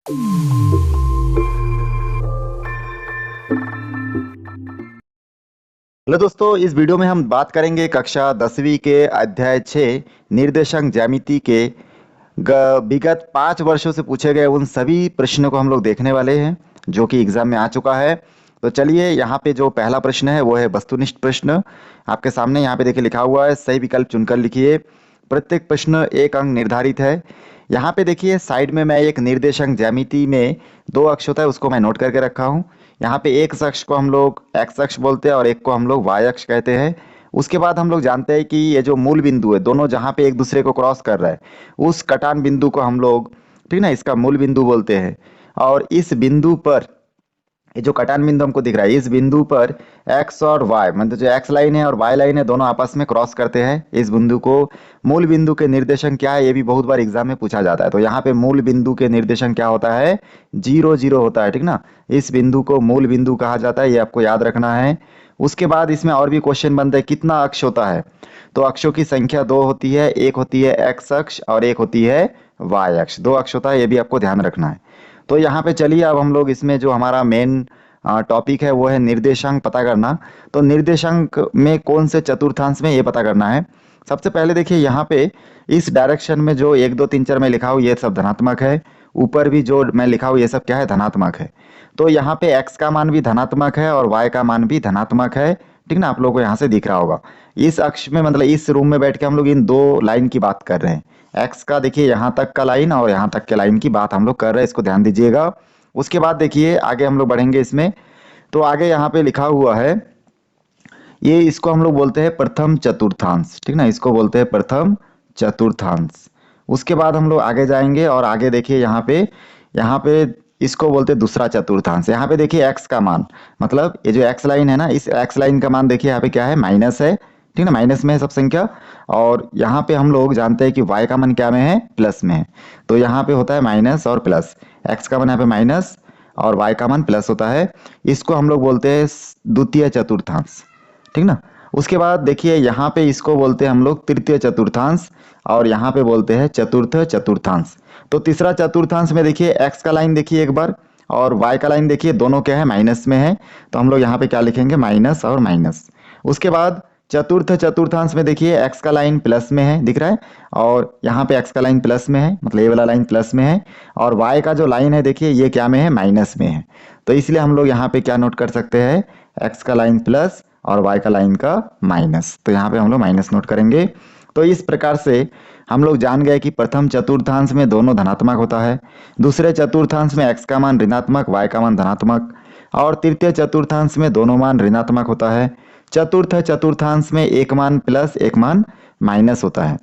Hello दोस्तों, इस video में हम बात करेंगे कक्षा 10वीं के अध्याय 6 निर्देशांक ज्यामिति के विगत 5 वर्षों से पूछे गए उन सभी प्रश्नों को हम लोग देखने वाले हैं जो कि एग्जाम में आ चुका है। तो चलिए, यहाँ पे जो पहला प्रश्न है वो है वस्तुनिष्ठ प्रश्न। आपके सामने यहाँ पे देखिए लिखा हुआ है, सही विकल्प चुनकर लिखिए। प्रत्येक प्रश्न एक अंक निर्धारित है। यहाँ पे देखिए साइड में मैं एक निर्देशांक ज्यामिति में 2 अक्ष होता है उसको मैं नोट करके रखा हूँ। यहाँ पे एक अक्ष को हम लोग एक्स अक्ष बोलते हैं और एक को हम लोग वाई अक्ष कहते हैं। उसके बाद हम लोग जानते हैं कि ये जो मूल बिंदु है, दोनों जहाँ पे एक दूसरे को क्रॉस कर रहा है, उस कटान बिंदु को हम लोग, ठीक ना, इसका मूल बिंदु बोलते हैं। और इस बिंदु पर, ये जो कटान बिंदु हमको दिख रहा है, इस बिंदु पर एक्स और वाई, मतलब जो एक्स लाइन है और वाई लाइन है, दोनों आपस में क्रॉस करते हैं इस बिंदु को। मूल बिंदु के निर्देशांक क्या है, ये भी बहुत बार एग्जाम में पूछा जाता है। तो यहाँ पे मूल बिंदु के निर्देशांक क्या होता है, 0 0 होता है, ठीक ना। इस बिंदु को मूल बिंदु कहा जाता है, ये आपको याद रखना है। उसके बाद इसमें और भी क्वेश्चन बनते हैं, कितना अक्ष होता है। तो अक्षों की संख्या 2 होती है, एक होती है एक्स अक्ष और एक होती है वाई अक्ष। 2 अक्ष होता है, ये भी आपको ध्यान रखना है। तो यहाँ पे चलिए, अब हम लोग इसमें जो हमारा मेन टॉपिक है वो है निर्देशांक पता करना। तो निर्देशांक में कौन से चतुर्थांश में, ये पता करना है। सबसे पहले देखिए यहाँ पे इस डायरेक्शन में जो 1 2 3 4 मैं लिखा हूँ, ये सब धनात्मक है। ऊपर भी जो मैं लिखा हूँ ये सब क्या है, धनात्मक है। तो यहाँ पे x का मान भी धनात्मक है और y का मान भी धनात्मक है, ठीक ना। आप लोगों को यहाँ से दिख रहा होगा। इस अक्ष में, मतलब इस रूम में बैठ के हम लोग इन 2 लाइन की बात कर रहे हैं। x का देखिए यहाँ तक का लाइन और यहाँ तक के लाइन की बात हम लोग कर रहे हैं, इसको ध्यान दीजिएगा। उसके बाद देखिए आगे हम लोग बढ़ेंगे इसमें। तो आगे यहाँ पे लिखा हुआ है, ये इसको हम लोग बोलते हैं प्रथम चतुर्थांश, ठीक ना, इसको बोलते हैं प्रथम चतुर्थांश। उसके बाद हम लोग आगे जाएंगे और आगे देखिए यहाँ पे इसको बोलते हैं दूसरा चतुर्थांश। यहाँ पे देखिए x का मान, मतलब ये जो x लाइन है ना, इस x लाइन का मान देखिए यहाँ पे क्या है, माइनस है, ठीक ना, माइनस में है सब संख्या। और यहाँ पे हम लोग जानते हैं कि y का मान क्या में है, प्लस में है। तो यहाँ पे होता है माइनस और प्लस, x का मान यहाँ पे माइनस और y का मान प्लस होता है। इसको हम लोग बोलते हैं द्वितीय चतुर्थांश, ठीक ना। उसके बाद देखिए यहाँ पे इसको बोलते हैं हम लोग तृतीय चतुर्थांश और यहाँ पे बोलते हैं चतुर्थ चतुर्थांश। तो तीसरा चतुर्थांश में देखिए x का लाइन देखिए एक बार और y का लाइन देखिए, दोनों क्या है, माइनस में है। तो हम लोग यहाँ पे क्या लिखेंगे, माइनस और माइनस। उसके बाद चतुर्थ चतुर्थांश में देखिए x का लाइन प्लस में है, दिख रहा है, और यहाँ पे x का लाइन प्लस में है, मतलब ये वाला लाइन प्लस में है। और y का जो लाइन है देखिए ये क्या में है, माइनस में है। तो इसलिए हम लोग यहाँ पे क्या नोट कर सकते हैं, x का लाइन प्लस और y का लाइन का माइनस। तो यहाँ पे हम लोग माइनस नोट करेंगे। तो इस प्रकार से हम लोग जान गए कि प्रथम चतुर्थांश में दोनों धनात्मक होता है, दूसरे चतुर्थांश में x का मान ऋणात्मक, y का मान धनात्मक, और तृतीय चतुर्थांश में दोनों मान ऋणात्मक होता है। चतुर्थ चतुर्थांश में एक मान प्लस एक मान माइनस होता है।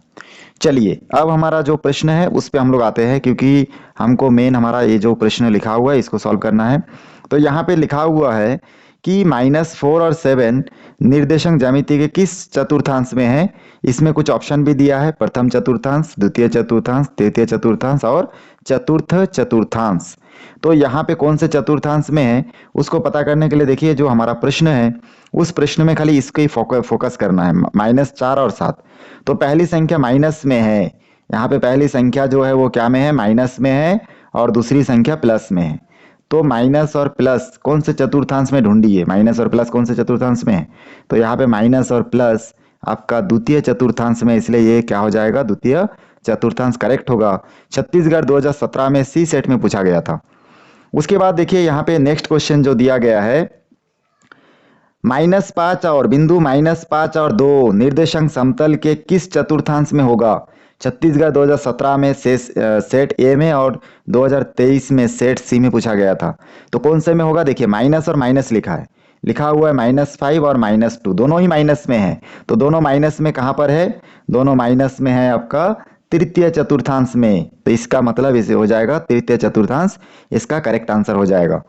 चलिए, अब हमारा जो प्रश्न है उस पे हम लोग आते हैं, क्योंकि हमको मेन हमारा ये जो प्रश्न लिखा हुआ है इसको सॉल्व करना है। तो यहाँ पे लिखा हुआ है कि -4 और 7 निर्देशांक ज्यामिति के किस चतुर्थांश में है। इसमें कुछ ऑप्शन भी दिया है, प्रथम चतुर्थांश, द्वितीय चतुर्थांश, तृतीय चतुर्थांश और चतुर्थ चतुर्थांश। तो यहाँ पे कौन से चतुर्थांश में है उसको पता करने के लिए देखिए जो हमारा प्रश्न है, उस प्रश्न में खाली इसके ही फोकस करना है, -4 और 7। तो पहली संख्या माइनस में है, यहाँ पे पहली संख्या जो है वो क्या में है, माइनस में है, और दूसरी संख्या प्लस में है। तो माइनस और प्लस कौन से चतुर्थांश में ढूंढिए, माइनस और प्लस कौन से चतुर्थांश में है। तो यहाँ पे माइनस और प्लस आपका द्वितीय चतुर्थांश में, इसलिए ये क्या हो जाएगा, द्वितीय चतुर्थांश करेक्ट होगा। छत्तीसगढ़ 2017 में सी सेट में पूछा गया था। उसके बाद देखिए यहाँ पे नेक्स्ट क्वेश्चन जो दिया गया है, -5 और बिंदु -5 और 2 निर्देशांक समतल के किस चतुर्थांश में होगा। छत्तीसगढ़ 2017 में सेट ए में और 2023 में सेट सी में पूछा गया था। तो कौन से में होगा, देखिए माइनस और माइनस लिखा हुआ है, -5 और -2 दोनों ही माइनस में है। तो दोनों माइनस में कहाँ पर है, दोनों माइनस में है आपका तृतीय चतुर्थांश में। तो इसका मतलब इसे हो जाएगा तृतीय चतुर्थांश, इसका करेक्ट आंसर हो जाएगा।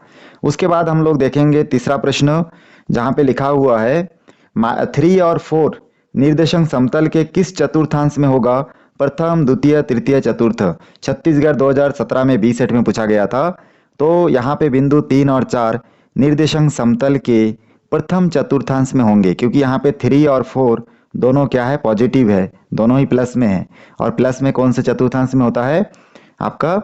उसके बाद हम लोग देखेंगे तीसरा प्रश्न, जहाँ पे लिखा हुआ है 3 और 4 निर्देशांक समतल के किस चतुर्थांश में होगा, प्रथम द्वितीय तृतीय चतुर्थ। छत्तीसगढ़ 2017 में बी सेट में पूछा गया था। तो यहाँ पे बिंदु 3 और 4 निर्देशांक समतल के प्रथम चतुर्थांश में होंगे, क्योंकि यहाँ पे 3 और 4 दोनों क्या है, पॉजिटिव है, दोनों ही प्लस में है। और प्लस में कौन से चतुर्थांश में होता है, आपका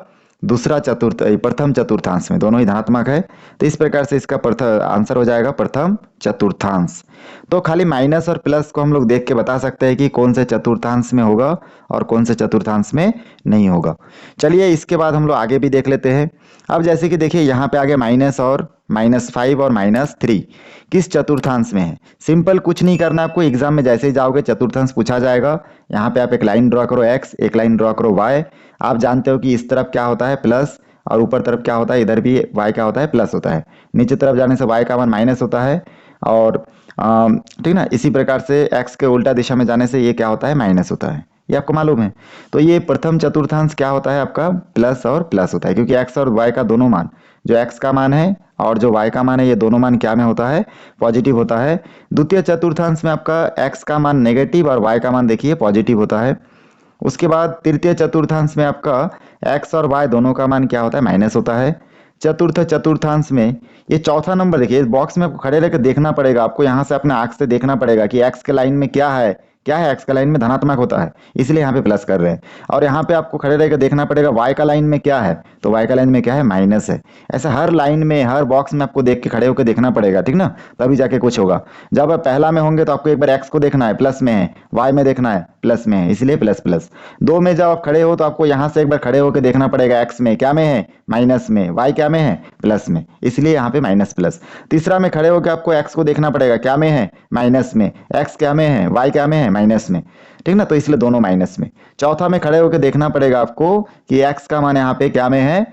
दूसरा चतुर्थ प्रथम चतुर्थांश में, दोनों ही धनात्मक है। तो इस प्रकार से इसका आंसर हो जाएगा प्रथम चतुर्थांश। तो खाली माइनस और प्लस को हम लोग देख के बता सकते हैं कि कौन से चतुर्थांश में होगा और कौन से चतुर्थांश में नहीं होगा। चलिए इसके बाद हम लोग आगे भी देख लेते हैं। अब जैसे कि देखिए यहाँ पे आगे माइनस और -5 और -3 किस चतुर्थांश में है। सिंपल, कुछ नहीं करना आपको, एग्जाम में जैसे ही जाओगे चतुर्थांश पूछा जाएगा। यहाँ पे आप एक लाइन ड्रॉ करो x, एक लाइन ड्रॉ करो y। आप जानते हो कि इस तरफ क्या होता है प्लस, और ऊपर तरफ क्या होता है, इधर भी y का होता है प्लस होता है। नीचे तरफ जाने से y का मान माइनस होता है, और ठीक ना, इसी प्रकार से x के उल्टा दिशा में जाने से ये क्या होता है, माइनस होता है। ये आपको मालूम है। तो ये प्रथम चतुर्थांश क्या होता है आपका, प्लस और प्लस होता है, क्योंकि x और y का दोनों मान, जो x का मान है और जो y का मान है, ये दोनों मान क्या में होता है, पॉजिटिव होता है। द्वितीय चतुर्थांश में आपका x का मान नेगेटिव और y का मान देखिए पॉजिटिव होता है। उसके बाद तृतीय चतुर्थांश में आपका x और y दोनों का मान क्या होता है, माइनस होता है। चतुर्थ चतुर्थांश में ये चौथा नंबर देखिए, इस बॉक्स में आपको खड़े रहकर देखना पड़ेगा, आपको यहाँ से अपने आंख से देखना पड़ेगा कि x के लाइन में क्या है, क्या है, x का लाइन में धनात्मक होता है, इसलिए यहाँ पे प्लस कर रहे हैं। और यहाँ पे आपको खड़े रहकर देखना पड़ेगा y का लाइन में क्या है, तो y का लाइन में क्या है, माइनस है। ऐसा हर लाइन में, हर बॉक्स में आपको देख के खड़े होकर देखना पड़ेगा, ठीक ना, तभी जाके कुछ होगा। जब आप पहला में होंगे तो आपको एक बार x को देखना है प्लस में है, y में देखना है प्लस में है, इसलिए प्लस प्लस। दो में जब आप खड़े हो तो आपको यहाँ से एक बार खड़े होकर देखना पड़ेगा, x में क्या में है, माइनस में, y क्या में है, प्लस में, इसलिए यहाँ पे माइनस प्लस। तीसरा में खड़े होकर आपको x को देखना पड़ेगा, क्या में है, माइनस में, x क्या में है, y क्या में है, माइनस में, ठीक ना, तो इसलिए दोनों माइनस में। चौथा में खड़े होकर देखना पड़ेगा आपको कि x का मान यहाँ पे क्या में है,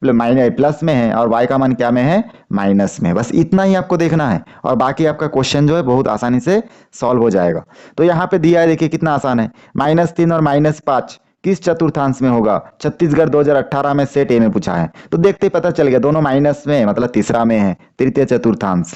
प्लस में है, और y का मान क्या में है, माइनस में। बस इतना ही आपको देखना है और बाकी आपका क्वेश्चन जो है बहुत आसानी से सॉल्व हो जाएगा। तो यहाँ पे दिया है, देखिए कितना आसान है, -3 और -5 किस चतुर्थांश में होगा। छत्तीसगढ़ 2018 में सेट ए में पूछा है, तो देखते ही पता चल गया, दोनों माइनस में, मतलब तीसरा में है, तृतीय चतुर्थांश।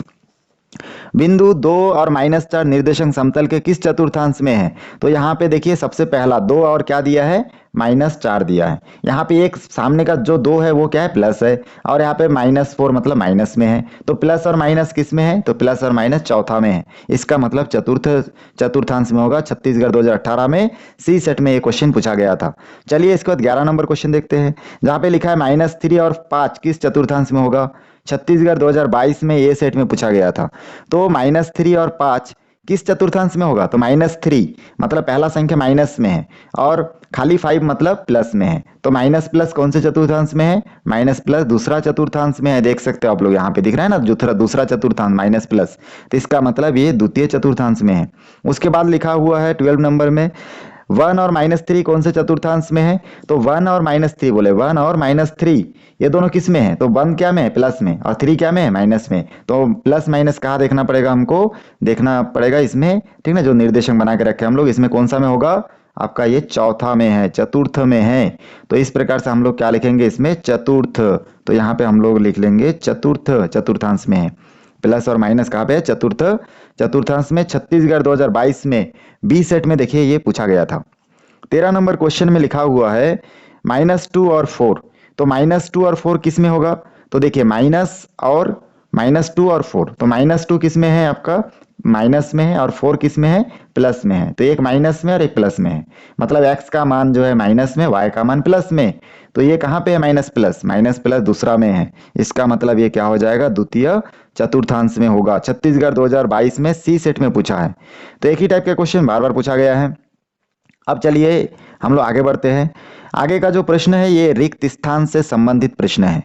बिंदु 2 और -4 निर्देशांक समतल के किस चतुर्थांश में है। तो यहाँ पे देखिए सबसे पहला 2 और क्या दिया है, -4 दिया है। यहाँ पे एक सामने का जो 2 है वो क्या है, प्लस है, और यहाँ पे -4 मतलब माइनस में है। तो प्लस और माइनस किस में है, तो प्लस और माइनस चौथा में है। इसका मतलब चतुर्थांश में होगा। छत्तीसगढ़ 2018 में सी सेट में ये क्वेश्चन पूछा गया था। चलिए इसके बाद 11 नंबर क्वेश्चन देखते हैं, जहाँ पे लिखा है -3 और 5 किस चतुर्थांश में होगा। छत्तीसगढ़ 2022 में ये सेट में पूछा गया था। तो -3 और 5 किस चतुर्थांश में होगा, तो -3 मतलब पहला संख्या माइनस में है, और खाली 5 मतलब प्लस में है। तो माइनस प्लस कौन से चतुर्थांश में है, माइनस प्लस दूसरा चतुर्थांश में है। देख सकते हो आप लोग, यहाँ पे दिख रहा है ना, जो दूसरा चतुर्थांश माइनस प्लस, तो इसका मतलब ये द्वितीय चतुर्थांश में है। उसके बाद लिखा हुआ है 12 नंबर में 1 और -3 कौन से चतुर्थांश में है। तो 1 और -3 बोले, 1 और -3 ये दोनों किस में है, तो 1 क्या में है, प्लस में, और 3 क्या में है, माइनस में। तो प्लस माइनस कहाँ देखना पड़ेगा, हमको देखना पड़ेगा इसमें, ठीक ना, जो निर्देशांक बना के रखे हम लोग, इसमें कौन सा में होगा, आपका ये चौथा में है, चतुर्थ में है। तो इस प्रकार से हम लोग क्या लिखेंगे इसमें, चतुर्थ। तो यहाँ पे हम लोग लिख लेंगे चतुर्थ चतुर्थांश में है। प्लस और माइनस कहाँ पे है, चतुर्थ चतुर्थांश में। छत्तीसगढ़ 2022 में बी सेट में देखिए ये पूछा गया था। 13 नंबर क्वेश्चन में लिखा हुआ है -2 और 4। तो -2 और 4 किस में होगा, तो देखिए -2 और 4, तो -2 किस में है आपका, माइनस में है, और 4 किस में है, प्लस में है। तो एक माइनस में और एक प्लस में है, मतलब x का मान जो है माइनस में, y का मान प्लस में। तो ये कहाँ पे है, माइनस प्लस दूसरा में है। इसका मतलब ये क्या हो जाएगा, द्वितीय चतुर्थांश में होगा। छत्तीसगढ़ 2022 में सी सेट में पूछा है। तो एक ही टाइप का क्वेश्चन बार बार पूछा गया है। अब चलिए हम लोग आगे बढ़ते हैं। आगे का जो प्रश्न है ये रिक्त स्थान से संबंधित प्रश्न है।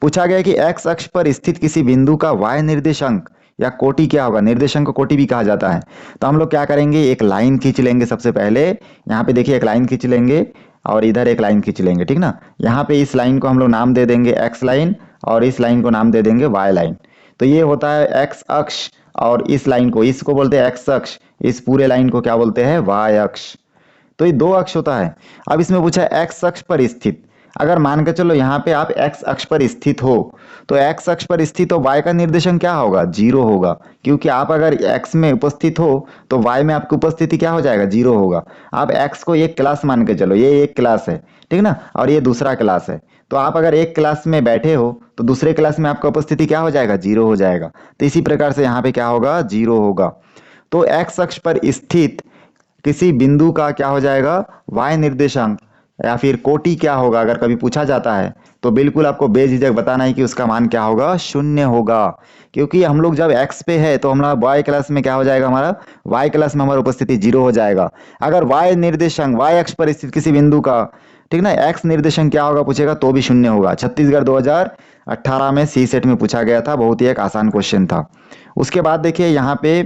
पूछा गया कि x अक्ष पर स्थित किसी बिंदु का y निर्देशांक या कोटि क्या होगा। निर्देशांक को कोटि भी कहा जाता है। तो हम लोग क्या करेंगे, एक लाइन खींच लेंगे। सबसे पहले यहाँ पे देखिए एक लाइन खींच लेंगे और इधर एक लाइन खींच लेंगे, ठीक ना। यहाँ पे इस लाइन को हम लोग नाम दे देंगे x लाइन, और इस लाइन को नाम दे देंगे y लाइन। तो ये होता है x अक्ष, और इस लाइन को, इसको बोलते हैं x अक्ष, इस पूरे लाइन को क्या बोलते हैं, y अक्ष। तो ये दो अक्ष होता है। अब इसमें पूछा है x अक्ष पर स्थित। अगर मान के चलो यहाँ पे आप x अक्ष पर स्थित हो, तो x अक्ष पर स्थित हो, y का निर्देशांक क्या होगा, 0 होगा। क्योंकि आप अगर x में उपस्थित हो तो y में आपकी उपस्थिति क्या हो जाएगा, 0 होगा। आप x को एक क्लास मान के चलो, ये एक क्लास है, ठीक ना, और ये दूसरा क्लास है। तो आप अगर एक क्लास में बैठे हो तो दूसरे क्लास में आपका उपस्थिति क्या हो जाएगा, 0 हो जाएगा। तो इसी प्रकार से यहाँ पे क्या होगा, 0 होगा। तो x अक्ष पर स्थित किसी बिंदु का क्या हो जाएगा, y निर्देशांक या फिर कोटि क्या होगा, अगर कभी पूछा जाता है तो बिल्कुल आपको बेझिझक बताना है कि उसका मान क्या होगा, शून्य होगा। क्योंकि हम लोग जब x पे है तो हमारा y क्लास में क्या हो जाएगा, हमारा y क्लास में हमारा उपस्थिति 0 हो जाएगा। अगर y निर्देशांक y अक्ष पर स्थित किसी बिंदु का, ठीक ना, x निर्देशांक क्या होगा पूछेगा तो भी शून्य होगा। छत्तीसगढ़ 2018 में सी सेट में पूछा गया था, बहुत ही एक आसान क्वेश्चन था। उसके बाद देखिए यहाँ पे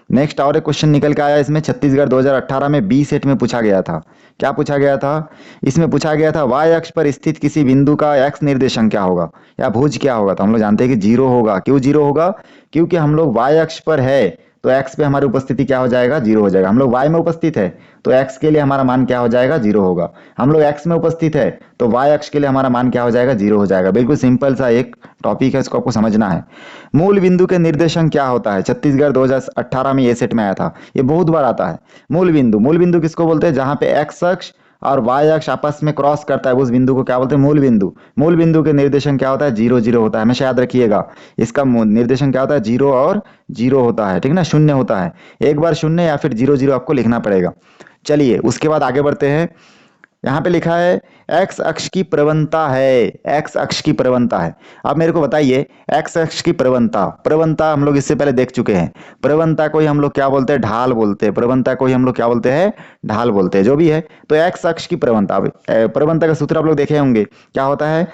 नेक्स्ट और एक क्वेश्चन निकल के आया इसमें, छत्तीसगढ़ 2018 में बी सेट में पूछा गया था। क्या पूछा गया था, इसमें पूछा गया था y अक्ष पर स्थित किसी बिंदु का x निर्देशांक क्या होगा या भुज क्या होगा। तो हम लोग जानते हैं कि 0 होगा। क्यों 0 होगा, क्योंकि हम लोग y अक्ष पर है तो x पे हमारी उपस्थिति क्या हो जाएगा, 0 हो जाएगा। हम लोग y में उपस्थित है तो x के लिए हमारा मान क्या हो जाएगा, 0 होगा। हम लोग x में उपस्थित है तो y अक्ष के लिए हमारा मान क्या हो जाएगा, 0 हो जाएगा। बिल्कुल सिंपल सा एक टॉपिक है, इसको आपको समझना है। मूल बिंदु के निर्देशांक क्या होता है, छत्तीसगढ़ 2018 में ये सेट में आया था, ये बहुत बार आता है। मूल बिंदु किसको बोलते हैं, जहां पे x अक्ष और y अक्ष आपस में क्रॉस करता है उस बिंदु को क्या बोलते हैं, मूल बिंदु। मूल बिंदु के निर्देशन क्या होता है, 0 0 होता है। हमेशा याद रखिएगा इसका निर्देशन क्या होता है, 0 और 0 होता है, ठीक ना, शून्य होता है। एक बार शून्य या फिर 0 0 आपको लिखना पड़ेगा। चलिए उसके बाद आगे बढ़ते हैं। यहाँ पे लिखा है x अक्ष की प्रवणता है, x अक्ष की प्रवणता है। अब मेरे को बताइए x अक्ष की प्रवणता, प्रवणता हम लोग इससे पहले देख चुके हैं। प्रवणता को ही हम लोग क्या बोलते हैं, ढाल बोलते हैं। प्रवणता को ही हम लोग क्या बोलते हैं, ढाल बोलते हैं। जो भी है तो x अक्ष की प्रवणता, प्रवणता का सूत्र आप लोग देखे होंगे, क्या होता है,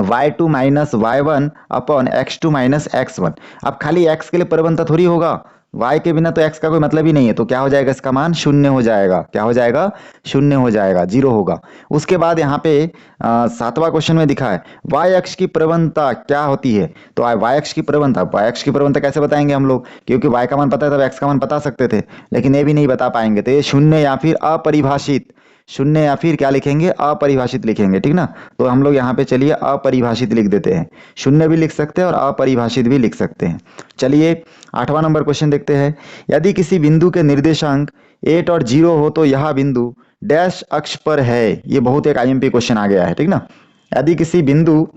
y2 minus y1 upon x2 minus x1। अब खाली x के लिए प्रवणता थोड़ी होगा, y के बिना तो x का कोई मतलब ही नहीं है। तो क्या हो जाएगा, इसका मान शून्य हो जाएगा। क्या हो जाएगा, शून्य हो जाएगा, 0 होगा। उसके बाद यहाँ पे 7वां क्वेश्चन में दिखा है y अक्ष की प्रवणता क्या होती है। तो y अक्ष की प्रवणता, y अक्ष की प्रवणता कैसे बताएंगे हम लोग, क्योंकि y का मान पता है तब x का मान बता सकते थे, लेकिन ये भी नहीं बता पाएंगे। तो ये शून्य या फिर अपरिभाषित, शून्य या फिर क्या लिखेंगे, अपरिभाषित लिखेंगे, ठीक ना। तो हम लोग यहाँ पे चलिए अपरिभाषित लिख देते हैं। शून्य भी लिख सकते हैं और अपरिभाषित भी लिख सकते हैं। चलिए 8वां नंबर क्वेश्चन देखते हैं। यदि किसी बिंदु के निर्देशांक 8 और 0 हो तो यह बिंदु डैश अक्ष पर है। ये बहुत एक आईएमपी क्वेश्चन आ गया है, ठीक ना। यदि किसी बिंदु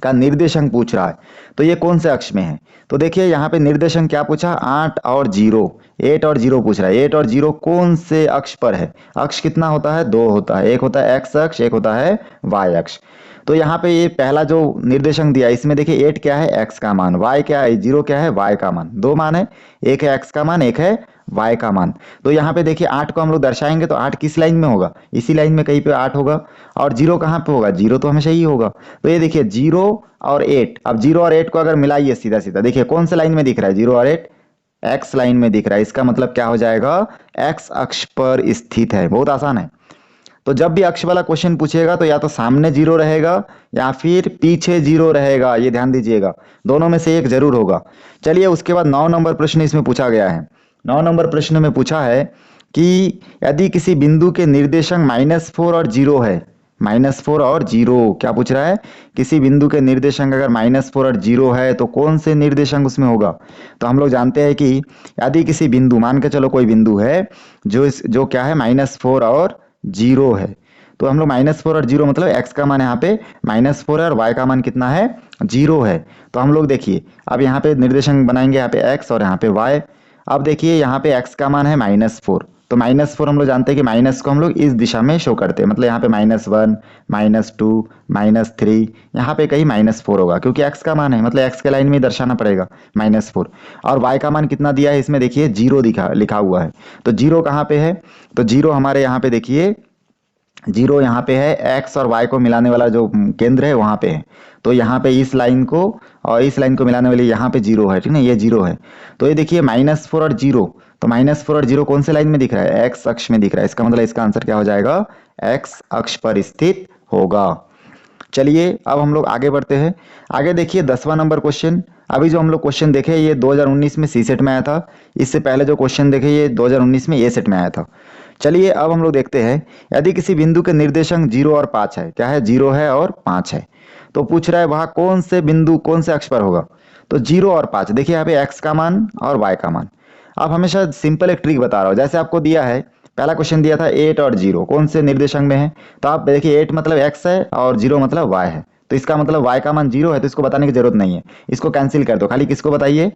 का निर्देशांक पूछ रहा है तो ये कौन से अक्ष में है। तो देखिए यहाँ पे निर्देशांक क्या पूछा, 8 और 0, 8 और 0 पूछ रहा है। 8 और 0 कौन से अक्ष पर है। अक्ष कितना होता है, 2 होता है। एक होता है x अक्ष, एक होता है y अक्ष। तो यहाँ पे ये पहला जो निर्देशांक दिया इसमें देखिए 8 क्या है, x का मान, y क्या है, 0 क्या है, y का मान। दो मान है, एक है x का मान, एक है y का मान। तो यहाँ पे देखिए 8 को हम लोग दर्शाएंगे तो 8 किस लाइन में होगा, इसी लाइन में कहीं पे 8 होगा। और 0 कहाँ पे होगा, 0 तो हमेशा ही होगा। तो ये देखिए 0 और 8, अब 0 और 8 को अगर मिलाइए सीधा सीधा, देखिए कौन सा लाइन में दिख रहा है, 0 और 8 x लाइन में दिख रहा है। इसका मतलब क्या हो जाएगा, x अक्ष पर स्थित है। बहुत आसान है। तो जब भी अक्ष वाला क्वेश्चन पूछेगा तो या तो सामने 0 रहेगा या फिर पीछे 0 रहेगा, ये ध्यान दीजिएगा, दोनों में से एक जरूर होगा। चलिए उसके बाद 9 नंबर प्रश्न इसमें पूछा गया है। 9 नंबर प्रश्न में पूछा है कि यदि किसी बिंदु के निर्देशांक -4 और 0 है, -4 और 0, क्या पूछ रहा है, किसी बिंदु के निर्देशांक अगर -4 और 0 है तो कौन से निर्देशांक उसमें होगा। तो हम लोग जानते हैं कि यदि किसी बिंदु, मान के चलो कोई बिंदु है जो क्या है, -4 और 0 है, तो हम लोग -4 और 0 मतलब x का मान यहाँ पे -4 है और y का मान कितना है, 0 है। तो हम लोग देखिए अब यहाँ पे निर्देशांक बनाएंगे, यहाँ पे x और यहाँ पे y। अब देखिए यहाँ पे x का मान है -4, तो -4 हम लोग जानते हैं कि माइनस को हम लोग इस दिशा में शो करते हैं, मतलब यहाँ पे -1 -2 -3, यहाँ पे कहीं -4 होगा क्योंकि x का मान है, मतलब x के लाइन में दर्शाना पड़ेगा -4। और y का मान कितना दिया है इसमें, देखिए 0 लिखा हुआ है। तो 0 कहाँ पे है, तो 0 हमारे यहाँ पे देखिए 0 यहाँ पे है, x और y को मिलाने वाला जो केंद्र है वहां पे है। तो यहाँ पे इस लाइन को और इस लाइन को मिलाने वाली यहाँ पे 0 है, ठीक ना, ये 0 है। तो ये देखिए -4 और 0, तो -4 और 0 कौन से लाइन में दिख रहा है, x अक्ष में दिख रहा है। इसका मतलब इसका आंसर क्या हो जाएगा, x अक्ष पर स्थित होगा। चलिए अब हम लोग आगे बढ़ते हैं। आगे देखिए 10वां नंबर क्वेश्चन। अभी जो हम लोग क्वेश्चन देखे ये 2019 में सी सेट में आया था, इससे पहले जो क्वेश्चन देखे ये 2019 में ए सेट में आया था। चलिए अब हम लोग देखते हैं, यदि किसी बिंदु के निर्देशांक 0 और 5 है, क्या है, 0 है और 5 है, तो पूछ रहा है वहां कौन से बिंदु कौन से अक्ष पर होगा। तो 0 और 5, देखिए यहाँ पे x का मान और y का मान। आप हमेशा सिंपल एक ट्रिक बता रहा हूँ, जैसे आपको दिया है, पहला क्वेश्चन दिया था 8 और 0 कौन से निर्देशांक में है, तो आप देखिए 8 मतलब x है और 0 मतलब y है, तो इसका मतलब y का मान 0 है, तो इसको बताने की जरूरत नहीं है, इसको कैंसिल कर दो। खाली किसको बताइए,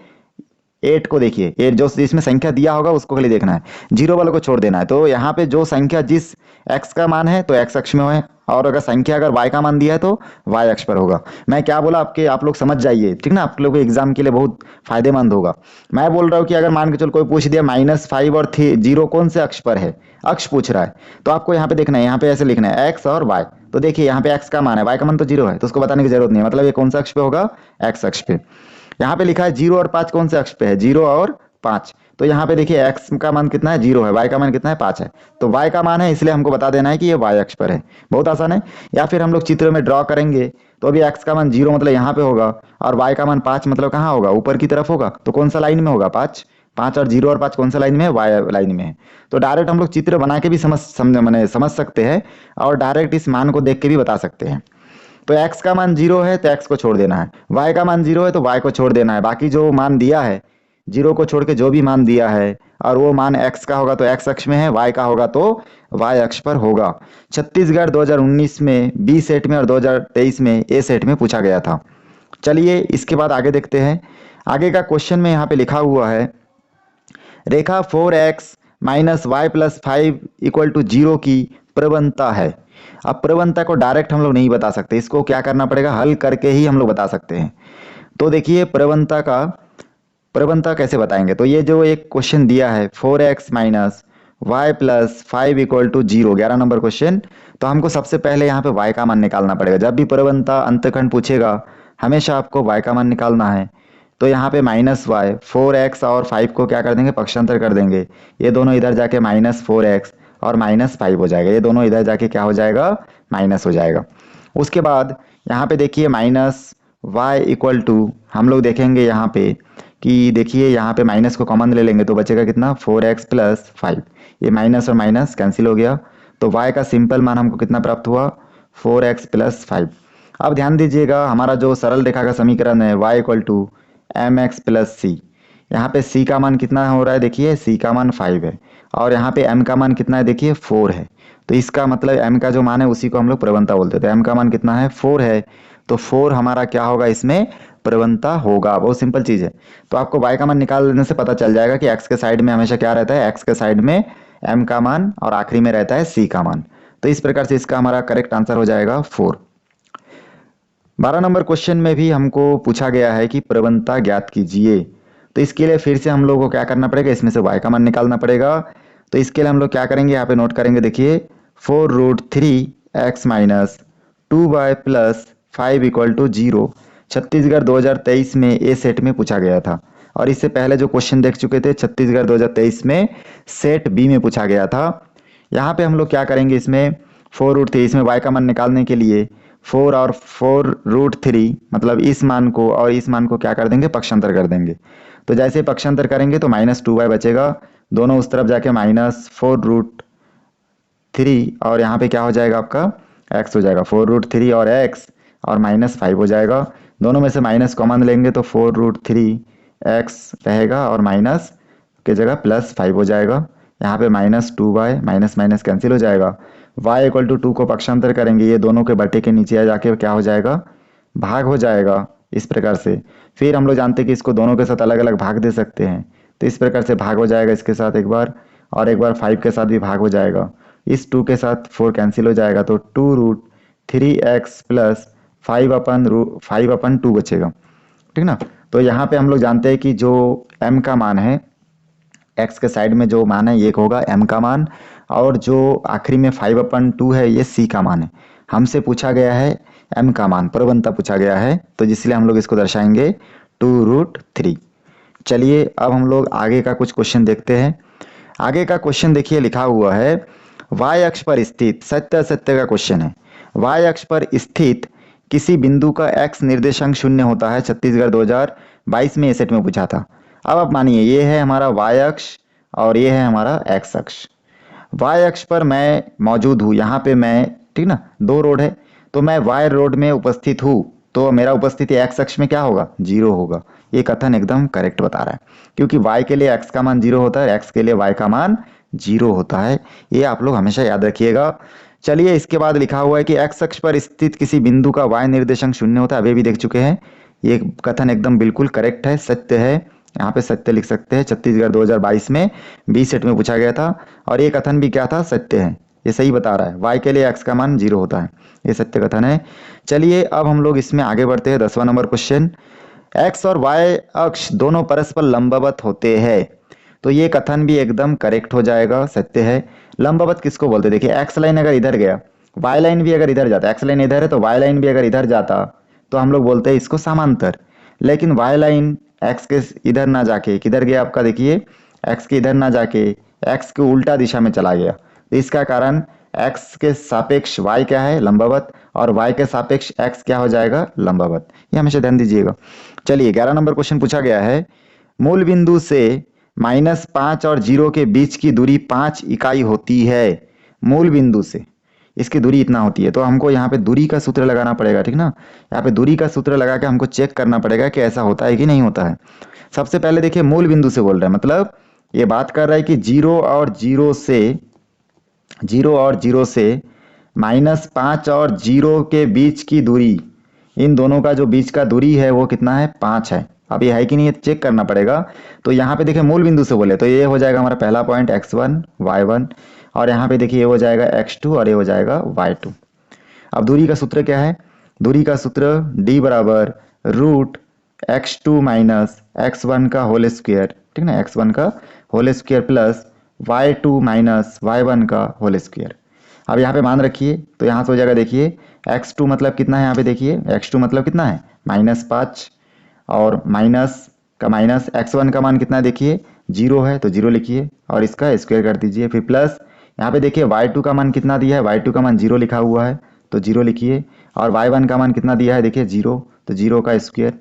8 को देखिए, ये जो इसमें संख्या दिया होगा उसको खाली देखना है, जीरो वाले को छोड़ देना है। तो यहाँ पे जो संख्या जिस x का मान है तो x अक्ष में है, और अगर संख्या अगर y का मान दिया है तो y अक्ष पर होगा। मैं क्या बोला आपके, आप लोग समझ जाइए, ठीक ना, आप लोग के एग्जाम के लिए बहुत फायदेमंद होगा। मैं बोल रहा हूँ कि अगर मान के चलो कोई पूछ दिया -5 और 0 कौन से अक्ष पर है, अक्ष पूछ रहा है, तो आपको यहाँ पे देखना है, यहाँ पे ऐसे लिखना है x और y। तो देखिए यहाँ पे x का मान है, y का मान तो 0 है, तो उसको बताने की जरूरत नहीं है, मतलब ये कौन सा अक्ष पे होगा, x अक्ष पे। यहाँ पे लिखा है 0 और 5 कौन से अक्ष पे है, 0 और 5। तो यहाँ पे देखिए x का मान कितना है, 0 है, y का मान कितना है, 5 है। तो y का मान है, इसलिए हमको बता देना है कि ये y अक्ष पर है। बहुत आसान है। या फिर हम लोग चित्र में ड्रॉ करेंगे तो अभी x का मान 0 मतलब यहाँ पे होगा, और y का मान 5 मतलब कहाँ होगा, ऊपर की तरफ होगा। तो कौन सा लाइन में होगा, 5। 5 और 0 और 5 कौन सा लाइन में है, y लाइन में है। तो डायरेक्ट हम लोग चित्र बना के भी समझ सकते हैं, और डायरेक्ट इस मान को देख के भी बता सकते हैं। तो x का मान 0 है तो x को छोड़ देना है, y का मान 0 है तो y को छोड़ देना है। बाकी जो मान दिया है, 0 को छोड़ के जो भी मान दिया है, और वो मान x का होगा तो x अक्ष में है, y का होगा तो y अक्ष पर होगा। छत्तीसगढ़ 2019 में बी सेट में और 2023 में ए सेट में पूछा गया था। चलिए इसके बाद आगे देखते हैं। आगे का क्वेश्चन में यहाँ पे लिखा हुआ है, रेखा 4x minus y plus 5 equal to 0 की प्रवणता है। अब प्रवणता को डायरेक्ट हम लोग नहीं बता सकते, इसको क्या करना पड़ेगा, हल करके ही हम लोग बता सकते हैं। तो देखिए प्रवणता कैसे बताएंगे, तो ये जो एक क्वेश्चन दिया है 4x minus y plus 5 equal to 0, 11 number question. तो हमको सबसे पहले यहाँ पे y का मान निकालना पड़ेगा। जब भी प्रवणता अंतखंड पूछेगा हमेशा आपको y का मान निकालना है। तो यहाँ पे -y, 4x और 5 को क्या कर देंगे, पक्षांतर कर देंगे। ये दोनों इधर जाके -4x और -5 हो जाएगा, ये दोनों इधर जाके क्या हो जाएगा, माइनस हो जाएगा। उसके बाद यहाँ पे देखिए -y इक्वल टू, हम लोग देखेंगे यहाँ पे कि देखिए यहाँ पे माइनस को कॉमन ले लेंगे तो बचेगा कितना, 4x प्लस 5। ये माइनस और माइनस कैंसिल हो गया, तो y का सिंपल मान हमको कितना प्राप्त हुआ, 4x प्लस 5। अब ध्यान दीजिएगा, हमारा जो सरल रेखा का समीकरण है y equal to mx plus C, यहाँ पे c का मान कितना हो रहा है, देखिए c का मान 5 है, और यहाँ पे m का मान कितना है, देखिए 4 है। तो इसका मतलब m का जो मान है उसी को हम लोग प्रवणता बोलते हैं। तो m का मान कितना है, 4 है, तो 4 हमारा क्या होगा, इसमें प्रवणता होगा। बहुत सिंपल चीज है। तो आपको y का मान निकाल लेने से पता चल जाएगा कि x के साइड में हमेशा क्या रहता है, x के साइड में m का मान और आखिरी में रहता है c का मान। तो इस प्रकार से इसका हमारा करेक्ट आंसर हो जाएगा 4। 12 नंबर क्वेश्चन में भी हमको पूछा गया है कि प्रवणता ज्ञात कीजिए। तो इसके लिए फिर से हम लोग को क्या करना पड़ेगा, इसमें से y का मान निकालना पड़ेगा। तो इसके लिए हम लोग क्या करेंगे, यहाँ पे नोट करेंगे, देखिए 4√3x minus 2y plus 5 equal to 0 Chhattisgarh 2023 में ए सेट में पूछा गया था। और इससे पहले जो क्वेश्चन देख चुके थे छत्तीसगढ़ 2023 में सेट बी में पूछा गया था। यहाँ पे हम लोग क्या करेंगे, इसमें 4√3, इसमें y का मान निकालने के लिए 4 और 4√3 मतलब इस मान को और इस मान को क्या कर देंगे, पक्षांतर कर देंगे। तो जैसे पक्षांतर करेंगे तो -2y बचेगा, दोनों उस तरफ जाके -4√3, और यहाँ पे क्या हो जाएगा आपका x हो जाएगा, 4√3 और x और -5 हो जाएगा। दोनों में से माइनस कॉमन लेंगे तो 4√3x रहेगा और माइनस के जगह +5 हो जाएगा। यहाँ पे -2y, माइनस माइनस कैंसिल हो जाएगा। y इक्वल टू 2 को पक्षांतर करेंगे, ये दोनों के बटे के नीचे आ जाके क्या हो जाएगा, भाग हो जाएगा। इस प्रकार से फिर हम लोग जानते हैं कि इसको दोनों के साथ अलग अलग भाग दे सकते हैं। तो इस प्रकार से भाग हो जाएगा इसके साथ एक बार, और एक बार 5 के साथ भी भाग हो जाएगा। इस 2 के साथ 4 कैंसिल हो जाएगा, तो 2√3x प्लस 5/2 बचेगा, ठीक ना। तो यहाँ पे हम लोग जानते हैं कि जो m का मान है, x के साइड में जो मान है ये होगा m का मान, और जो आखिरी में 5/2 है ये c का मान है। हमसे पूछा गया है m का मान, प्रवणता पूछा गया है, तो जिसलिए हम लोग इसको दर्शाएंगे 2√3। चलिए अब हम लोग आगे का कुछ क्वेश्चन देखते हैं। आगे का क्वेश्चन देखिए लिखा हुआ है, y अक्ष पर स्थित, सत्य असत्य का क्वेश्चन है। y अक्ष पर स्थित किसी बिंदु का x निर्देशांक 0 होता है। छत्तीसगढ़ 2022 में ए सेट में पूछा था। अब आप मानिए ये है हमारा y अक्ष और ये है हमारा x अक्ष। y अक्ष पर मैं मौजूद हूँ, यहाँ पे मैं, ठीक ना, 2 रोड है, तो मैं y रोड में उपस्थित हूँ, तो मेरा उपस्थिति x अक्ष में क्या होगा, 0 होगा। ये कथन एकदम करेक्ट बता रहा है, क्योंकि y के लिए x का मान 0 होता है, x के लिए y का मान 0 होता है। ये आप लोग हमेशा याद रखिएगा। चलिए इसके बाद लिखा हुआ है कि x अक्ष पर स्थित किसी बिंदु का y निर्देशांक 0 होता है। अभी भी देख चुके हैं, ये कथन एकदम बिल्कुल करेक्ट है, सत्य है, यहाँ पे सत्य लिख सकते हैं। छत्तीसगढ़ 2022 में बी सेट में पूछा गया था और ये कथन भी क्या था, सत्य है। ये सही बता रहा है, y के लिए x का मान 0 होता है, ये सत्य कथन है। चलिए अब हम लोग इसमें आगे बढ़ते हैं। 10वां नंबर क्वेश्चन, x और y अक्ष दोनों परस्पर लंबवत होते हैं। तो ये कथन भी एकदम करेक्ट हो जाएगा, सत्य है। लंबवत किसको बोलते हैं? देखिए x लाइन अगर इधर गया, y लाइन भी अगर इधर जाता, x लाइन इधर है तो y लाइन भी अगर इधर जाता तो हम लोग बोलते हैं इसको समांतर। लेकिन y लाइन x के इधर ना जाके किधर गया आपका, देखिए x के इधर ना जाके x के उल्टा दिशा में चला गया। तो इसका कारण x के सापेक्ष y क्या है, लंबवत, और y के सापेक्ष x क्या हो जाएगा, लंबवत। ये हमेशा ध्यान दीजिएगा। चलिए 11 नंबर क्वेश्चन पूछा गया है, मूल बिंदु से -5 और 0 के बीच की दूरी 5 इकाई होती है। मूल बिंदु से इसकी दूरी इतना होती है, तो हमको यहाँ पे दूरी का सूत्र लगाना पड़ेगा, ठीक ना। यहाँ पे दूरी का सूत्र लगा के हमको चेक करना पड़ेगा कि ऐसा होता है कि नहीं होता है। सबसे पहले देखिए मूल बिंदु से बोल रहा है, मतलब ये बात कर रहा है कि 0 और 0 से -5 और 0 के बीच की दूरी, इन दोनों का जो बीच का दूरी है वो कितना है, 5 है। अब ये है कि नहीं ये चेक करना पड़ेगा। तो यहाँ पे देखिए मूल बिंदु से बोले तो ये हो जाएगा हमारा पहला पॉइंट x1 y1, और यहाँ पे देखिए ये हो जाएगा x2 और ये हो जाएगा y2। अब दूरी का सूत्र क्या है, दूरी का सूत्र d बराबर √x2 माइनस x1 का होल स्क्वायर, ठीक ना, x1 का whole square plus y2 minus y1 का होल स्क्वायर। अब यहाँ पे मान रखिए तो यहाँ से हो जाएगा, देखिए x2 मतलब कितना है, यहाँ पे देखिए x2 मतलब कितना है, -5, और माइनस का माइनस x1 का मान कितना है, देखिए 0 है तो 0 लिखिए और इसका स्क्वायर कर दीजिए। फिर प्लस यहाँ पे देखिए y2 का मान कितना दिया है, y2 का मान 0 लिखा हुआ है तो 0 लिखिए, और y1 का मान कितना दिया है, देखिए 0, तो 0 का स्क्वायर।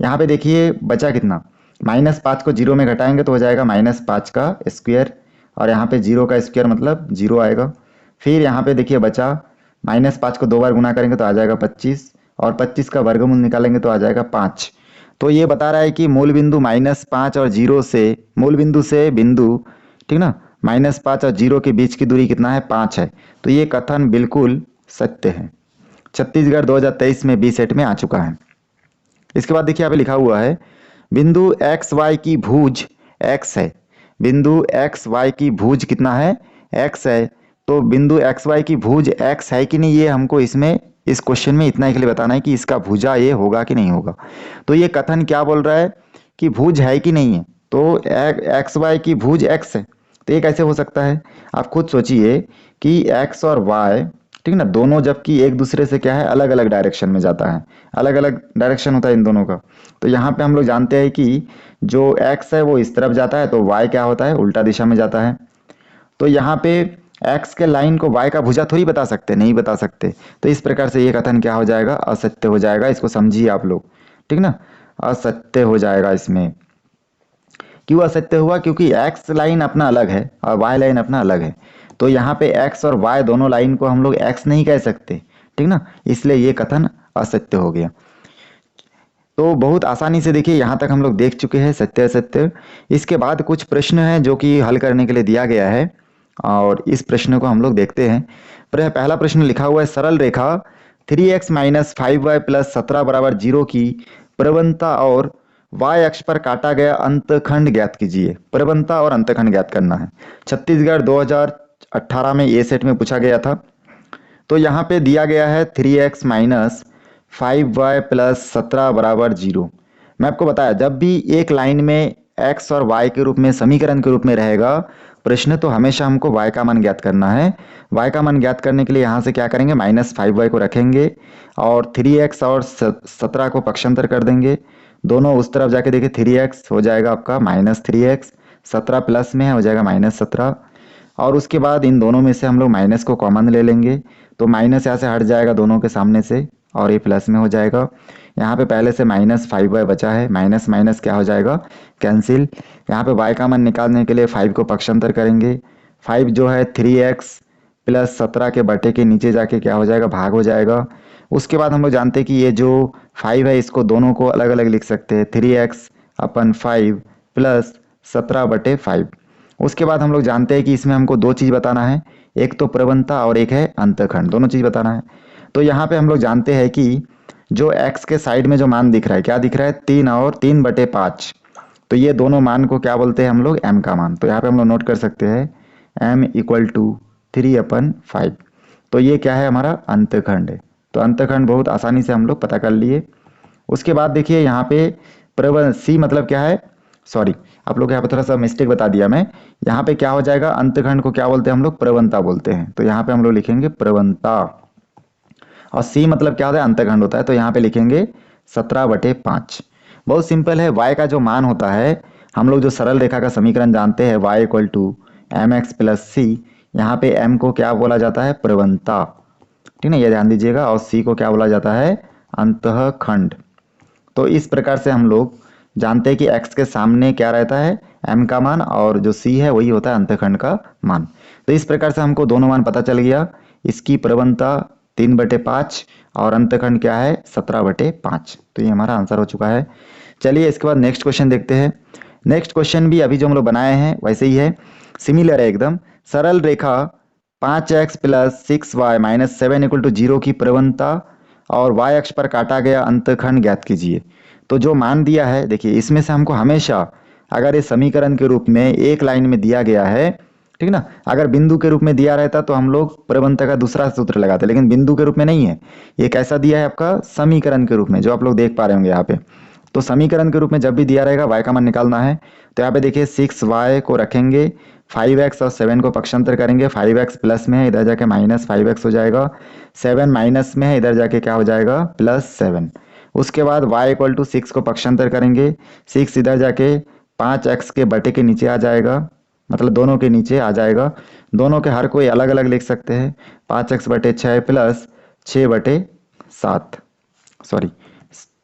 यहाँ पे देखिए बचा कितना, -5 को 0 में घटाएंगे तो हो जाएगा -5 का स्क्वायर, और यहाँ पे 0 का स्क्वायर मतलब 0 आएगा। फिर यहाँ पे देखिए बचा, -5 को 2 बार गुना करेंगे तो आ जाएगा 25, और 25 का वर्गमूल निकालेंगे तो आ जाएगा 5। तो ये बता रहा है कि मूल बिंदु -5 और 0 से, मूल बिंदु से बिंदु, ठीक ना, -5 और 0 के बीच की दूरी कितना है, 5 है। तो ये कथन बिल्कुल सत्य है। छत्तीसगढ़ 2023 में बी सेट में आ चुका है। इसके बाद देखिए यहाँ पे लिखा हुआ है, बिंदु एक्स वाई की भुज x है। बिंदु एक्स वाई की भुज कितना है, x है। तो बिंदु एक्स वाई की भुज x है कि नहीं, ये हमको इसमें इस क्वेश्चन में इतना ही के लिए बताना है कि इसका भुजा ये होगा कि नहीं होगा। तो ये कथन क्या बोल रहा है कि भुज है कि नहीं है, तो एक्स वाई की भुज x है। तो ये कैसे हो सकता है, आप खुद सोचिए कि x और y, ठीक ना, दोनों जबकि एक दूसरे से क्या है, अलग अलग डायरेक्शन में जाता है, अलग अलग डायरेक्शन होता है इन दोनों का। तो यहाँ पे हम लोग जानते हैं कि जो x है वो इस तरफ जाता है तो y क्या होता है, उल्टा दिशा में जाता है। तो यहाँ पे x के लाइन को y का भुजा थोड़ी बता सकते, नहीं बता सकते। तो इस प्रकार से ये कथन क्या हो जाएगा, असत्य हो जाएगा। इसको समझिए आप लोग, ठीक ना, असत्य हो जाएगा इसमें। क्यों असत्य हुआ, क्योंकि x लाइन अपना अलग है और y लाइन अपना अलग है। तो यहाँ पे x और y दोनों लाइन को हम लोग x नहीं कह सकते, ठीक ना, इसलिए ये कथन असत्य हो गया। तो बहुत आसानी से देखिए यहाँ तक हम लोग देख चुके हैं सत्य असत्य। इसके बाद कुछ प्रश्न हैं जो कि हल करने के लिए दिया गया है, और इस प्रश्न को हम लोग देखते हैं। पहला प्रश्न लिखा हुआ है, सरल रेखा 3x - 5y + 17 = 0 की प्रवणता और y अक्ष पर काटा गया अंतखंड ज्ञात कीजिए। प्रवणता और अंतखंड ज्ञात करना है। छत्तीसगढ़ 2018 में ए सेट में पूछा गया था। तो यहाँ पे दिया गया है 3x - 5y + 17 = 0। मैं आपको बताया जब भी एक लाइन में x और y के रूप में समीकरण के रूप में रहेगा प्रश्न, तो हमेशा हमको y का मान ज्ञात करना है। y का मान ज्ञात करने के लिए यहाँ से क्या करेंगे, -5y को रखेंगे और 3x और 17 को पक्षांतर कर देंगे। दोनों उस तरफ जाके देखिए 3x हो जाएगा आपका -3x, 17 प्लस में है हो जाएगा -17, और उसके बाद इन दोनों में से हम लोग माइनस को कॉमन ले लेंगे तो माइनस यहाँ से हट जाएगा दोनों के सामने से और ये प्लस में हो जाएगा। यहाँ पे पहले से -5y बचा है, माइनस माइनस क्या हो जाएगा, कैंसिल। यहाँ पे y का मान निकालने के लिए 5 को पक्षांतर करेंगे। 5 जो है 3x + 17 के बटे के नीचे जाके क्या हो जाएगा, भाग हो जाएगा। उसके बाद हम लोग जानते हैं कि ये जो 5 है इसको दोनों को अलग अलग लिख सकते हैं, 3x/5 + 17/5। उसके बाद हम लोग जानते हैं कि इसमें हमको दो चीज़ बताना है, एक तो प्रवणता और एक है अंतखंड, दोनों चीज़ बताना है। तो यहाँ पे हम लोग जानते हैं कि जो x के साइड में जो मान दिख रहा है, क्या दिख रहा है, 3 और 3/5। तो ये दोनों मान को क्या बोलते हैं हम लोग, m का मान। तो यहाँ पे हम लोग नोट कर सकते हैं m इक्वल टू 3/5। तो ये क्या है, हमारा अंतखंड है। तो अंतखंड बहुत आसानी से हम लोग पता कर लिए। उसके बाद देखिए यहाँ पे प्रवन सी मतलब क्या है, सॉरी आप लोग यहाँ पे थोड़ा सा मिस्टेक बता दिया मैं। यहाँ पे क्या हो जाएगा, अंतखंड को क्या बोलते हैं हम लोग, प्रवणता बोलते हैं। तो यहाँ पे हम लोग लिखेंगे प्रवणता। और सी मतलब क्या होता है, अंतखंड होता है। तो यहाँ पे लिखेंगे 17/5। बहुत सिंपल है। y का जो मान होता है, हम लोग जो सरल रेखा का समीकरण जानते हैं y equal to M X plus C, यहाँ पे m को क्या बोला जाता है, प्रवणता। ठीक है, ये ध्यान दीजिएगा। और c को क्या बोला जाता है, अंतःखंड। तो इस प्रकार से हम लोग जानते हैं कि x के सामने क्या रहता है, m का मान, और जो c है वही होता है अंतःखंड का मान। तो इस प्रकार से हमको दोनों मान पता चल गया। इसकी प्रवणता 3/5 और अंतखंड क्या है, 17/5। तो ये हमारा आंसर हो चुका है। चलिए इसके बाद नेक्स्ट क्वेश्चन देखते हैं। नेक्स्ट क्वेश्चन भी अभी जो हम लोग बनाए हैं वैसे ही है, सिमिलर है एकदम। सरल रेखा 5x plus 6y minus 7 equal to 0 की प्रवणता और y अक्ष पर काटा गया अंतखंड ज्ञात कीजिए। तो जो मान दिया है, देखिए इसमें से हमको हमेशा, अगर ये समीकरण के रूप में एक लाइन में दिया गया है, ठीक ना, अगर बिंदु के रूप में दिया रहता तो हम लोग प्रवणता का दूसरा सूत्र लगाते, लेकिन बिंदु के रूप में नहीं है। ये कैसा दिया है आपका, समीकरण के रूप में, जो आप लोग देख पा रहे होंगे यहाँ पे। तो समीकरण के रूप में जब भी दिया रहेगा y का मान निकालना है। तो यहाँ पे देखिए 6y को रखेंगे, 5x और 7 को पक्षांतर करेंगे। 5x प्लस में है, इधर जाके माइनस 5x हो जाएगा। 7 माइनस में है, इधर जाके क्या हो जाएगा, +7। उसके बाद y इक्वल टू 6 को पक्षांतर करेंगे। 6 इधर जाके 5x के बटे के नीचे आ जाएगा, मतलब दोनों के नीचे आ जाएगा। दोनों के हर कोई अलग अलग लिख सकते हैं। 5x/6 plus 6/7, sorry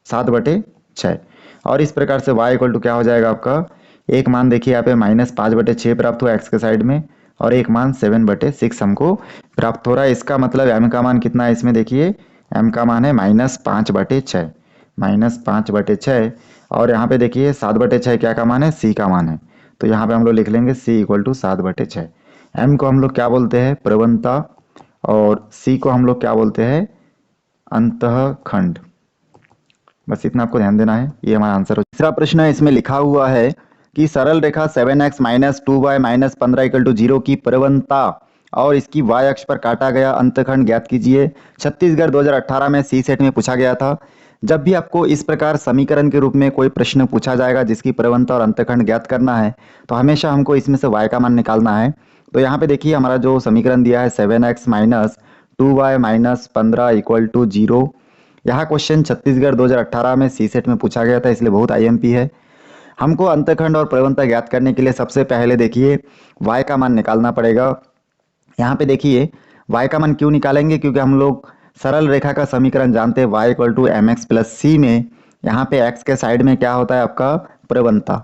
7/6। और इस प्रकार से y इक्वल टू क्या हो जाएगा आपका, एक मान देखिए यहाँ पे -5/6 प्राप्त हुआ x के साइड में, और एक मान 7/6 हमको प्राप्त हो रहा है। इसका मतलब m का मान कितना है, इसमें देखिए m का मान है -5/6, -5/6। और यहाँ पे देखिए 7/6 क्या का मान है, c का मान है। तो यहाँ पे हम लोग लिख लेंगे c इक्वल टू 7/6। m को हम लोग क्या बोलते हैं, प्रवणता, और c को हम लोग क्या बोलते हैं, अंतःखंड। बस इतना आपको ध्यान देना है, ये हमारा आंसर हो। तीसरा प्रश्न है, इसमें लिखा हुआ है कि सरल रेखा 7x minus 2y minus 15 equal to 0 की प्रवणता और इसकी y अक्ष पर काटा गया अंतखंड ज्ञात कीजिए। छत्तीसगढ़ 2018 में सी सेट में पूछा गया था। जब भी आपको इस प्रकार समीकरण के रूप में कोई प्रश्न पूछा जाएगा जिसकी प्रवणता और अंतखंड ज्ञात करना है, तो हमेशा हमको इसमें से y का मान निकालना है। तो यहाँ पे देखिए हमारा जो समीकरण दिया है 7x minus 2y minus 15 equal to 0। यह क्वेश्चन छत्तीसगढ़ 2018 में सी सेट में पूछा गया था, इसलिए बहुत आईएमपी है। हमको अंतखंड और प्रवणता ज्ञात करने के लिए सबसे पहले देखिए y का मान निकालना पड़ेगा। यहाँ पे देखिए y का मान क्यों निकालेंगे, क्योंकि हम लोग सरल रेखा का समीकरण जानते हैं y equal to M X plus C में यहाँ पे x के साइड में क्या होता है आपका, प्रवणता,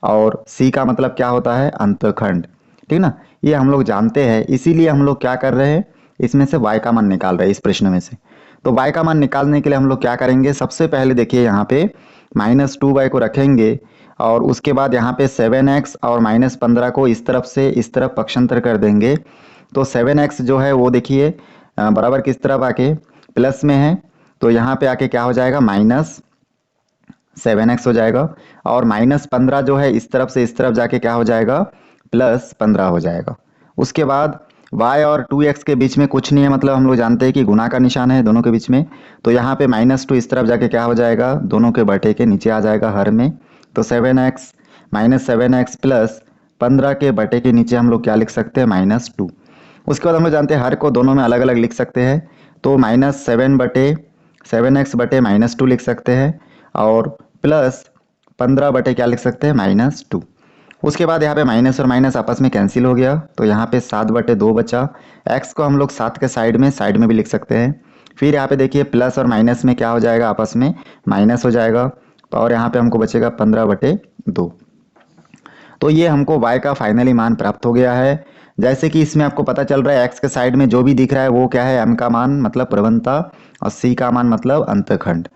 और c का मतलब क्या होता है, अंतखंड। ठीक ना, ये हम लोग जानते हैं, इसीलिए हम लोग क्या कर रहे हैं, इसमें से y का मान निकाल रहे हैं इस प्रश्न में से। तो y का मान निकालने के लिए हम लोग क्या करेंगे, सबसे पहले देखिए यहाँ पे -2y को रखेंगे, और उसके बाद यहाँ पे 7x और -15 को इस तरफ से इस तरफ पक्षांतर कर देंगे। तो 7x जो है वो देखिए बराबर किस तरफ आके प्लस में है, तो यहाँ पे आके क्या हो जाएगा, -7x हो जाएगा। और -15 जो है इस तरफ से इस तरफ जाके क्या हो जाएगा, +15 हो जाएगा। उसके बाद y और 2x के बीच में कुछ नहीं है, मतलब हम लोग जानते हैं कि गुना का निशान है दोनों के बीच में। तो यहाँ पे -2 इस तरफ जाके क्या हो जाएगा, दोनों के बटे के नीचे आ जाएगा हर में। तो 7x -7x प्लस 15 के बटे के नीचे हम लोग क्या लिख सकते हैं, -2। उसके बाद हम लोग जानते हैं हर को दोनों में अलग अलग लिख सकते हैं। तो -7x बटे -2 लिख सकते हैं, और प्लस 15 बटे क्या लिख सकते हैं, -2। उसके बाद यहाँ पे माइनस और माइनस आपस में कैंसिल हो गया, तो यहाँ पे 7/2 बचा। x को हम लोग 7 के साइड में भी लिख सकते हैं। फिर यहाँ पे देखिए प्लस और माइनस में क्या हो जाएगा, आपस में माइनस हो जाएगा, और यहाँ पे हमको बचेगा 15/2। तो ये हमको y का फाइनली मान प्राप्त हो गया है। जैसे कि इसमें आपको पता चल रहा है x के साइड में जो भी दिख रहा है वो क्या है, m का मान मतलब प्रवणता, और c का मान मतलब अंतखंड।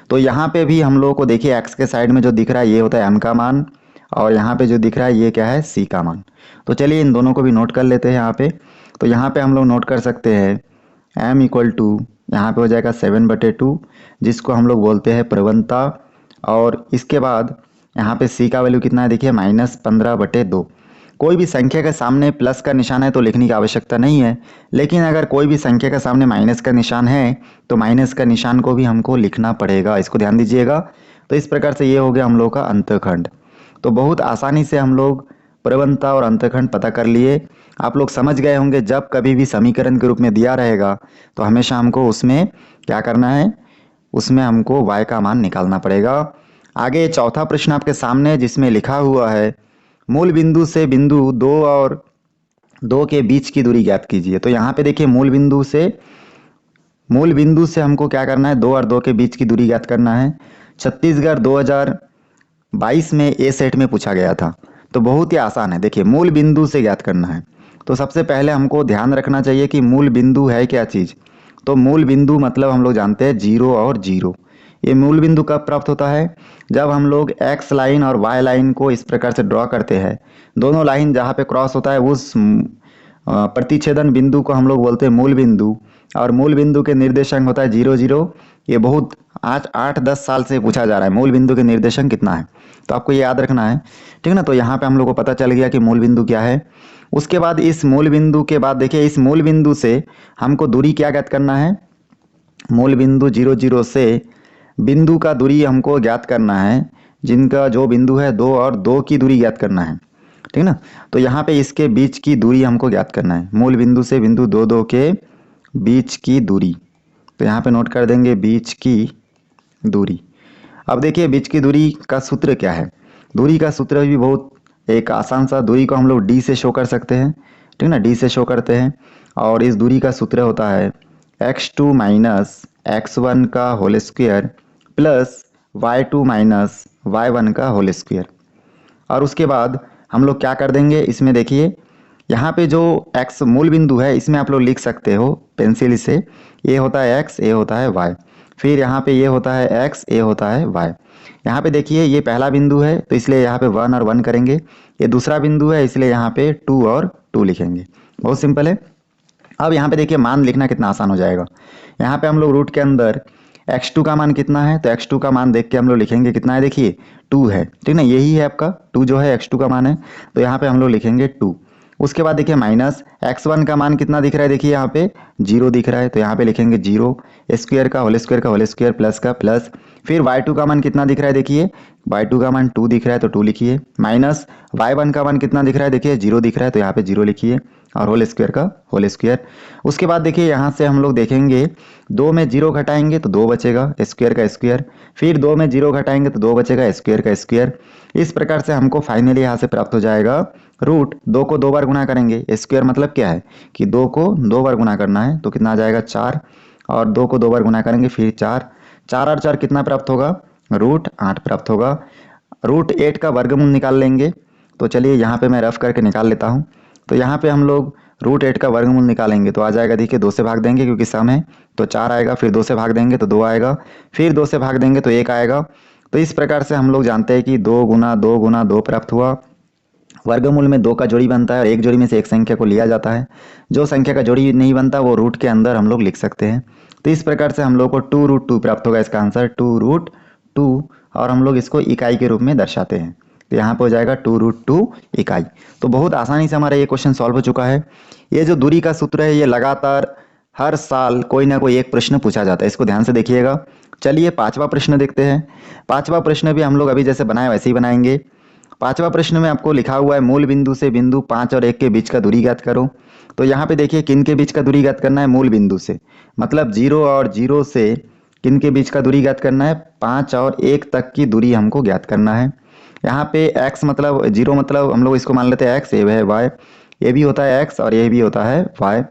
तो यहाँ पे भी हम लोगों को देखिए x के साइड में जो दिख रहा है ये होता है m का मान, और यहाँ पे जो दिख रहा है ये क्या है, c का मान। तो चलिए इन दोनों को भी नोट कर लेते हैं यहाँ पे। तो यहाँ पे हम लोग नोट कर सकते हैं m इक्वल टू यहाँ पे हो जाएगा 7/2, जिसको हम लोग बोलते हैं प्रवणता। और इसके बाद यहाँ पे c का वैल्यू कितना है देखिए -15/2। कोई भी संख्या के सामने प्लस का निशान है तो लिखने की आवश्यकता नहीं है, लेकिन अगर कोई भी संख्या के सामने माइनस का निशान है तो माइनस का निशान को भी हमको लिखना पड़ेगा, इसको ध्यान दीजिएगा। तो इस प्रकार से ये हो गया हम लोग का अंतःखंड। तो बहुत आसानी से हम लोग प्रवणता और अंतःखंड पता कर लिए। आप लोग समझ गए होंगे जब कभी भी समीकरण के रूप में दिया रहेगा तो हमेशा हमको उसमें क्या करना है, उसमें हमको y का मान निकालना पड़ेगा। आगे चौथा प्रश्न आपके सामने जिसमें लिखा हुआ है मूल बिंदु से बिंदु 2 और 2 के बीच की दूरी ज्ञात कीजिए। तो यहाँ पे देखिए मूल बिंदु से हमको क्या करना है, 2 और 2 के बीच की दूरी ज्ञात करना है। छत्तीसगढ़ 2022 में ए सेट में पूछा गया था। तो बहुत ही आसान है, देखिए मूल बिंदु से ज्ञात करना है। तो सबसे पहले हमको ध्यान रखना चाहिए कि मूल बिंदु है क्या चीज़। तो मूल बिंदु मतलब हम लोग जानते हैं 0 और 0। ये मूल बिंदु कब प्राप्त होता है, जब हम लोग x लाइन और y लाइन को इस प्रकार से ड्रॉ करते हैं। दोनों लाइन जहाँ पे क्रॉस होता है उस प्रतिच्छेदन बिंदु को हम लोग बोलते हैं मूल बिंदु, और मूल बिंदु के निर्देशांक होता है 0 0। ये बहुत आज 8-10 साल से पूछा जा रहा है मूल बिंदु के निर्देशांक कितना है, तो आपको ये याद रखना है, ठीक है ना। तो यहाँ पे हम लोग को पता चल गया कि मूल बिंदु क्या है। उसके बाद इस मूल बिंदु के बाद देखिए इस मूल बिंदु से हमको दूरी क्या ज्ञात करना है, मूल बिंदु 0 0 से बिंदु का दूरी हमको ज्ञात करना है, जिनका जो बिंदु है 2 और 2 की दूरी ज्ञात करना है, ठीक ना। तो यहाँ पे इसके बीच की दूरी हमको ज्ञात करना है, मूल बिंदु से बिंदु 2 2 के बीच की दूरी। तो यहाँ पे नोट कर देंगे बीच की दूरी। अब देखिए बीच की दूरी का सूत्र क्या है। दूरी का सूत्र भी बहुत एक आसान सा, दूरी को हम लोग d से शो कर सकते हैं, ठीक ना, d से शो करते हैं। और इस दूरी का सूत्र होता है x2 माइनस x1 का whole square plus y2 minus y1 का होल स्क्वायर। और उसके बाद हम लोग क्या कर देंगे, इसमें देखिए यहाँ पे जो x मूल बिंदु है इसमें आप लोग लिख सकते हो पेंसिल से, ये होता है x, ये होता है y, फिर यहाँ पे ये होता है x, ये होता है y। यहाँ पे देखिए ये पहला बिंदु है तो इसलिए यहाँ पे 1 और 1 करेंगे, ये दूसरा बिंदु है इसलिए यहाँ पे 2 और 2 लिखेंगे। बहुत सिंपल है। अब यहाँ पे देखिए मान लिखना कितना आसान हो जाएगा। यहाँ पे हम लोग रूट के अंदर x2 का मान कितना है, तो x2 का मान देख के हम लोग लिखेंगे कितना है, देखिए 2 है, ठीक ना, यही है आपका 2 जो है x2 का मान है, तो यहाँ पे हम लोग लिखेंगे 2। उसके बाद देखिए माइनस x1 का मान कितना दिख रहा है, देखिए यहाँ पे 0 दिख रहा है, तो यहाँ पे लिखेंगे 0, स्क्वायर का होल स्क्वायर का होल स्क्वायर प्लस का प्लस। फिर y2 का मान कितना दिख रहा है, देखिए y2 का मान 2 दिख रहा है तो 2 लिखिए, माइनस y1 का मान कितना दिख रहा है, देखिए 0 दिख रहा है तो यहाँ पे 0 लिखिए, और होल स्क्वायर का होल स्क्वायर। उसके बाद देखिए यहाँ से हम लोग देखेंगे 2 में 0 घटाएंगे तो 2 बचेगा, स्क्वायर का स्क्वायर, फिर 2 में 0 घटाएंगे तो 2 बचेगा, स्क्वायर का स्क्वायर। इस प्रकार से हमको फाइनली यहाँ से प्राप्त हो जाएगा रूट 2 को 2 बार गुना करेंगे, स्क्वायर मतलब क्या है कि 2 को 2 बार गुना करना है, तो कितना आ जाएगा 4, और 2 को 2 बार गुना करेंगे फिर 4, 4 और 4 कितना प्राप्त होगा, रूट 8 प्राप्त होगा। रूट 8 का वर्गमूल निकाल लेंगे, तो चलिए यहाँ पे मैं रफ करके निकाल लेता हूँ। तो यहाँ पे हम लोग रूट 8 का वर्गमूल निकालेंगे तो आ जाएगा, देखिए 2 से भाग देंगे क्योंकि सम है तो 4 आएगा, फिर 2 से भाग देंगे तो 2 आएगा, फिर 2 से भाग देंगे तो 1 आएगा। तो इस प्रकार से हम लोग जानते हैं कि 2 गुना 2 गुना 2 प्राप्त हुआ। वर्गमूल में 2 का जोड़ी बनता है और एक जोड़ी में से एक संख्या को लिया जाता है, जो संख्या का जोड़ी नहीं बनता वो रूट के अंदर हम लोग लिख सकते हैं। तो इस प्रकार से हम लोग को 2√2 प्राप्त होगा, इसका आंसर 2√2, और हम लोग इसको इकाई के रूप में दर्शाते हैं, तो यहाँ पे हो जाएगा 2√2 इकाई। तो बहुत आसानी से हमारा ये क्वेश्चन सॉल्व हो चुका है। ये जो दूरी का सूत्र है ये लगातार हर साल कोई ना कोई एक प्रश्न पूछा जाता है, इसको ध्यान से देखिएगा। चलिए 5वां प्रश्न देखते हैं। 5वां प्रश्न भी हम लोग अभी जैसे बनाए वैसे ही बनाएंगे। 5वां प्रश्न में आपको लिखा हुआ है मूल बिंदु से बिंदु 5 और 1 के बीच का दूरी ज्ञात करो। तो यहाँ पे देखिए किन के बीच का दूरी ज्ञात करना है, मूल बिंदु से, मतलब 0 और 0 से किन के बीच का दूरी ज्ञात करना है, 5 और 1 तक की दूरी हमको ज्ञात करना है। यहाँ पे x मतलब 0 मतलब हम लोग इसको मान लेते हैं x, ये है y, ये भी होता है x और ये भी होता है y।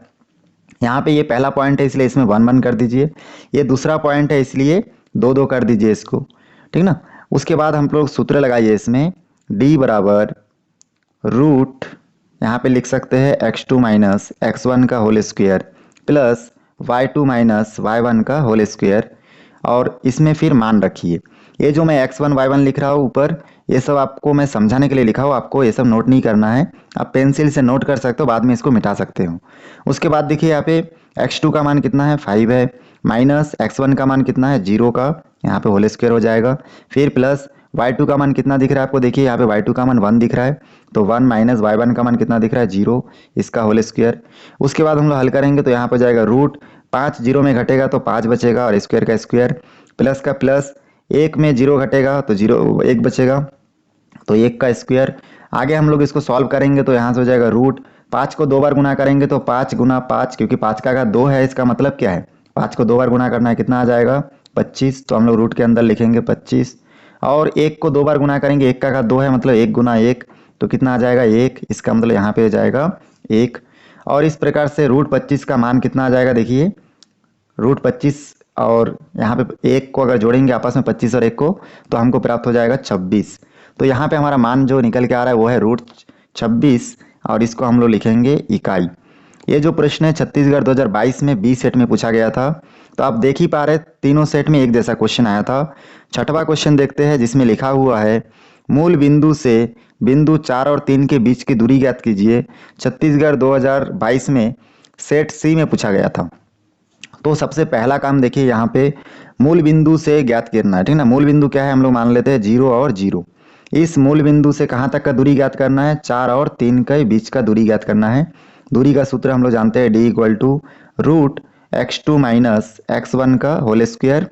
यहाँ पे ये पहला पॉइंट है इसलिए इसमें 1 1 कर दीजिए, ये दूसरा पॉइंट है इसलिए 2 2 कर दीजिए इसको, ठीक ना। उसके बाद हम लोग सूत्र लगाइए इसमें, d बराबर रूट, यहाँ पे लिख सकते हैं x2 माइनस x1 का whole square plus y2 minus y1 का होल स्क्वायर, और इसमें फिर मान रखिए। ये जो मैं x1 y1 लिख रहा हूँ ऊपर, ये सब आपको मैं समझाने के लिए लिखा हूँ, आपको ये सब नोट नहीं करना है, आप पेंसिल से नोट कर सकते हो, बाद में इसको मिटा सकते हो। उसके बाद देखिए यहाँ पे x2 का मान कितना है 5 है, माइनस x1 का मान कितना है 0 का, यहाँ पे होल स्क्वायर हो जाएगा, फिर प्लस y2 का मान कितना दिख रहा है आपको, देखिए यहाँ पे y2 का मान 1 दिख रहा है, तो 1 माइनस y1 का मान कितना दिख रहा है 0, इसका होल स्क्वायर। उसके बाद हम लोग हल करेंगे तो यहाँ पर जाएगा रूट 5 जीरो में घटेगा तो 5 बचेगा और स्क्वायर का स्क्वायर, प्लस का प्लस, एक में जीरो घटेगा तो जीरो एक बचेगा तो एक का स्क्वायर। आगे हम लोग इसको सॉल्व करेंगे तो यहाँ से हो जाएगा रूट 5 को 2 बार गुना करेंगे तो 5 गुना 5, क्योंकि 5 का घात 2 है, इसका मतलब क्या है 5 को 2 बार गुना करना है, कितना आ जाएगा 25, तो हम लोग रूट के अंदर लिखेंगे 25। और 1 को 2 बार गुना करेंगे, 1 का घात 2 है मतलब 1 गुना 1, तो कितना आ जाएगा 1, इसका मतलब यहाँ पे जाएगा 1। और इस प्रकार से रूट 25 का मान कितना आ जाएगा, देखिए रूट 25 और यहाँ पे 1 को अगर जोड़ेंगे आपस में 25 और 1 को तो हमको प्राप्त हो जाएगा 26। तो यहाँ पे हमारा मान जो निकल के आ रहा है वो है रूट 26 और इसको हम लोग लिखेंगे इकाई। ये जो प्रश्न है छत्तीसगढ़ 2022 में बी सेट में पूछा गया था। तो आप देख ही पा रहे तीनों सेट में एक जैसा क्वेश्चन आया था। छठवां क्वेश्चन देखते हैं जिसमें लिखा हुआ है मूल बिंदु से बिंदु 4 और 3 के बीच की दूरी ज्ञात कीजिए। छत्तीसगढ़ 2022 में सेट सी में पूछा गया था। तो सबसे पहला काम देखिए यहाँ पे मूल बिंदु से ज्ञात करना है, ठीक ना। मूल बिंदु क्या है, हम लोग मान लेते हैं 0 और 0। इस मूल बिंदु से कहाँ तक का दूरी ज्ञात करना है, 4 और 3 के बीच का दूरी ज्ञात करना है। दूरी का सूत्र हम लोग जानते हैं d equal to root x2 minus x1 का होल स्क्वायर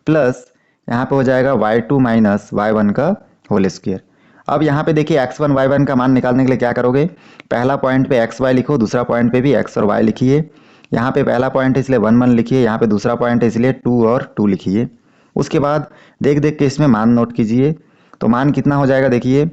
प्लस यहाँ पे हो जाएगा y2 माइनस y1 का होल स्क्वायर। अब यहाँ पे देखिए x1 y1 का मान निकालने के लिए क्या करोगे, पहला पॉइंट पे xy लिखो, दूसरा पॉइंट पे भी x और y लिखिए। यहाँ पे पहला पॉइंट है इसलिए 1 1 लिखिए, यहाँ पे दूसरा पॉइंट है इसलिए 2 और 2 लिखिए। उसके बाद देख देख के इसमें मान नोट कीजिए। तो मान कितना हो जाएगा, देखिए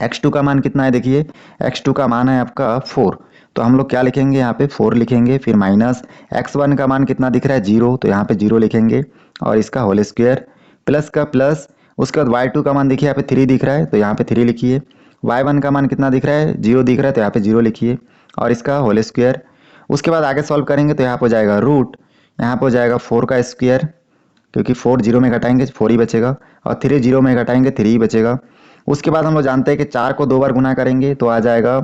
x2 का मान कितना है, देखिए x2 का मान है आपका 4, तो हम लोग क्या लिखेंगे यहाँ पे 4 लिखेंगे। फिर माइनस x1 का मान कितना दिख रहा है 0, तो यहाँ पे 0 लिखेंगे और इसका होल स्क्वायर प्लस का प्लस। उसके बाद y2 का मान देखिए यहाँ पे 3 दिख रहा है तो यहाँ पे 3 लिखिए। y1 का मान कितना दिख रहा है 0 दिख रहा है तो यहाँ पे 0 लिखिए और इसका होल स्क्वायर। उसके बाद आगे सॉल्व करेंगे तो यहाँ पे हो जाएगा रूट, यहाँ पे हो जाएगा 4 का स्क्वायर, क्योंकि 4 0 में घटाएंगे 4 ही बचेगा और 3 0 में घटाएंगे 3 ही बचेगा। उसके बाद हम लोग जानते हैं कि 4 को 2 बार गुना करेंगे तो आ जाएगा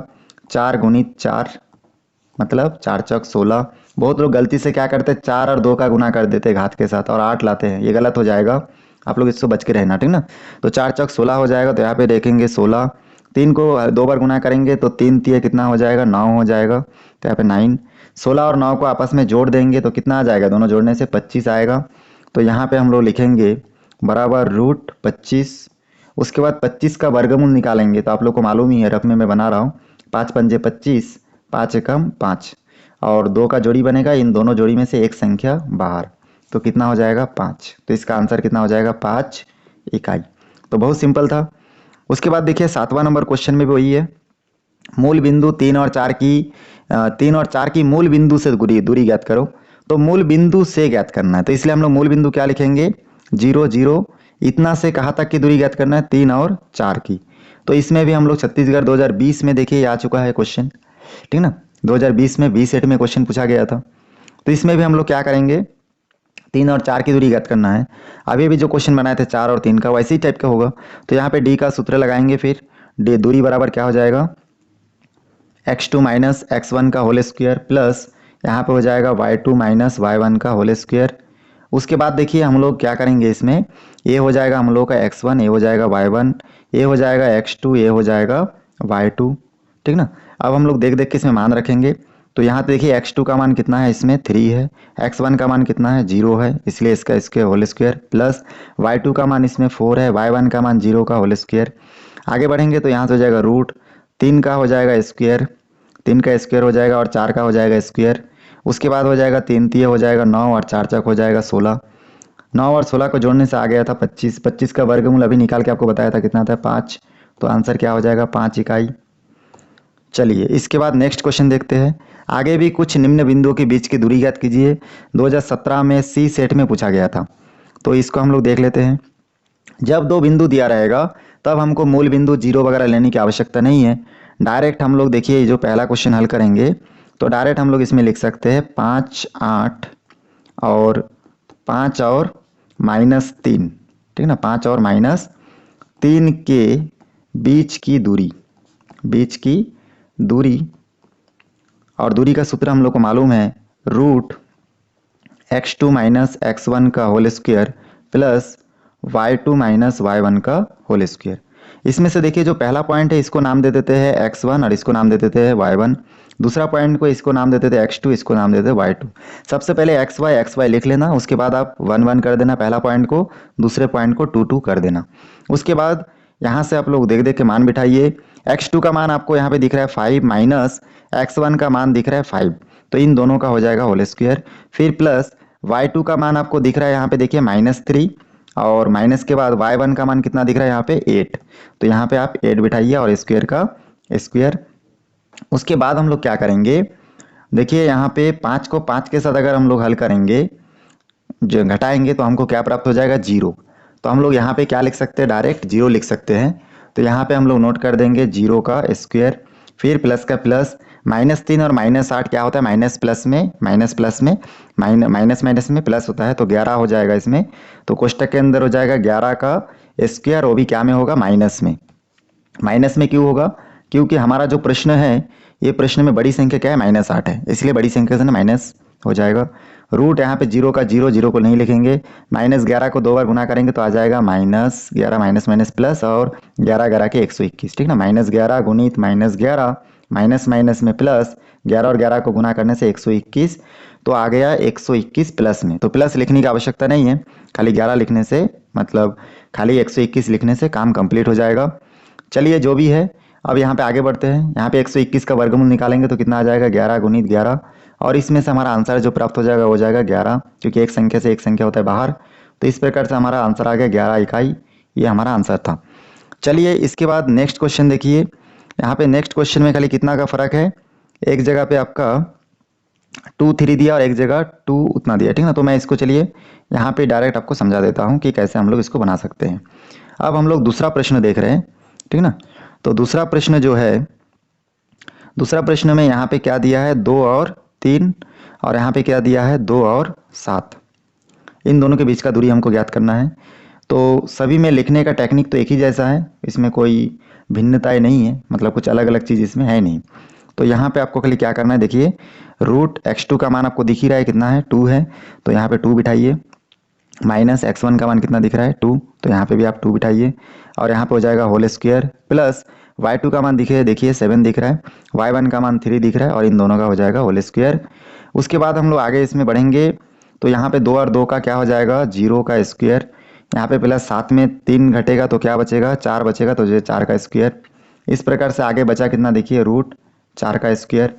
4 गुणित 4 मतलब 4 चौक 16। बहुत लोग गलती से क्या करते हैं 4 और 2 का गुना कर देते हैं घात के साथ और 8 लाते हैं, ये गलत हो जाएगा, आप लोग इससे बच के रहना, ठीक ना। तो 4 चौक 16 हो जाएगा, तो यहाँ पे देखेंगे 16। 3 को 2 बार गुना करेंगे तो 3 3 कितना हो जाएगा 9 हो जाएगा, तो यहाँ पे 9। 16 और 9 को आपस में जोड़ देंगे तो कितना आ जाएगा, दोनों जोड़ने से 25 आएगा। तो यहाँ पे हम लोग लिखेंगे बराबर रूट 25। उसके बाद 25 का वर्गमूल निकालेंगे तो आप लोग को मालूम ही है, रफ में मैं बना रहा हूँ, 5 पंजे 25, 5 एकम 5 और 2 का जोड़ी बनेगा, इन दोनों जोड़ी में से एक संख्या बाहर, तो कितना हो जाएगा 5। तो इसका आंसर कितना हो जाएगा 5 इकाई। तो बहुत सिंपल था। उसके बाद देखिए 7वां नंबर क्वेश्चन में भी वही है, मूल बिंदु 3 और 4 की मूल बिंदु से दूरी ज्ञात करो। तो मूल बिंदु से ज्ञात करना है तो इसलिए हम लोग मूल बिंदु क्या लिखेंगे 0 0, इतना से कहाँ तक की दूरी ज्ञात करना है 3 और 4 की। तो इसमें भी हम लोग छत्तीसगढ़ 2020 में देखिए आ चुका है क्वेश्चन, ठीक ना। 2020 में बी सेट में क्वेश्चन पूछा गया था। तो इसमें भी हम लोग क्या करेंगे 3 और 4 की दूरी ज्ञात करना है। अभी भी जो क्वेश्चन बनाए थे 4 और 3 का वैसे ही टाइप का होगा। तो यहाँ पे डी का सूत्र लगाएंगे, फिर डी दूरी बराबर क्या हो जाएगा x2 माइनस x1 का होल स्क्वायर प्लस यहाँ पे हो जाएगा y2 माइनस y1 का होल स्क्वायर। उसके बाद देखिए हम लोग क्या करेंगे, इसमें ये हो जाएगा हम लोग का x1, ये हो जाएगा y1, ये हो जाएगा x2, ये हो जाएगा y2, ठीक ना। अब हम लोग देख देख के इसमें मान रखेंगे। तो यहाँ पे देखिए x2 का मान कितना है, इसमें 3 है, x1 का मान कितना है 0 है, इसलिए इसके होल स्क्वायर प्लस y2 का मान इसमें 4 है, y1 का मान 0 का होल स्क्वायर। आगे बढ़ेंगे तो यहाँ से हो जाएगा रूट 3 का हो जाएगा स्क्वायर, 3 का स्क्वायर हो जाएगा और 4 का हो जाएगा स्क्वायर। उसके बाद हो जाएगा 3 3 हो जाएगा 9 और 4 चौक हो जाएगा 16। 9 और 16 को जोड़ने से आ गया था 25। 25 का वर्गमूल अभी निकाल के आपको बताया था कितना था 5। तो आंसर क्या हो जाएगा 5 इकाई। चलिए इसके बाद नेक्स्ट क्वेश्चन देखते हैं। आगे भी कुछ निम्न बिंदुओं के बीच की दूरी ज्ञात कीजिए। 2017 में सी सेट में पूछा गया था। तो इसको हम लोग देख लेते हैं। जब दो बिंदु दिया रहेगा तब हमको मूल बिंदु 0 वगैरह लेने की आवश्यकता नहीं है। डायरेक्ट हम लोग देखिए जो पहला क्वेश्चन हल करेंगे तो डायरेक्ट हम लोग इसमें लिख सकते हैं 5 8 और 5 और -3, ठीक ना। 5 और -3 के बीच की दूरी और दूरी का सूत्र हम लोग को मालूम है रूट x2 माइनस x1 का whole square plus y2 minus y1 का होल स्क्वायर। इसमें से देखिए जो पहला पॉइंट है इसको नाम दे देते हैं x1 और इसको नाम दे देते हैं y1। दूसरा पॉइंट को इसको नाम दे देते हैं x2, इसको नाम दे देते हैं y2। सबसे पहले xy लिख लेना, उसके बाद आप 1 1 कर देना पहला पॉइंट को, दूसरे पॉइंट को 2 2 कर देना। उसके बाद यहाँ से आप लोग देख देख के मान बिठाइए। x2 का मान आपको यहाँ पे दिख रहा है 5 माइनस x1 का मान दिख रहा है 5, तो इन दोनों का हो जाएगा होल स्क्वायर। फिर प्लस y2 का मान आपको दिख रहा है यहाँ पे देखिए -3, और माइनस के बाद y1 का मान कितना दिख रहा है यहाँ पे 8, तो यहाँ पे आप 8 बिठाइए और स्क्वायर का स्क्वायर। उसके बाद हम लोग क्या करेंगे, देखिए यहाँ पे 5 को 5 के साथ अगर हम लोग हल करेंगे, जो घटाएंगे तो हमको क्या प्राप्त हो जाएगा 0। तो हम लोग यहाँ पे क्या लिख सकते हैं, डायरेक्ट 0 लिख सकते हैं। तो यहाँ पे हम लोग नोट कर देंगे 0 का स्क्वायर, फिर प्लस का प्लस, -3 और -8 क्या होता है, माइनस प्लस में माइनस में प्लस होता है, तो 11 हो जाएगा इसमें। तो कोष्टक के अंदर हो जाएगा 11 का स्क्वायर, वो भी क्या में होगा, माइनस में। माइनस में क्यों होगा, क्योंकि हमारा जो प्रश्न है ये प्रश्न में बड़ी संख्या क्या है, -8 है, इसलिए बड़ी संख्या से ना माइनस हो जाएगा। रूट यहाँ पे 0 का 0, 0 को नहीं लिखेंगे। -11 को 2 बार गुना करेंगे तो आ जाएगा -11 माइनस माइनस प्लस, और 11 11 के 121, ठीक ना। -11 गुणित -11 माइनस माइनस में प्लस, 11 और 11 को गुना करने से 121, तो आ गया 121 प्लस में। तो प्लस लिखने की आवश्यकता नहीं है, खाली 11 लिखने से, मतलब खाली 121 लिखने से काम कंप्लीट हो जाएगा। चलिए जो भी है, अब यहाँ पे आगे बढ़ते हैं। यहाँ पे 121 का वर्गमूल निकालेंगे तो कितना आ जाएगा, 11 गुणित 11, और इसमें से हमारा आंसर जो प्राप्त हो जाएगा वो जाएगा 11, क्योंकि एक संख्या से एक संख्या होता है बाहर। तो इस प्रकार से हमारा आंसर आ गया 11 इकाई, ये हमारा आंसर था। चलिए इसके बाद नेक्स्ट क्वेश्चन देखिए। यहाँ पे नेक्स्ट क्वेश्चन में खाली कितना का फर्क है, एक जगह पे आपका 2 3 दिया और एक जगह 2 उतना दिया, ठीक ना। तो मैं इसको चलिए यहाँ पे डायरेक्ट आपको समझा देता हूँ कि कैसे हम लोग इसको बना सकते हैं। अब हम लोग दूसरा प्रश्न देख रहे हैं, ठीक ना। तो दूसरा प्रश्न जो है, दूसरा प्रश्न में यहाँ पे क्या दिया है, 2 और 3, और यहाँ पे क्या दिया है 2 और 7। इन दोनों के बीच का दूरी हमको ज्ञात करना है। तो सभी में लिखने का टेक्निक तो एक ही जैसा है, इसमें कोई भिन्नताएं नहीं है, मतलब कुछ अलग अलग चीज़ इसमें है नहीं। तो यहाँ पे आपको खाली क्या करना है, देखिए रूट x2 का मान आपको दिख ही रहा है कितना है, 2 है, तो यहाँ पे 2 बिठाइए। माइनस x1 का मान कितना दिख रहा है, 2, तो यहाँ पे भी आप 2 बिठाइए, और यहाँ पे हो जाएगा होल स्क्वायर, प्लस y2 का मान देखिए 7 दिख रहा है, y1 का मान 3 दिख रहा है, और इन दोनों का हो जाएगा होल स्क्वायर। उसके बाद हम लोग आगे इसमें बढ़ेंगे, तो यहाँ पे 2 और 2 का क्या हो जाएगा, 0 का स्क्वायर। यहाँ पे प्लस 7 में 3 घटेगा तो क्या बचेगा, 4 बचेगा, तो ये 4 का स्क्वायर। इस प्रकार से आगे बचा कितना, देखिए रूट 4 का स्क्वायर।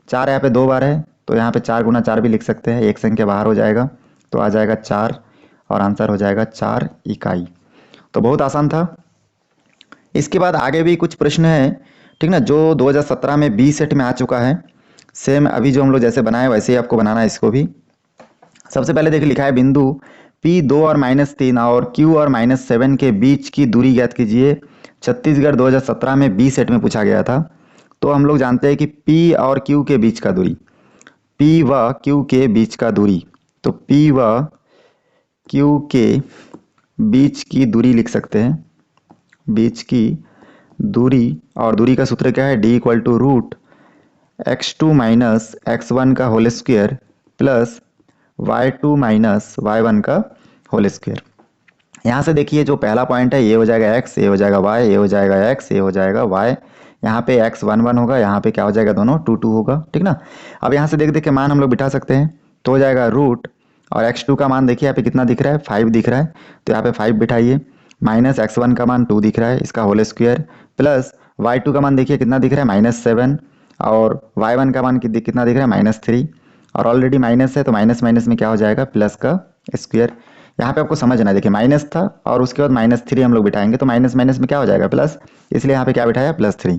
4 यहाँ पे 2 बार है, तो यहाँ पे 4 गुना 4 भी लिख सकते हैं, एक संख्या बाहर हो जाएगा, तो आ जाएगा 4, और आंसर हो जाएगा 4 इकाई। तो बहुत आसान था। इसके बाद आगे भी कुछ प्रश्न है, ठीक ना, जो 2017 में बी सेट में आ चुका है। सेम अभी जो हम लोग जैसे बनाए वैसे ही आपको बनाना है इसको भी। सबसे पहले देखिए लिखा है बिंदु P 2 और -3 और Q और -7 के बीच की दूरी ज्ञात कीजिए। छत्तीसगढ़ 2017 में बी सेट में पूछा गया था। तो हम लोग जानते हैं कि P और Q के बीच का दूरी, P व Q के बीच का दूरी, तो P व Q के बीच की दूरी लिख सकते हैं, बीच की दूरी, और दूरी का सूत्र क्या है, D equal to root x2 minus x1 का whole square plus y2 minus y1 का होल स्क्वायर। यहाँ से देखिए जो पहला पॉइंट है ये हो जाएगा x, ये हो जाएगा y, ये हो जाएगा x, ये हो जाएगा y। यहाँ पे x 1 1 होगा, यहाँ पे क्या हो जाएगा, दोनों 2 2 होगा, ठीक ना। अब यहाँ से देख देख के मान हम लोग बिठा सकते हैं, तो हो जाएगा रूट, और x2 का मान देखिए यहाँ पे कितना दिख रहा है, 5 दिख रहा है, तो यहाँ पे 5 बिठाइए, माइनस x1 का मान 2 दिख रहा है, इसका होल स्क्वायर, प्लस y2 का मान देखिए कितना दिख रहा है, -7, और y1 का मान कितना दिख रहा है, -3, और ऑलरेडी माइनस है तो माइनस माइनस में क्या हो जाएगा, प्लस का स्क्वायर। यहाँ पे आपको समझना है, देखिए माइनस था और उसके बाद -3 हम लोग बिठाएंगे तो माइनस माइनस में क्या हो जाएगा, प्लस, इसलिए यहाँ पे क्या बिठाया, +3।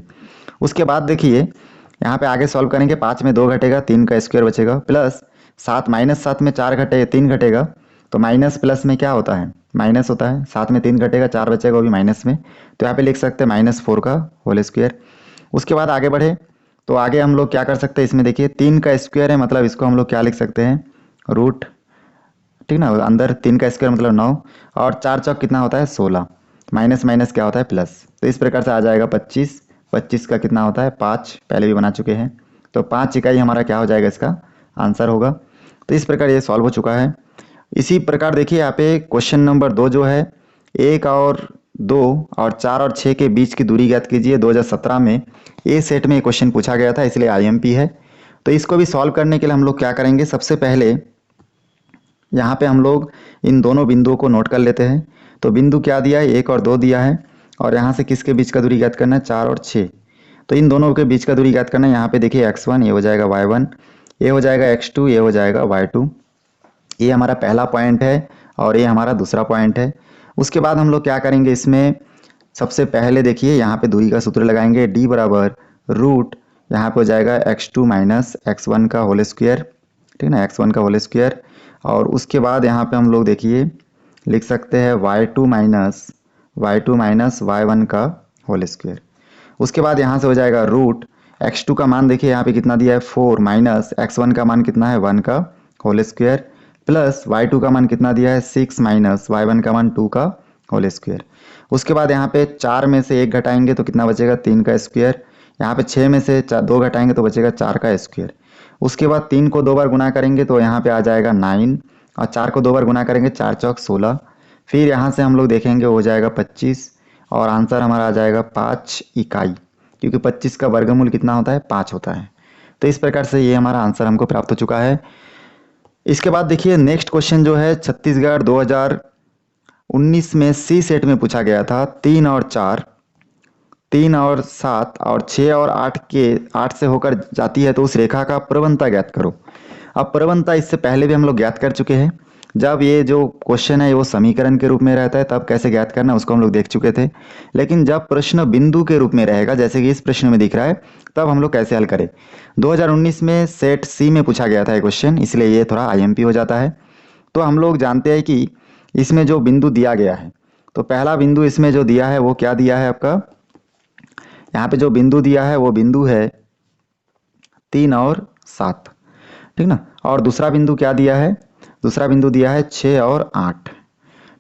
उसके बाद देखिए यहाँ पे आगे सॉल्व करेंगे, 5 में 2 घटेगा, 3 का स्क्वायर बचेगा, प्लस 7 -7 में 4 घटे 3 घटेगा, तो माइनस प्लस में क्या होता है, माइनस होता है। 7 में 3 घटेगा, 4 बचेगा, वो भी माइनस में, तो यहाँ पे लिख सकते हैं -4 का होल स्क्वायर। उसके बाद आगे बढ़े तो आगे हम लोग क्या कर सकते हैं, इसमें देखिए 3 का स्क्वायर है, मतलब इसको हम लोग क्या लिख सकते हैं, रूट, ठीक ना, अंदर 3 का स्क्वायर मतलब 9, और 4 चौक कितना होता है, 16, माइनस माइनस क्या होता है, प्लस। तो इस प्रकार से आ जाएगा 25, 25 का कितना होता है, 5, पहले भी बना चुके हैं, तो 5 इकाई हमारा क्या हो जाएगा, इसका आंसर होगा। तो इस प्रकार ये सॉल्व हो चुका है। इसी प्रकार देखिए यहाँ पे क्वेश्चन नंबर 2 जो है, 1 और 2 और 4 और 6 के बीच की दूरी ज्ञात कीजिए। 2017 में ए सेट में ये क्वेश्चन पूछा गया था, इसलिए आईएमपी है। तो इसको भी सॉल्व करने के लिए हम लोग क्या करेंगे, सबसे पहले यहाँ पे हम लोग इन दोनों बिंदुओं को नोट कर लेते हैं। तो बिंदु क्या दिया है, 1 और 2 दिया है, और यहाँ से किसके बीच का दूरी ज्ञात करना है, 4 और 6। तो इन दोनों के बीच का दूरी ज्ञात करना है। यहाँ पे देखिए x1 ये हो जाएगा y1, ये हो जाएगा x2, ये हो जाएगा y2। ये हमारा पहला पॉइंट है और ये हमारा दूसरा पॉइंट है। उसके बाद हम लोग क्या करेंगे, इसमें सबसे पहले देखिए यहाँ पे दूरी का सूत्र लगाएंगे, d बराबर रूट यहाँ पे हो जाएगा x2 माइनस x1 का होल स्क्वायर, ठीक ना, x1 का होल स्क्वायर। और उसके बाद यहाँ पे हम लोग देखिए लिख सकते हैं y2 माइनस y1 का होल स्क्वायर। उसके बाद यहाँ से हो जाएगा रूट x2 का मान देखिए यहाँ पे कितना दिया है 4 माइनस x1 का मान कितना है 1 का होल स्क्वायर, प्लस y2 का मान कितना दिया है 6 माइनस y1 का मान 2 का होल स्क्वायर। उसके बाद यहाँ पे 4 में से 1 घटाएंगे तो कितना बचेगा 3 का स्क्वायर। यहाँ पे 6 में से 2 घटाएंगे तो बचेगा 4 का स्क्वायर। उसके बाद 3 को 2 बार गुना करेंगे तो यहाँ पे आ जाएगा 9, और 4 को 2 बार गुना करेंगे 4 चौक 16। फिर यहाँ से हम लोग देखेंगे हो जाएगा 25, और आंसर हमारा आ जाएगा 5 इकाई, क्योंकि 25 का वर्गमूल कितना होता है 5 होता है। तो इस प्रकार से ये हमारा आंसर हमको प्राप्त हो चुका है। इसके बाद देखिए नेक्स्ट क्वेश्चन जो है छत्तीसगढ़ 2019 में सी सेट में पूछा गया था। 3 और 4, 3 और 7 और 6 और 8 से होकर जाती है तो उस रेखा का प्रवणता ज्ञात करो। अब प्रवणता इससे पहले भी हम लोग ज्ञात कर चुके हैं। जब ये जो क्वेश्चन है वो समीकरण के रूप में रहता है तब कैसे ज्ञात करना उसको हम लोग देख चुके थे। लेकिन जब प्रश्न बिंदु के रूप में रहेगा, जैसे कि इस प्रश्न में दिख रहा है, तब हम लोग कैसे हल करें। 2019 में सेट सी में पूछा गया था ये क्वेश्चन, इसलिए ये थोड़ा आईएमपी हो जाता है। तो हम लोग जानते हैं कि इसमें जो बिंदु दिया गया है, तो पहला बिंदु इसमें जो दिया है वो क्या दिया है आपका, यहाँ पे जो बिंदु दिया है वो बिंदु है 3 और 7, ठीक ना। और दूसरा बिंदु क्या दिया है, दूसरा बिंदु दिया है 6 और 8,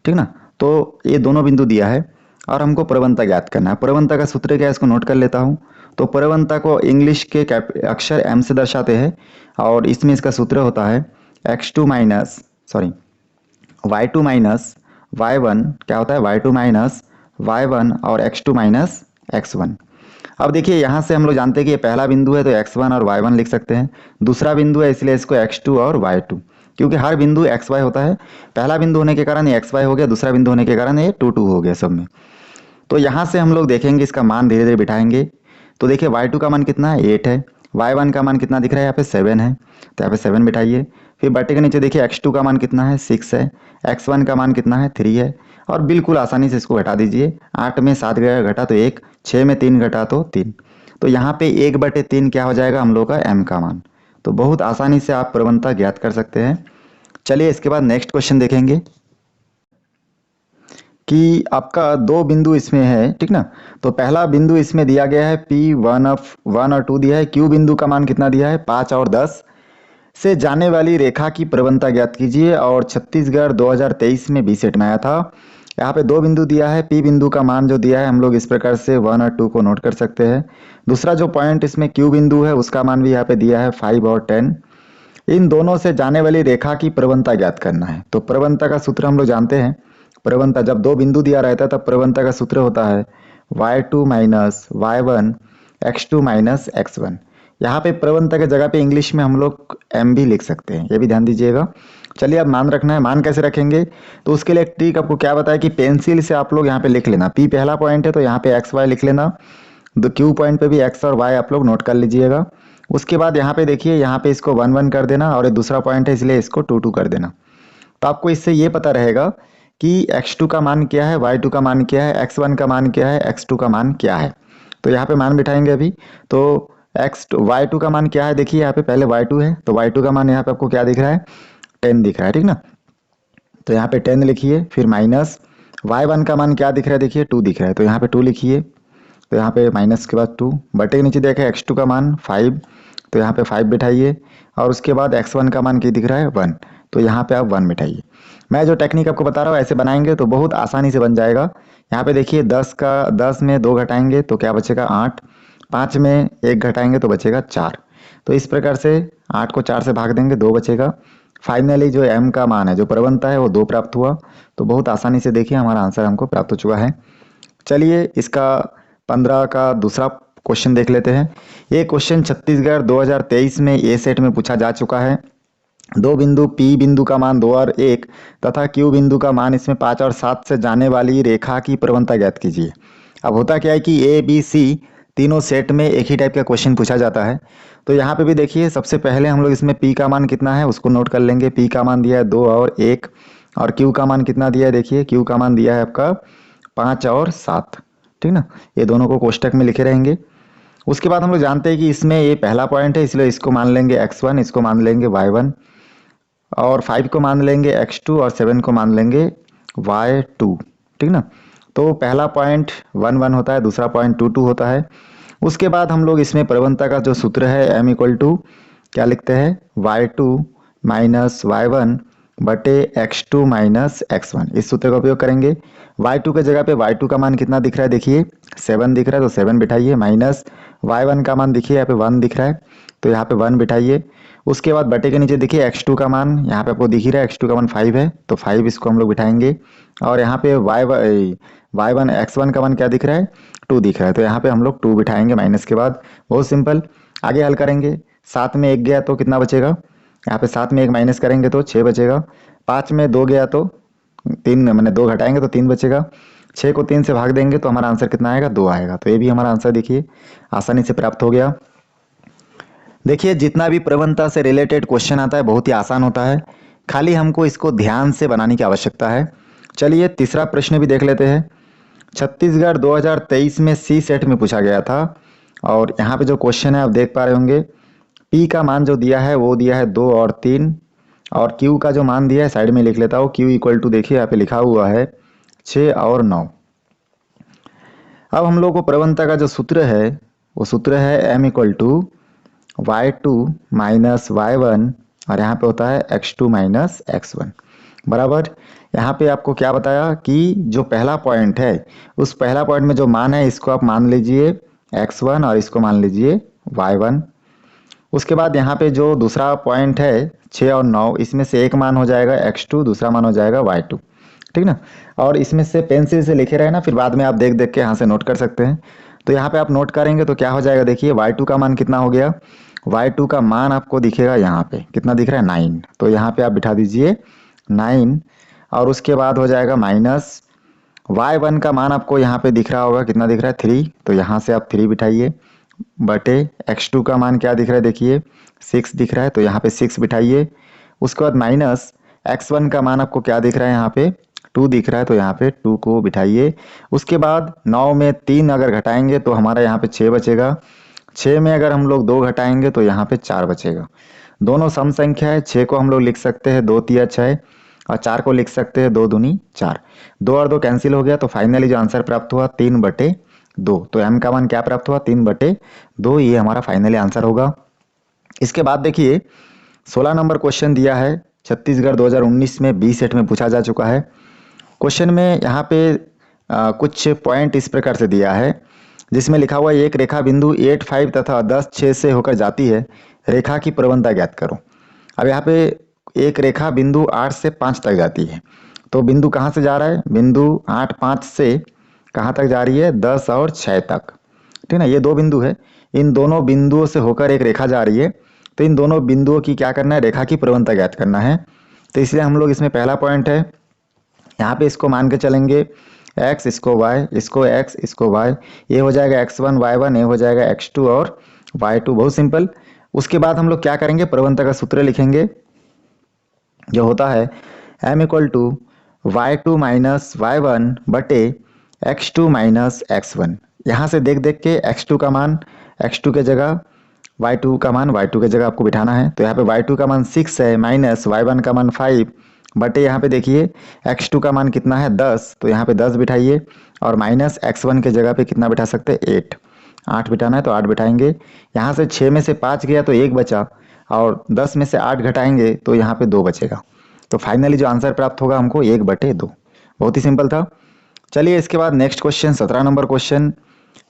ठीक ना। तो ये दोनों बिंदु दिया है और हमको प्रवणता ज्ञात करना है। प्रवणता का सूत्र क्या है, इसको नोट कर लेता हूँ। तो प्रवणता को इंग्लिश के अक्षर m से दर्शाते हैं, और इसमें इसका सूत्र होता है y2 माइनस y1, क्या होता है y2 माइनस y1 और x2 माइनस x1। अब देखिए यहाँ से हम लोग जानते हैं कि ये पहला बिंदु है तो x1 और y1 लिख सकते हैं, दूसरा बिंदु है इसलिए इसको x2 और y2, क्योंकि हर बिंदु xy होता है। पहला बिंदु होने के कारण ये xy हो गया, दूसरा बिंदु होने के कारण ये 2 2 हो गया सब में। तो यहाँ से हम लोग देखेंगे इसका मान धीरे धीरे बिठाएंगे। तो देखिए y2 का मान कितना है 8 है, y1 का मान कितना दिख रहा है यहाँ पे 7 है, तो यहाँ पे 7 बिठाइए। फिर बटे के नीचे देखिए x2 का मान कितना है 6 है, x1 का मान कितना है 3 है, और बिल्कुल आसानी से इसको घटा दीजिए। 8 में 7 घटा तो 1, 6 में 3 घटा तो 3। तो यहाँ पे 1/3 क्या हो जाएगा हम लोग का m का मान। तो बहुत आसानी से आप प्रवणता ज्ञात कर सकते हैं। चलिए इसके बाद नेक्स्ट क्वेश्चन देखेंगे कि आपका 2 बिंदु इसमें है, ठीक ना। तो पहला बिंदु इसमें दिया गया है P1 और 2 दिया है। Q बिंदु का मान कितना दिया है 5 और 10 से जाने वाली रेखा की प्रवणता ज्ञात कीजिए। और छत्तीसगढ़ 2023 में बी सेट में आया था। यहाँ पे 2 बिंदु दिया है, P बिंदु का मान जो दिया है हम लोग इस प्रकार से 1 और 2 को नोट कर सकते हैं। दूसरा जो पॉइंट इसमें Q बिंदु है उसका मान भी यहाँ पे दिया है 5 और 10। इन दोनों से जाने वाली रेखा की प्रवणता ज्ञात करना है। तो प्रवणता का सूत्र हम लोग जानते हैं। प्रवणता जब 2 बिंदु दिया रहता है तब प्रवणता का सूत्र होता है y2 minus y1 x2 minus x1। यहाँ पे प्रवणता के जगह पे इंग्लिश में हम लोग m भी लिख सकते हैं, ये भी ध्यान दीजिएगा। चलिए अब मान रखना है। मान कैसे रखेंगे, तो उसके लिए एक ट्रिक आपको क्या बताया कि पेंसिल से आप लोग यहाँ पे लिख लेना। P पहला पॉइंट है तो यहाँ पे x y लिख लेना, तो Q पॉइंट पे भी x और y आप लोग नोट कर लीजिएगा। उसके बाद यहाँ पे देखिए यहाँ पे इसको 1 1 कर देना, और ये दूसरा पॉइंट है इसलिए इसको 2 2 कर देना। तो आपको इससे ये पता रहेगा कि x2 का मान क्या है, y2 का मान क्या है, x1 का मान क्या है, x2 का मान क्या है। तो यहाँ पे मान बिठाएंगे अभी। तो y2 का मान क्या है, देखिए यहाँ पे पहले y2 है तो y2 का मान यहाँ पे आपको क्या दिख रहा है 10 दिख रहा है, ठीक ना। तो यहाँ पे 10 लिखिए, फिर माइनस y1 का मान क्या दिख रहा है, देखिए 2 दिख रहा है तो यहाँ पे 2 लिखिए। तो यहाँ पे माइनस के बाद 2, बटे के नीचे देखें x2 का मान 5, तो यहाँ पे 5 बिठाइए। और उसके बाद x1 का मान क्या दिख रहा है 1, तो यहाँ पे आप 1 बिठाइए। मैं जो टेक्निक आपको बता रहा हूँ ऐसे बनाएंगे तो बहुत आसानी से बन जाएगा। यहाँ पे देखिए 10 में 2 घटाएंगे तो क्या बचेगा 8, 5 में 1 घटाएंगे तो बचेगा 4। तो इस प्रकार से 8 को 4 से भाग देंगे 2 बचेगा, फाइनली जो m का मान है, जो प्रवणता है, वो 2 प्राप्त हुआ। तो बहुत आसानी से देखिए हमारा आंसर हमको प्राप्त हो चुका है। चलिए इसका 15 का दूसरा क्वेश्चन देख लेते हैं। ये क्वेश्चन छत्तीसगढ़ 2023 में ए सेट में पूछा जा चुका है। दो बिंदु P बिंदु का मान 2 और 1 तथा Q बिंदु का मान इसमें 5 और 7 से जाने वाली रेखा की प्रवणता ज्ञात कीजिए। अब होता क्या है कि A, B, C तीनों सेट में एक ही टाइप का क्वेश्चन पूछा जाता है। तो यहाँ पे भी देखिए, सबसे पहले हम लोग इसमें P का मान कितना है उसको नोट कर लेंगे। P का मान दिया है 2 और 1, और Q का मान कितना दिया है, देखिए Q का मान दिया है आपका 5 और 7, ठीक ना। ये दोनों को कोष्टक में लिखे रहेंगे। उसके बाद हम लोग जानते हैं कि इसमें ये पहला पॉइंट है, इसलिए इसको मान लेंगे x1, इसको मान लेंगे y1, और 5 को मान लेंगे x2 और 7 को मान लेंगे y2, ठीक ना। तो पहला पॉइंट 1 1 होता है, दूसरा पॉइंट 2 2 होता है। उसके बाद हम लोग इसमें प्रवणता का जो सूत्र है m इक्वल टू क्या लिखते हैं, y2 माइनस y1 बटे x2 माइनस x1, इस सूत्र का उपयोग करेंगे। y2 के जगह पे y2 का मान कितना दिख रहा है, देखिए 7 दिख रहा है, तो 7 बिठाइए, माइनस y1 का मान देखिए यहाँ पे 1 दिख रहा है, तो यहाँ पे 1 बिठाइए। उसके बाद बटे के नीचे देखिए x2 का मान यहाँ पे आपको दिख ही रहा है, x2 का मान 5 है, तो 5 इसको हम लोग बिठाएंगे। और यहाँ पे y1 x1 का मान क्या दिख रहा है, 2 दिख रहा है, तो यहाँ पे हम लोग 2 बिठाएंगे माइनस के बाद। बहुत सिंपल, आगे हल करेंगे। 7 में 1 गया तो कितना बचेगा, यहाँ पे 7 में 1 माइनस करेंगे तो 6 बचेगा। 5 में 2 गया तो 3, मैंने 2 घटाएंगे तो 3 बचेगा। 6 को 3 से भाग देंगे तो हमारा आंसर कितना आएगा, 2 आएगा। तो ये भी हमारा आंसर देखिए आसानी से प्राप्त हो गया। देखिए जितना भी प्रवणता से रिलेटेड क्वेश्चन आता है बहुत ही आसान होता है, खाली हमको इसको ध्यान से बनाने की आवश्यकता है। चलिए तीसरा प्रश्न भी देख लेते हैं। छत्तीसगढ़ 2023 में सी सेट में पूछा गया था, और यहाँ पे जो क्वेश्चन है आप देख पा रहे होंगे, पी का मान जो दिया है वो दिया है 2 और 3, और क्यू का जो मान दिया है साइड में लिख लेता हूँ, क्यू इक्वल टू देखिए यहाँ पे लिखा हुआ है 6 और 9। अब हम लोग को प्रवणता का जो सूत्र है वो सूत्र है m equal to y2 minus y1, और यहाँ पे होता है x2 माइनस x1 बराबर। यहाँ पे आपको क्या बताया कि जो पहला पॉइंट है उस पहला पॉइंट में जो मान है इसको आप मान लीजिए x1 और इसको मान लीजिए y1। उसके बाद यहाँ पे जो दूसरा पॉइंट है 6 और 9, इसमें से एक मान हो जाएगा x2, दूसरा मान हो जाएगा y2, ठीक ना। और इसमें से पेंसिल से लिखे रहे ना, फिर बाद में आप देख देख के यहाँ से नोट कर सकते हैं। तो यहाँ पे आप नोट करेंगे तो क्या हो जाएगा, देखिए y2 का मान कितना हो गया, y2 का मान आपको दिखेगा यहाँ पे कितना दिख रहा है 9, तो यहाँ पे आप बिठा दीजिए 9। और उसके बाद हो जाएगा माइनस y1 का मान आपको यहाँ पे दिख रहा होगा, कितना दिख रहा है 3, तो यहाँ से आप 3 बिठाइए, बटे x2 का मान क्या दिख रहा है, देखिए 6 दिख रहा है, तो यहाँ पे 6 बिठाइए। उसके बाद माइनस x1 का मान आपको क्या दिख रहा है, यहाँ पे 2 दिख रहा है, तो यहाँ पे 2 को बिठाइए। उसके बाद 9 में 3 अगर घटाएंगे तो हमारा यहाँ पे 6 बचेगा। 6 में अगर हम लोग 2 घटाएंगे तो यहाँ पे 4 बचेगा। दोनों सम संख्या है, 6 को हम लोग लिख सकते हैं 2 तिया 6, और 4 को लिख सकते हैं 2 दूनी 4। 2 और 2 कैंसिल हो गया, तो फाइनली जो आंसर प्राप्त हुआ 3/2। तो m का मान क्या प्राप्त हुआ, 3/2, ये हमारा फाइनली आंसर होगा। इसके बाद देखिए 16 नंबर क्वेश्चन दिया है, छत्तीसगढ़ 2019 में बी सेट में पूछा जा चुका है। क्वेश्चन में यहाँ पे कुछ पॉइंट इस प्रकार से दिया है, जिसमें लिखा हुआ है एक रेखा बिंदु 8 5 तथा 10 6 से होकर जाती है, रेखा की प्रवणता ज्ञात करो। अब यहाँ पे एक रेखा बिंदु 8 से 5 तक जाती है, तो बिंदु कहाँ से जा रहा है, बिंदु 8 5 से कहाँ तक जा रही है, 10 और 6 तक, ठीक ना। ये 2 बिंदु है, इन दोनों बिंदुओं से होकर एक रेखा जा रही है, तो इन दोनों बिंदुओं की क्या करना है, रेखा की प्रवणता ज्ञात करना है। तो इसलिए हम लोग इसमें पहला पॉइंट है, यहाँ पे इसको मान के चलेंगे x, इसको y, इसको x, इसको y, ये हो जाएगा x1 y1, ये हो जाएगा x2 और y2, बहुत सिंपल। उसके बाद हम लोग क्या करेंगे, प्रवणता का सूत्र लिखेंगे, जो होता है m equal to y2 minus y1 बटे x2 माइनस x1। यहाँ से देख देख के x2 का मान x2 के जगह, y2 का मान y2 के जगह आपको बिठाना है। तो यहाँ पे y2 का मान 6 है, माइनस y1 का मान 5 बटे यहाँ पे देखिए x2 का मान कितना है 10, तो यहाँ पे 10 बिठाइए, और माइनस x1 के जगह पे कितना बिठा सकते हैं 8, 8 बिठाना है तो 8 बिठाएंगे। यहाँ से 6 में से 5 गया तो 1 बचा, और 10 में से 8 घटाएंगे तो यहाँ पे 2 बचेगा। तो फाइनली जो आंसर प्राप्त होगा हमको 1/2, बहुत ही सिंपल था। चलिए इसके बाद next question 17 number question,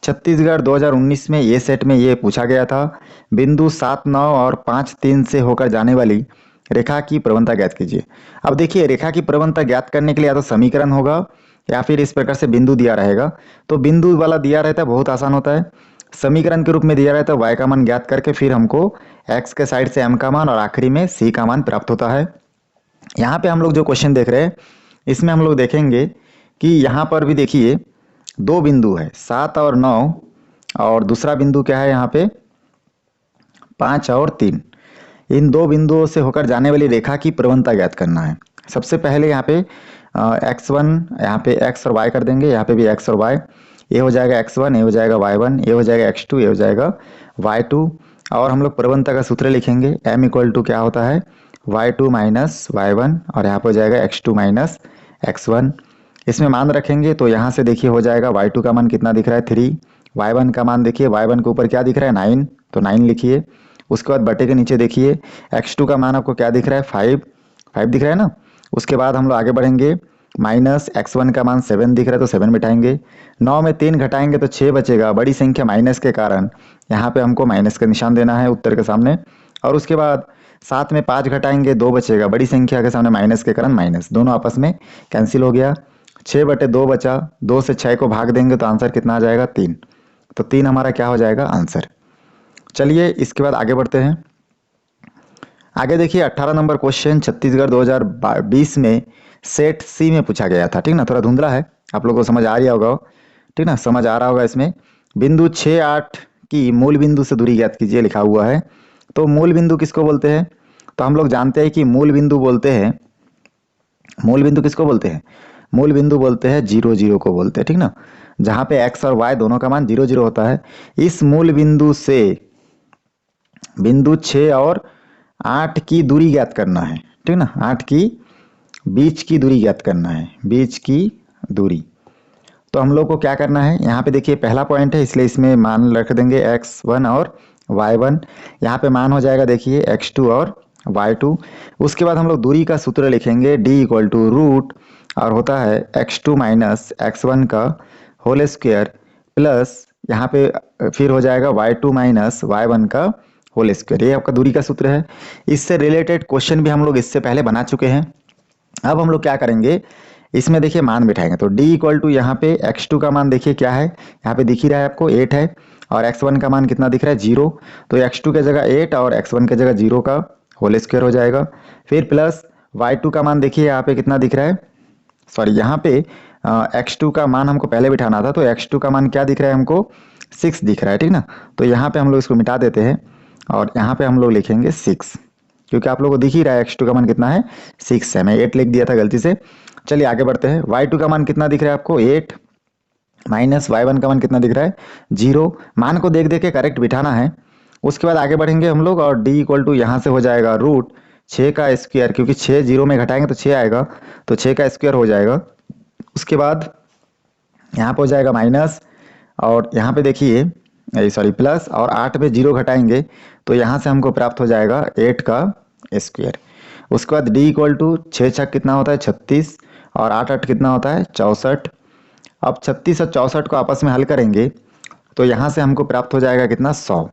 Chhattisgarh 2019 में ये सेट में ये पूछा गया था, बिंदु 7 9 और 5 3 से होकर जाने वाली रेखा की प्रवणता ज्ञात कीजिए। अब देखिए रेखा की प्रवणता ज्ञात करने के लिए या तो समीकरण होगा या फिर इस प्रकार से बिंदु दिया रहेगा। तो बिंदु वाला दिया रहता है बहुत आसान होता है, समीकरण के रूप में दिया रहता है y का मान ज्ञात करके फिर हमको x के साइड से m का मान और आखिरी में c का मान प्राप्त होता है। यहाँ पे हम लोग जो क्वेश्चन देख रहे हैं इसमें हम लोग देखेंगे कि यहाँ पर भी देखिए दो बिंदु है 7 और 9 और दूसरा बिंदु क्या है यहाँ पे 5 और 3। इन दो बिंदुओं से होकर जाने वाली रेखा की प्रवणता ज्ञात करना है। सबसे पहले यहाँ पे x1 यहाँ पे x और y कर देंगे, यहाँ पे भी x और y, ये हो जाएगा x1, ये हो जाएगा y1, ये हो जाएगा x2, ये हो जाएगा y2। और हम लोग प्रवणता का सूत्र लिखेंगे m इक्वल टू क्या होता है y2 माइनस y1 और यहाँ पे हो जाएगा x2 माइनस x1। इसमें मान रखेंगे तो यहाँ से देखिए हो जाएगा y2 का मान कितना दिख रहा है 3, y1 का मान देखिए y1 के ऊपर क्या दिख रहा है 9, तो 9 लिखिए। उसके बाद बटे के नीचे देखिए x2 का मान आपको क्या दिख रहा है 5 दिख रहा है ना। उसके बाद हम लोग आगे बढ़ेंगे, माइनस x1 का मान 7 दिख रहा है तो 7 मिटाएंगे, 9 में 3 घटाएंगे तो 6 बचेगा, बड़ी संख्या माइनस के कारण यहाँ पे हमको माइनस का निशान देना है उत्तर के सामने। और उसके बाद 7 में 5 घटाएंगे 2 बचेगा, बड़ी संख्या के सामने माइनस के कारण माइनस, दोनों आपस में कैंसिल हो गया, 6/2 बचा, 2 से 6 को भाग देंगे तो आंसर कितना आ जाएगा 3, तो 3 हमारा क्या हो जाएगा आंसर। चलिए इसके बाद आगे बढ़ते हैं। आगे देखिए 18 नंबर क्वेश्चन छत्तीसगढ़ 2020 में सेट सी में पूछा गया था, ठीक ना। थोड़ा धुंधला है, आप लोगों को समझ आ रहा होगा, ठीक ना, समझ आ रहा होगा। इसमें बिंदु 6, 8 की मूल बिंदु से दूरी ज्ञात कीजिए लिखा हुआ है। तो मूल बिंदु किसको बोलते हैं, तो हम लोग जानते हैं कि मूल बिंदु बोलते हैं, मूल बिंदु किसको बोलते हैं, मूल बिंदु बोलते हैं 0 0 को बोलते हैं, ठीक ना, जहाँ पे x और y दोनों का मान 0 0 होता है। इस मूल बिंदु से बिंदु 6 और 8 की दूरी ज्ञात करना है, ठीक ना, 8 की बीच की दूरी ज्ञात करना है, बीच की दूरी। तो हम लोग को क्या करना है, यहाँ पे देखिए पहला पॉइंट है इसलिए इसमें मान रख देंगे x1 और y1, यहाँ पे मान हो जाएगा देखिए x2 और y2। उसके बाद हम लोग दूरी का सूत्र लिखेंगे d इक्वल टू रूट और होता है x2 माइनस x1 का होल स्क्वायर प्लस यहाँ पे फिर हो जाएगा y2 माइनस y1 का होल स्क्वायर, ये आपका दूरी का सूत्र है। इससे रिलेटेड क्वेश्चन भी हम लोग इससे पहले बना चुके हैं। अब हम लोग क्या करेंगे, इसमें देखिए मान बिठाएंगे तो d इक्वल टू यहाँ पे x2 का मान देखिए क्या है, यहाँ पे दिख ही रहा है आपको 8 है, और x1 का मान कितना दिख रहा है 0, तो x2 के जगह 8 और x1 के जगह 0 का होल स्क्वायर हो जाएगा। फिर प्लस y2 का मान देखिए यहाँ पे कितना दिख रहा है, सॉरी यहाँ पे x2 का मान हमको पहले बिठाना था, तो x2 का मान क्या दिख रहा है हमको 6 दिख रहा है, ठीक ना। तो यहाँ पे हम लोग इसको मिटा देते हैं और यहाँ पे हम लोग लिखेंगे 6, क्योंकि आप लोगों को दिख ही रहा है x2 का मान कितना है 6 है, मैं 8 लिख दिया था गलती से। चलिए आगे बढ़ते हैं, y2 का मान कितना दिख रहा है आपको 8 माइनस y1 का मान कितना दिख रहा है 0, मान को देख देख के करेक्ट बिठाना है। उसके बाद आगे बढ़ेंगे हम लोग और d इक्वल टू यहाँ से हो जाएगा रूट 6 का स्क्वायर, क्योंकि 6 0 में घटाएंगे तो 6 आएगा, तो 6 का स्क्वायर हो जाएगा। उसके बाद यहाँ पे हो जाएगा माइनस और यहाँ पे देखिए सॉरी प्लस, और 8 में 0 घटाएंगे तो यहाँ से हमको प्राप्त हो जाएगा 8 का स्क्वायर। उसके बाद d इक्वल टू 6 छक कितना होता है 36 और 8 8 कितना होता है 64। अब 36 और 64 को आपस में हल करेंगे तो यहाँ से हमको प्राप्त हो जाएगा कितना 100,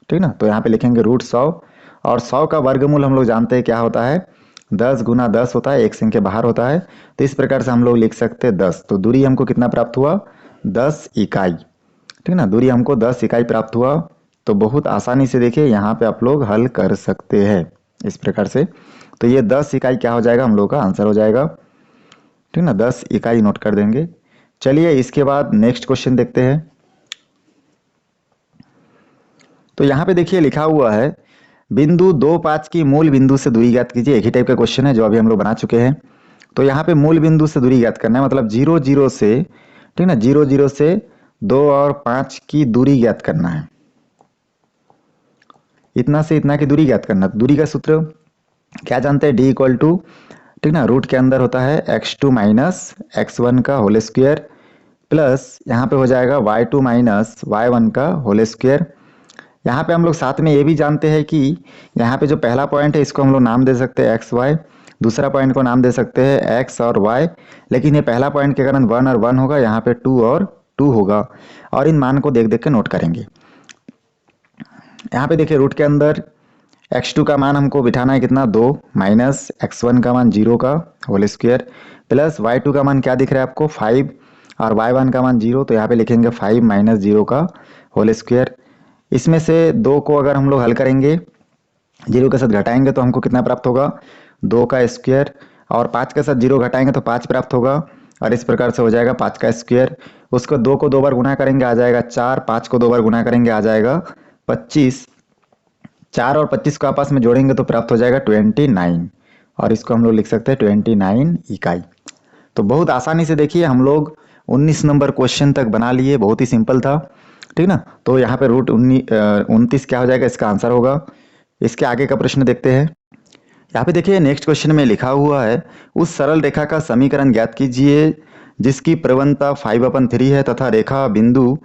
ठीक ना। तो यहाँ पे लिखेंगे रूट 100 और 100 का वर्गमूल हम लोग जानते हैं क्या होता है 10 गुना 10 होता है, एक संख्या बाहर होता है, तो इस प्रकार से हम लोग लिख सकते हैं 10। तो दूरी हमको कितना प्राप्त हुआ 10 इकाई, ठीक ना, दूरी हमको 10 इकाई प्राप्त हुआ। तो बहुत आसानी से देखिए यहाँ पे आप लोग हल कर सकते हैं इस प्रकार से। तो ये 10 इकाई क्या हो जाएगा हम लोग का आंसर हो जाएगा, ठीक ना, 10 इकाई नोट कर देंगे। चलिए इसके बाद नेक्स्ट क्वेश्चन देखते हैं। तो यहाँ पे देखिए लिखा हुआ है बिंदु 2 5 की मूल बिंदु से दूरी ज्ञात कीजिए। एक ही टाइप का क्वेश्चन है जो अभी हम लोग बना चुके हैं। तो यहाँ पे मूल बिंदु से दूरी ज्ञात करना है, मतलब 0 0 से, ठीक ना, 0 0 से 2 और 5 की दूरी ज्ञात करना है, इतना से इतना की दूरी ज्ञात करना। दूरी का सूत्र क्या जानते हैं, d इक्वल टू, ठीक ना, रूट के अंदर होता है x2 माइनस x1 का होल स्क्वायर प्लस यहाँ पे हो जाएगा y2 माइनस y1 का होल स्क्वायर। यहाँ पे हम लोग साथ में ये भी जानते हैं कि यहाँ पे जो पहला पॉइंट है इसको हम लोग नाम दे सकते हैं एक्स वाई, दूसरा पॉइंट को नाम दे सकते हैं एक्स और वाई, लेकिन ये पहला पॉइंट के कारण 1 और 1 होगा, यहाँ पे 2 और 2 होगा, और इन मान को देख देख के नोट करेंगे। यहाँ पे देखिए रूट के अंदर x2 का मान हमको बिठाना है कितना 2 माइनस x1 का मान 0 का होल स्क्वायर प्लस y2 का मान क्या दिख रहा है आपको 5 और y1 का मान 0, तो यहाँ पे लिखेंगे 5 माइनस 0 का होल स्क्वायर। इसमें से 2 को अगर हम लोग हल करेंगे 0 के साथ घटाएंगे तो हमको कितना प्राप्त होगा 2 का स्क्वायर, और 5 के साथ 0 घटाएंगे तो 5 प्राप्त होगा, और इस प्रकार से हो जाएगा 5 का स्क्वायर। उसको 2 को 2 बार गुना करेंगे आ जाएगा 4, 5 को 2 बार गुना करेंगे आ जाएगा 25, 4 और 25 को आपस में जोड़ेंगे तो प्राप्त हो जाएगा 29, और इसको हम लोग लिख सकते हैं 29 इकाई। तो बहुत आसानी से देखिए हम लोग 19 नंबर क्वेश्चन तक बना लिए, बहुत ही सिंपल था, ठीक ना। तो यहाँ पे रूट 29 क्या हो जाएगा, इसका आंसर होगा। इसके आगे का प्रश्न देखते हैं। यहाँ पे देखिए नेक्स्ट क्वेश्चन में लिखा हुआ है उस सरल रेखा का समीकरण ज्ञात कीजिए जिसकी प्रवणता 5/3 है तथा रेखा बिंदु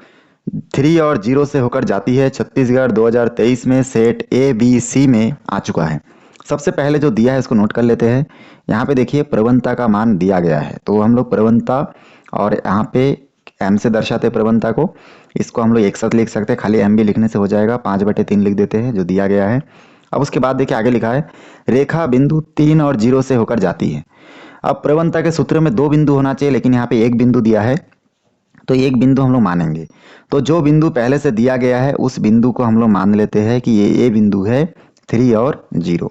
3 और 0 से होकर जाती है। छत्तीसगढ़ 2023 में सेट ABC में आ चुका है। सबसे पहले जो दिया है इसको नोट कर लेते हैं। यहाँ पे देखिए प्रवणता का मान दिया गया है, तो हम लोग प्रवणता और यहाँ पे m से दर्शाते हैं प्रवणता को, इसको हम लोग एक साथ लिख सकते हैं, खाली m भी लिखने से हो जाएगा, 5/3 लिख देते हैं जो दिया गया है। अब उसके बाद देखिए आगे लिखा है रेखा बिंदु 3 और 0 से होकर जाती है। अब प्रवणता के सूत्र में 2 बिंदु होना चाहिए, लेकिन यहाँ पे एक बिंदु दिया है, तो एक बिंदु हम लोग मानेंगे। तो जो बिंदु पहले से दिया गया है उस बिंदु को हम लोग मान लेते हैं कि ये बिंदु है 3 और 0,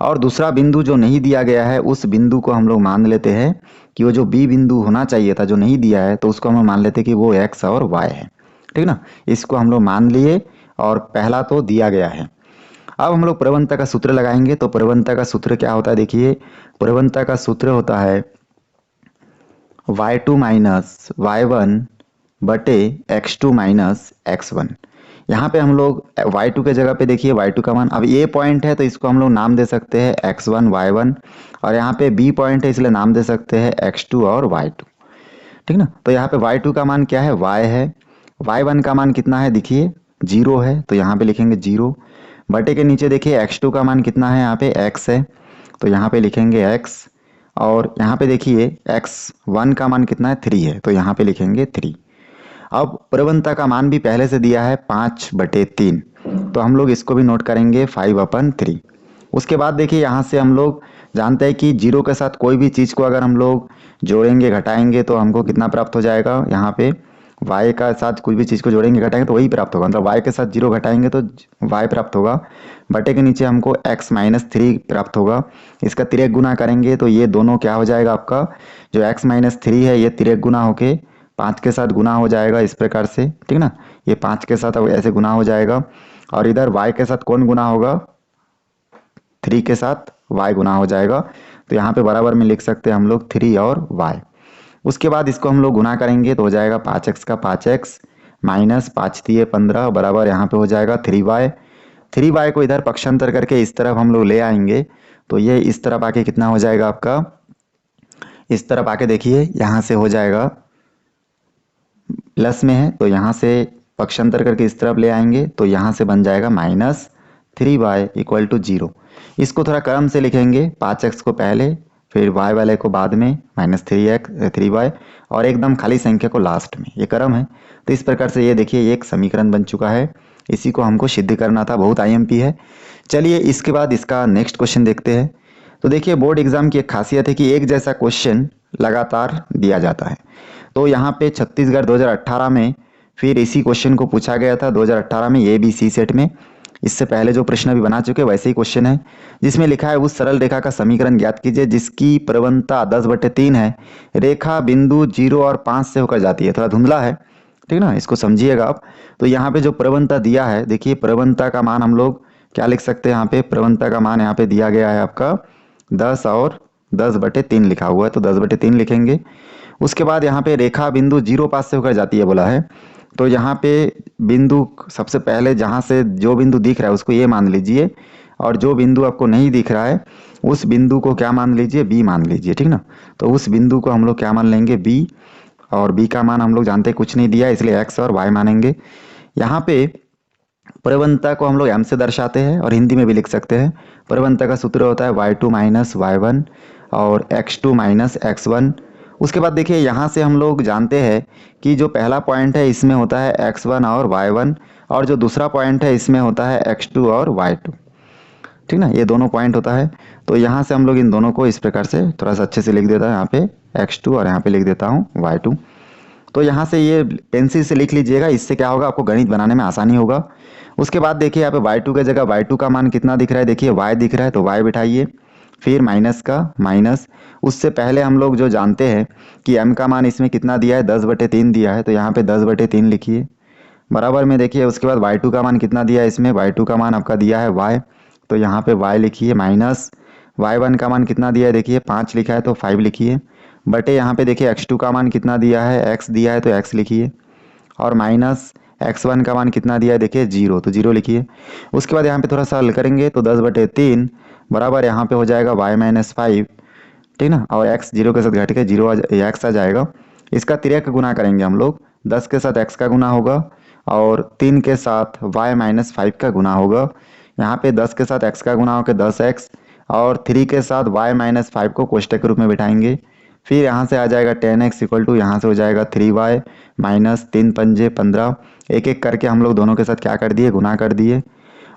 और दूसरा बिंदु जो नहीं दिया गया है उस बिंदु को हम लोग मान लेते हैं कि वो जो बी बिंदु होना चाहिए था जो नहीं दिया है, तो उसको हम लोग मान लेते हैं कि वो x और y है, ठीक ना। इसको हम लोग मान लिए, और पहला तो दिया गया है। अब हम लोग प्रवणता का सूत्र लगाएंगे। तो प्रवणता का सूत्र क्या होता है, देखिए प्रवणता का सूत्र होता है y2 माइनस y1 बटे x2 माइनस x1। यहाँ पे हम लोग y2 के जगह पे देखिए y2 का मान, अब ये पॉइंट है तो इसको हम लोग नाम दे सकते हैं x1 y1, और यहाँ पे b पॉइंट है इसलिए नाम दे सकते हैं x2 और y2, ठीक ना। तो यहाँ पे y2 का मान क्या है y है, y1 का मान कितना है देखिए 0 है, तो यहाँ पे लिखेंगे 0, बटे के नीचे देखिए x2 का मान कितना है यहाँ पे x है, तो यहाँ पे लिखेंगे x, और यहाँ पे देखिए x1 का मान कितना है 3 है, तो यहाँ पे लिखेंगे 3। अब प्रवणता का मान भी पहले से दिया है 5/3, तो हम लोग इसको भी नोट करेंगे 5/3। उसके बाद देखिए यहाँ से हम लोग जानते हैं कि 0 के साथ कोई भी चीज़ को अगर हम लोग जोड़ेंगे घटाएंगे तो हमको कितना प्राप्त हो जाएगा, यहाँ पे y का साथ कोई भी चीज़ को जोड़ेंगे घटाएंगे तो वही प्राप्त होगा, मतलब y के साथ 0 घटाएंगे तो y प्राप्त होगा, बटे के नीचे हमको x माइनस 3 प्राप्त होगा। इसका तिरेक गुना करेंगे तो ये दोनों क्या हो जाएगा, आपका जो x माइनस 3 है ये तिरेक गुना होके 5 के साथ गुना हो जाएगा, इस प्रकार से, ठीक ना। ये 5 के साथ अब ऐसे गुना हो जाएगा, और इधर y के साथ कौन गुना होगा, 3 के साथ y गुना हो जाएगा, तो यहाँ पे बराबर में लिख सकते हैं हम लोग 3 और y। उसके बाद इसको हम लोग गुना करेंगे तो हो जाएगा 5x का 5x माइनस 5×3 15 बराबर यहाँ पे हो जाएगा 3y। 3y को इधर पक्षांतर करके इस तरफ हम लोग ले आएंगे, तो ये इस तरफ आके कितना हो जाएगा आपका, इस तरफ आके देखिए यहाँ से हो जाएगा प्लस में है, तो यहाँ से पक्षांतर करके इस तरफ ले आएंगे तो यहाँ से बन जाएगा -3y = 0। इसको थोड़ा क्रम से लिखेंगे, 5x को पहले फिर y वाले को बाद में -3y और एकदम खाली संख्या को लास्ट में, ये क्रम है। तो इस प्रकार से ये देखिए एक समीकरण बन चुका है, इसी को हमको सिद्ध करना था, बहुत IMP है। चलिए इसके बाद इसका नेक्स्ट क्वेश्चन देखते हैं। तो देखिए बोर्ड एग्जाम की एक खासियत है कि एक जैसा क्वेश्चन लगातार दिया जाता है। तो यहाँ पे छत्तीसगढ़ 2018 में फिर इसी क्वेश्चन को पूछा गया था, 2018 में ABC सेट में। इससे पहले जो प्रश्न अभी बना चुके वैसे ही क्वेश्चन है, जिसमें लिखा है उस सरल रेखा का समीकरण ज्ञात कीजिए जिसकी प्रवणता 10/3 है, रेखा बिंदु 0 और 5 से होकर जाती है। थोड़ा धुंधला है, ठीक ना, इसको समझिएगा आप। तो यहाँ पे जो प्रवणता दिया है, देखिए प्रवणता का मान हम लोग क्या लिख सकते हैं, यहाँ पे प्रवणता का मान यहाँ पे दिया गया है आपका 10 और 10/3 लिखा हुआ है, तो 10/3 लिखेंगे। उसके बाद यहाँ पे रेखा बिंदु 0 5 से होकर जाती है बोला है, तो यहाँ पे बिंदु सबसे पहले जहाँ से जो बिंदु दिख रहा है उसको ये मान लीजिए, और जो बिंदु आपको नहीं दिख रहा है उस बिंदु को क्या मान लीजिए, बी मान लीजिए, ठीक ना। तो उस बिंदु को हम लोग क्या मान लेंगे, बी, और बी का मान हम लोग जानते हैं कुछ नहीं दिया इसलिए एक्स और वाई मानेंगे। यहाँ पे प्रवणता को हम लोग m से दर्शाते हैं और हिंदी में भी लिख सकते हैं। प्रवणता का सूत्र होता है y2 माइनस y1 और x2 माइनस x1। उसके बाद देखिए यहाँ से हम लोग जानते हैं कि जो पहला पॉइंट है इसमें होता है x1 और y1, और जो दूसरा पॉइंट है इसमें होता है x2 और y2। ठीक ना, ये दोनों पॉइंट होता है। तो यहाँ से हम लोग इन दोनों को इस प्रकार से थोड़ा सा अच्छे से लिख देता है, यहाँ पे x2 और यहाँ पे लिख देता हूँ y2। तो यहाँ से ये पेंसिल से लिख लीजिएगा, इससे क्या होगा आपको गणित बनाने में आसानी होगा। उसके बाद देखिए यहाँ पे y2 की जगह y2 का मान कितना दिख रहा है, देखिए y दिख रहा है तो y बिठाइए, फिर माइनस का माइनस। उससे पहले हम लोग जो जानते हैं कि m का मान इसमें कितना दिया है, 10/3 दिया है, तो यहाँ पे 10/3 लिखिए बराबर में। देखिए उसके बाद y2 का मान कितना दिया है, इसमें y2 का मान आपका दिया है y, तो यहाँ पे y लिखिए माइनस y1 का मान कितना दिया है, देखिए 5 लिखा है तो 5 लिखिए, बटे यहाँ पे देखिए x2 का मान कितना दिया है, x दिया है तो x लिखिए, और माइनस x1 का मान कितना दिया है, देखिए 0 तो 0 लिखिए। उसके बाद यहाँ पे थोड़ा सा हल करेंगे तो 10/3 बराबर यहाँ पे हो जाएगा y-5, ठीक ना, और x 0 के साथ घट के 0 x आ जाएगा। इसका तिर्यक गुना करेंगे हम लोग, 10 के साथ x का गुना होगा और 3 के साथ y-5 का गुना होगा। यहाँ पे 10 के साथ x का गुना होकर 10x और 3 के साथ y-5 को कोष्टक के रूप में बिठाएंगे। फिर यहाँ से आ जाएगा 10x इक्वल टू यहाँ से हो जाएगा 3y माइनस 3 पंजे 15, एक एक करके हम लोग दोनों के साथ क्या कर दिए, गुना कर दिए।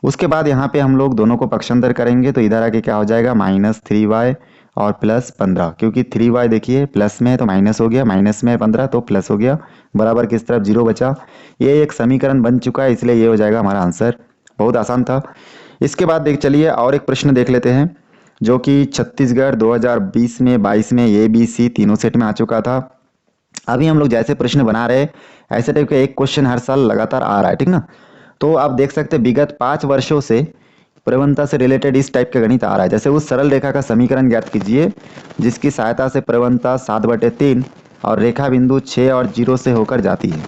उसके बाद यहाँ पे हम लोग दोनों को पक्षांतर करेंगे तो इधर आके क्या हो जाएगा -3y और प्लस 15, क्योंकि 3y देखिए प्लस में है तो माइनस हो गया, माइनस में है 15 तो प्लस हो गया, बराबर किस तरफ 0 बचा। ये एक समीकरण बन चुका है, इसलिए ये हो जाएगा हमारा आंसर। बहुत आसान था। इसके बाद देख चलिए और एक प्रश्न देख लेते हैं जो कि छत्तीसगढ़ 2020 में 22 में ABC तीनों सेट में आ चुका था। अभी हम लोग जैसे प्रश्न बना रहे ऐसे टाइप का एक क्वेश्चन हर साल लगातार आ रहा है, ठीक ना। तो आप देख सकते हैं विगत 5 वर्षों से प्रवणता से रिलेटेड इस टाइप का गणित आ रहा है। जैसे उस सरल रेखा का समीकरण ज्ञात कीजिए जिसकी सहायता से प्रवणता 7/3 और रेखा बिंदु 6 और 0 से होकर जाती है।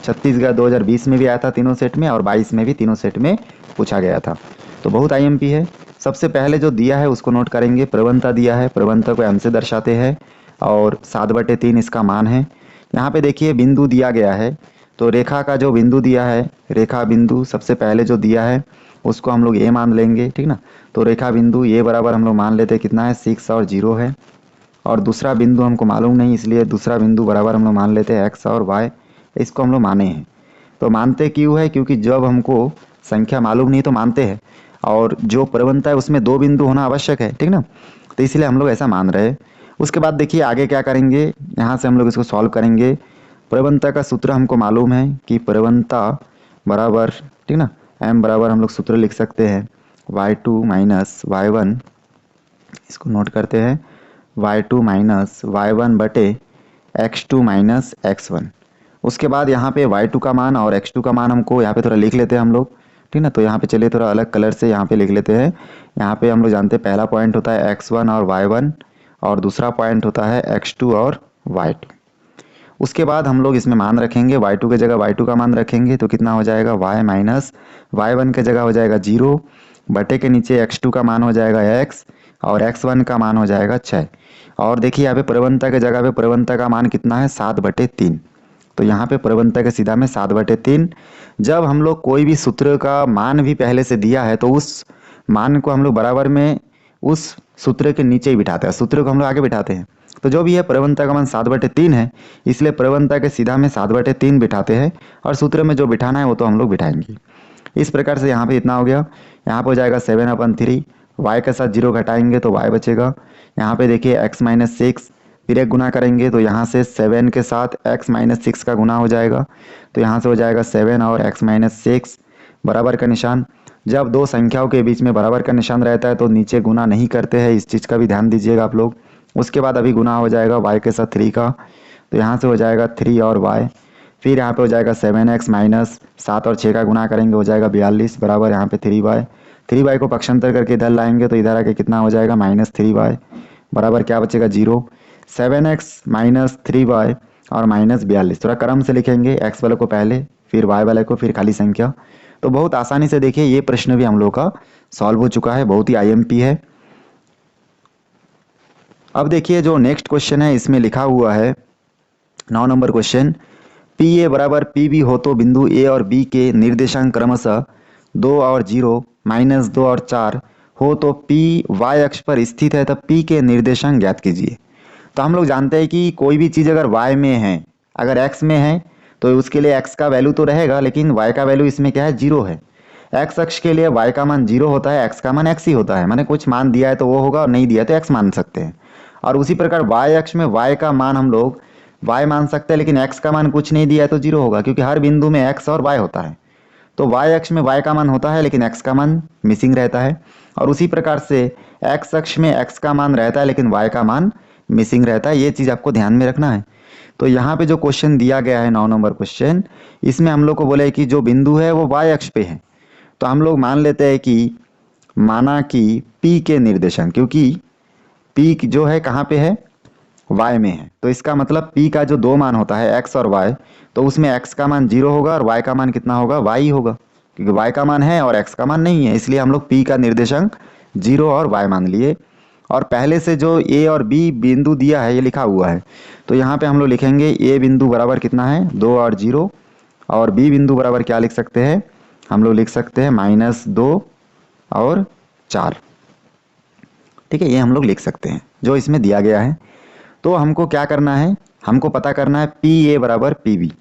छत्तीसगढ़ 2020 में भी आया था तीनों सेट में और 22 में भी तीनों सेट में पूछा गया था। तो बहुत IMP है। सबसे पहले जो दिया है उसको नोट करेंगे, प्रवणता दिया है, प्रवणता को m से दर्शाते हैं और 7/3 इसका मान है। यहाँ पे देखिए बिंदु दिया गया है, तो रेखा का जो बिंदु दिया है, रेखा बिंदु सबसे पहले जो दिया है उसको हम लोग ए मान लेंगे, ठीक ना। तो रेखा बिंदु ए बराबर हम लोग मान लेते हैं कितना है, 6 और 0 है। और दूसरा बिंदु हमको मालूम नहीं, इसलिए दूसरा बिंदु बराबर हम लोग मान लेते हैं x और y, इसको हम लोग माने हैं। तो मानते क्यों है, क्योंकि जब हमको संख्या मालूम नहीं तो मानते हैं, और जो प्रवणता है उसमें 2 बिंदु होना आवश्यक है, ठीक ना, तो इसलिए हम लोग ऐसा मान रहे हैं। उसके बाद देखिए आगे क्या करेंगे, यहाँ से हम लोग इसको सॉल्व करेंगे। प्रवणता का सूत्र हमको मालूम है कि प्रवणता बराबर, ठीक ना, m बराबर हम लोग सूत्र लिख सकते हैं y2 माइनस y1, इसको नोट करते हैं, y2 माइनस y1 बटे x2 माइनस x1। उसके बाद यहाँ पे y2 का मान और x2 का मान हमको यहाँ पे थोड़ा लिख लेते हैं हम लोग, ठीक ना। तो यहाँ पे चलिए थोड़ा अलग कलर से यहाँ पे लिख लेते हैं। यहाँ पे हम लोग जानते हैं पहला पॉइंट होता है x1 और y1 और दूसरा पॉइंट होता है x2 और y2। उसके बाद हम लोग इसमें मान रखेंगे, y2 की जगह y2 का मान रखेंगे तो कितना हो जाएगा y माइनस y1 की जगह हो जाएगा 0 बटे के नीचे x2 का मान हो जाएगा x और x1 का मान हो जाएगा 6। और देखिए यहाँ पे प्रवणता के जगह पे प्रवणता का मान कितना है 7/3, तो यहाँ पे प्रवणता के सीधा में 7/3। जब हम लोग कोई भी सूत्र का मान भी पहले से दिया है तो उस मान को हम लोग बराबर में उस सूत्र के नीचे ही बिठाते हैं, सूत्र को हम लोग आगे बिठाते हैं। तो जो भी है प्रवणता का मान 7/3 है, इसलिए प्रवणता के सीधा में 7/3 बिठाते हैं और सूत्र में जो बिठाना है वो तो हम लोग बिठाएंगे। इस प्रकार से यहाँ पे इतना हो गया। यहाँ पे हो जाएगा 7/3, y के साथ 0 घटाएंगे तो y बचेगा। यहाँ पे देखिए x माइनस 6, फिर एक गुना करेंगे तो यहाँ से 7 के साथ x माइनस 6 का गुना हो जाएगा, तो यहाँ से हो जाएगा 7 और x माइनस 6 बराबर का निशान। जब दो संख्याओं के बीच में बराबर का निशान रहता है तो नीचे गुना नहीं करते हैं, इस चीज़ का भी ध्यान दीजिएगा आप लोग। उसके बाद अभी गुना हो जाएगा y के साथ 3 का, तो यहाँ से हो जाएगा 3 और y, फिर यहाँ पे हो जाएगा 7x माइनस 7 और 6 का गुना करेंगे हो जाएगा 42 बराबर यहाँ पे 3y। 3y को पक्षांतर करके इधर लाएंगे तो इधर आके कितना हो जाएगा -3y बराबर क्या बचेगा 0। 7x माइनस 3y और -42, थोड़ा क्रम से लिखेंगे, x वाले को पहले फिर y वाले को फिर खाली संख्या। तो बहुत आसानी से देखिए ये प्रश्न भी हम लोग का सॉल्व हो चुका है, बहुत ही IMP है। अब देखिए जो नेक्स्ट क्वेश्चन है इसमें लिखा हुआ है 9 नंबर क्वेश्चन, PA बराबर PB हो तो बिंदु A और B के निर्देशांक क्रमशः 2 और 0 -2 और 4 हो तो P y अक्ष पर स्थित है तब P के निर्देशांक ज्ञात कीजिए। तो हम लोग जानते हैं कि कोई भी चीज़ अगर y में है, अगर x में है तो उसके लिए x का वैल्यू तो रहेगा, लेकिन y का वैल्यू इसमें क्या है 0 है। एक्स अक्ष के लिए y का मान 0 होता है, x का मान x ही होता है, मैंने कुछ मान दिया है तो वो होगा और नहीं दिया तो x मान सकते हैं। और उसी प्रकार y अक्ष में y का मान हम लोग y मान सकते हैं, लेकिन x का मान कुछ नहीं दिया है तो 0 होगा, क्योंकि हर बिंदु में x और y होता है। तो y अक्ष में y का मान होता है लेकिन x का मान मिसिंग रहता है, और उसी प्रकार से x अक्ष में x का मान रहता है लेकिन y का मान मिसिंग रहता है। ये चीज़ आपको ध्यान में रखना है। तो यहाँ पे जो क्वेश्चन दिया गया है 9 नंबर क्वेश्चन, इसमें हम लोग को बोले कि जो बिंदु है वो y अक्ष पे है, तो हम लोग मान लेते हैं कि माना कि P के निर्देशांक, क्योंकि P जो है कहाँ पे है, y में है, तो इसका मतलब P का जो दो मान होता है x और y, तो उसमें x का मान 0 होगा और y का मान कितना होगा, y होगा, क्योंकि y का मान है और x का मान नहीं है, इसलिए हम लोग P का निर्देशांक 0 और y मान लिए। और पहले से जो a और b बिंदु दिया है ये लिखा हुआ है, तो यहाँ पे हम लोग लिखेंगे a बिंदु बराबर कितना है, 2 और 0, और b बिंदु बराबर क्या लिख सकते हैं, हम लोग लिख सकते हैं -2 और 4। ठीक है, ये हम लोग लिख सकते हैं जो इसमें दिया गया है। तो हमको क्या करना है, हमको पता करना है पी ए बराबर पी बी,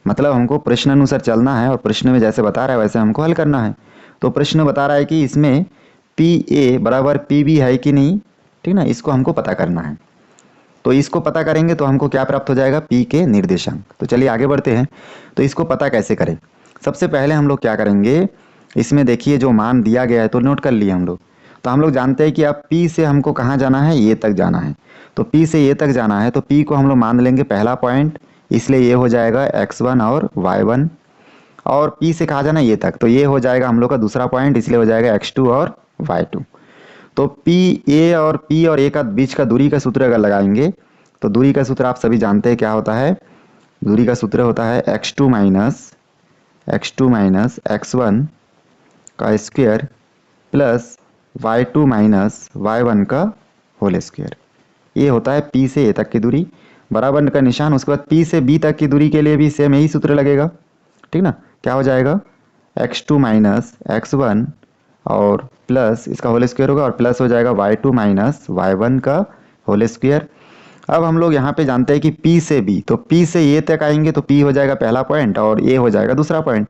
मतलब हमको प्रश्न अनुसार चलना है और प्रश्न में जैसे बता रहा है वैसे हमको हल करना है। तो प्रश्न बता रहा है कि इसमें पी ए बराबर पी बी है कि नहीं, ठीक ना, इसको हमको पता करना है। तो इसको पता करेंगे तो हमको क्या प्राप्त हो जाएगा, पी के निर्देशांक। तो चलिए आगे बढ़ते हैं। तो इसको पता कैसे करें, सबसे पहले हम लोग क्या करेंगे, इसमें देखिए जो मान दिया गया है तो नोट कर लिए हम लोग। तो हम लोग जानते हैं कि अब P से हमको कहाँ जाना है, ये तक जाना है, तो P से ये तक जाना है, तो P को हम लोग मान लेंगे पहला पॉइंट, इसलिए ये हो जाएगा x1 और y1। और P से कहाँ जाना है, ये तक, तो ये हो जाएगा हम लोग का दूसरा पॉइंट, इसलिए हो जाएगा x2 और y2। तो P और A का बीच का दूरी का सूत्र अगर लगाएंगे, तो दूरी का सूत्र आप सभी जानते हैं क्या होता है, दूरी का सूत्र होता है x2 माइनस x1 का square plus y2 minus y1 का होल स्क्वायर। ये होता है P से A तक की दूरी, बराबर का निशान। उसके बाद P से B तक की दूरी के लिए भी सेम यही सूत्र लगेगा, ठीक ना। क्या हो जाएगा, x2 माइनस x1 और प्लस इसका होल स्क्वायर होगा, और प्लस हो जाएगा y2 माइनस y1 का होल स्क्वायर। अब हम लोग यहाँ पे जानते हैं कि P से B, तो P से A तक आएंगे तो P हो जाएगा पहला पॉइंट और A हो जाएगा दूसरा पॉइंट।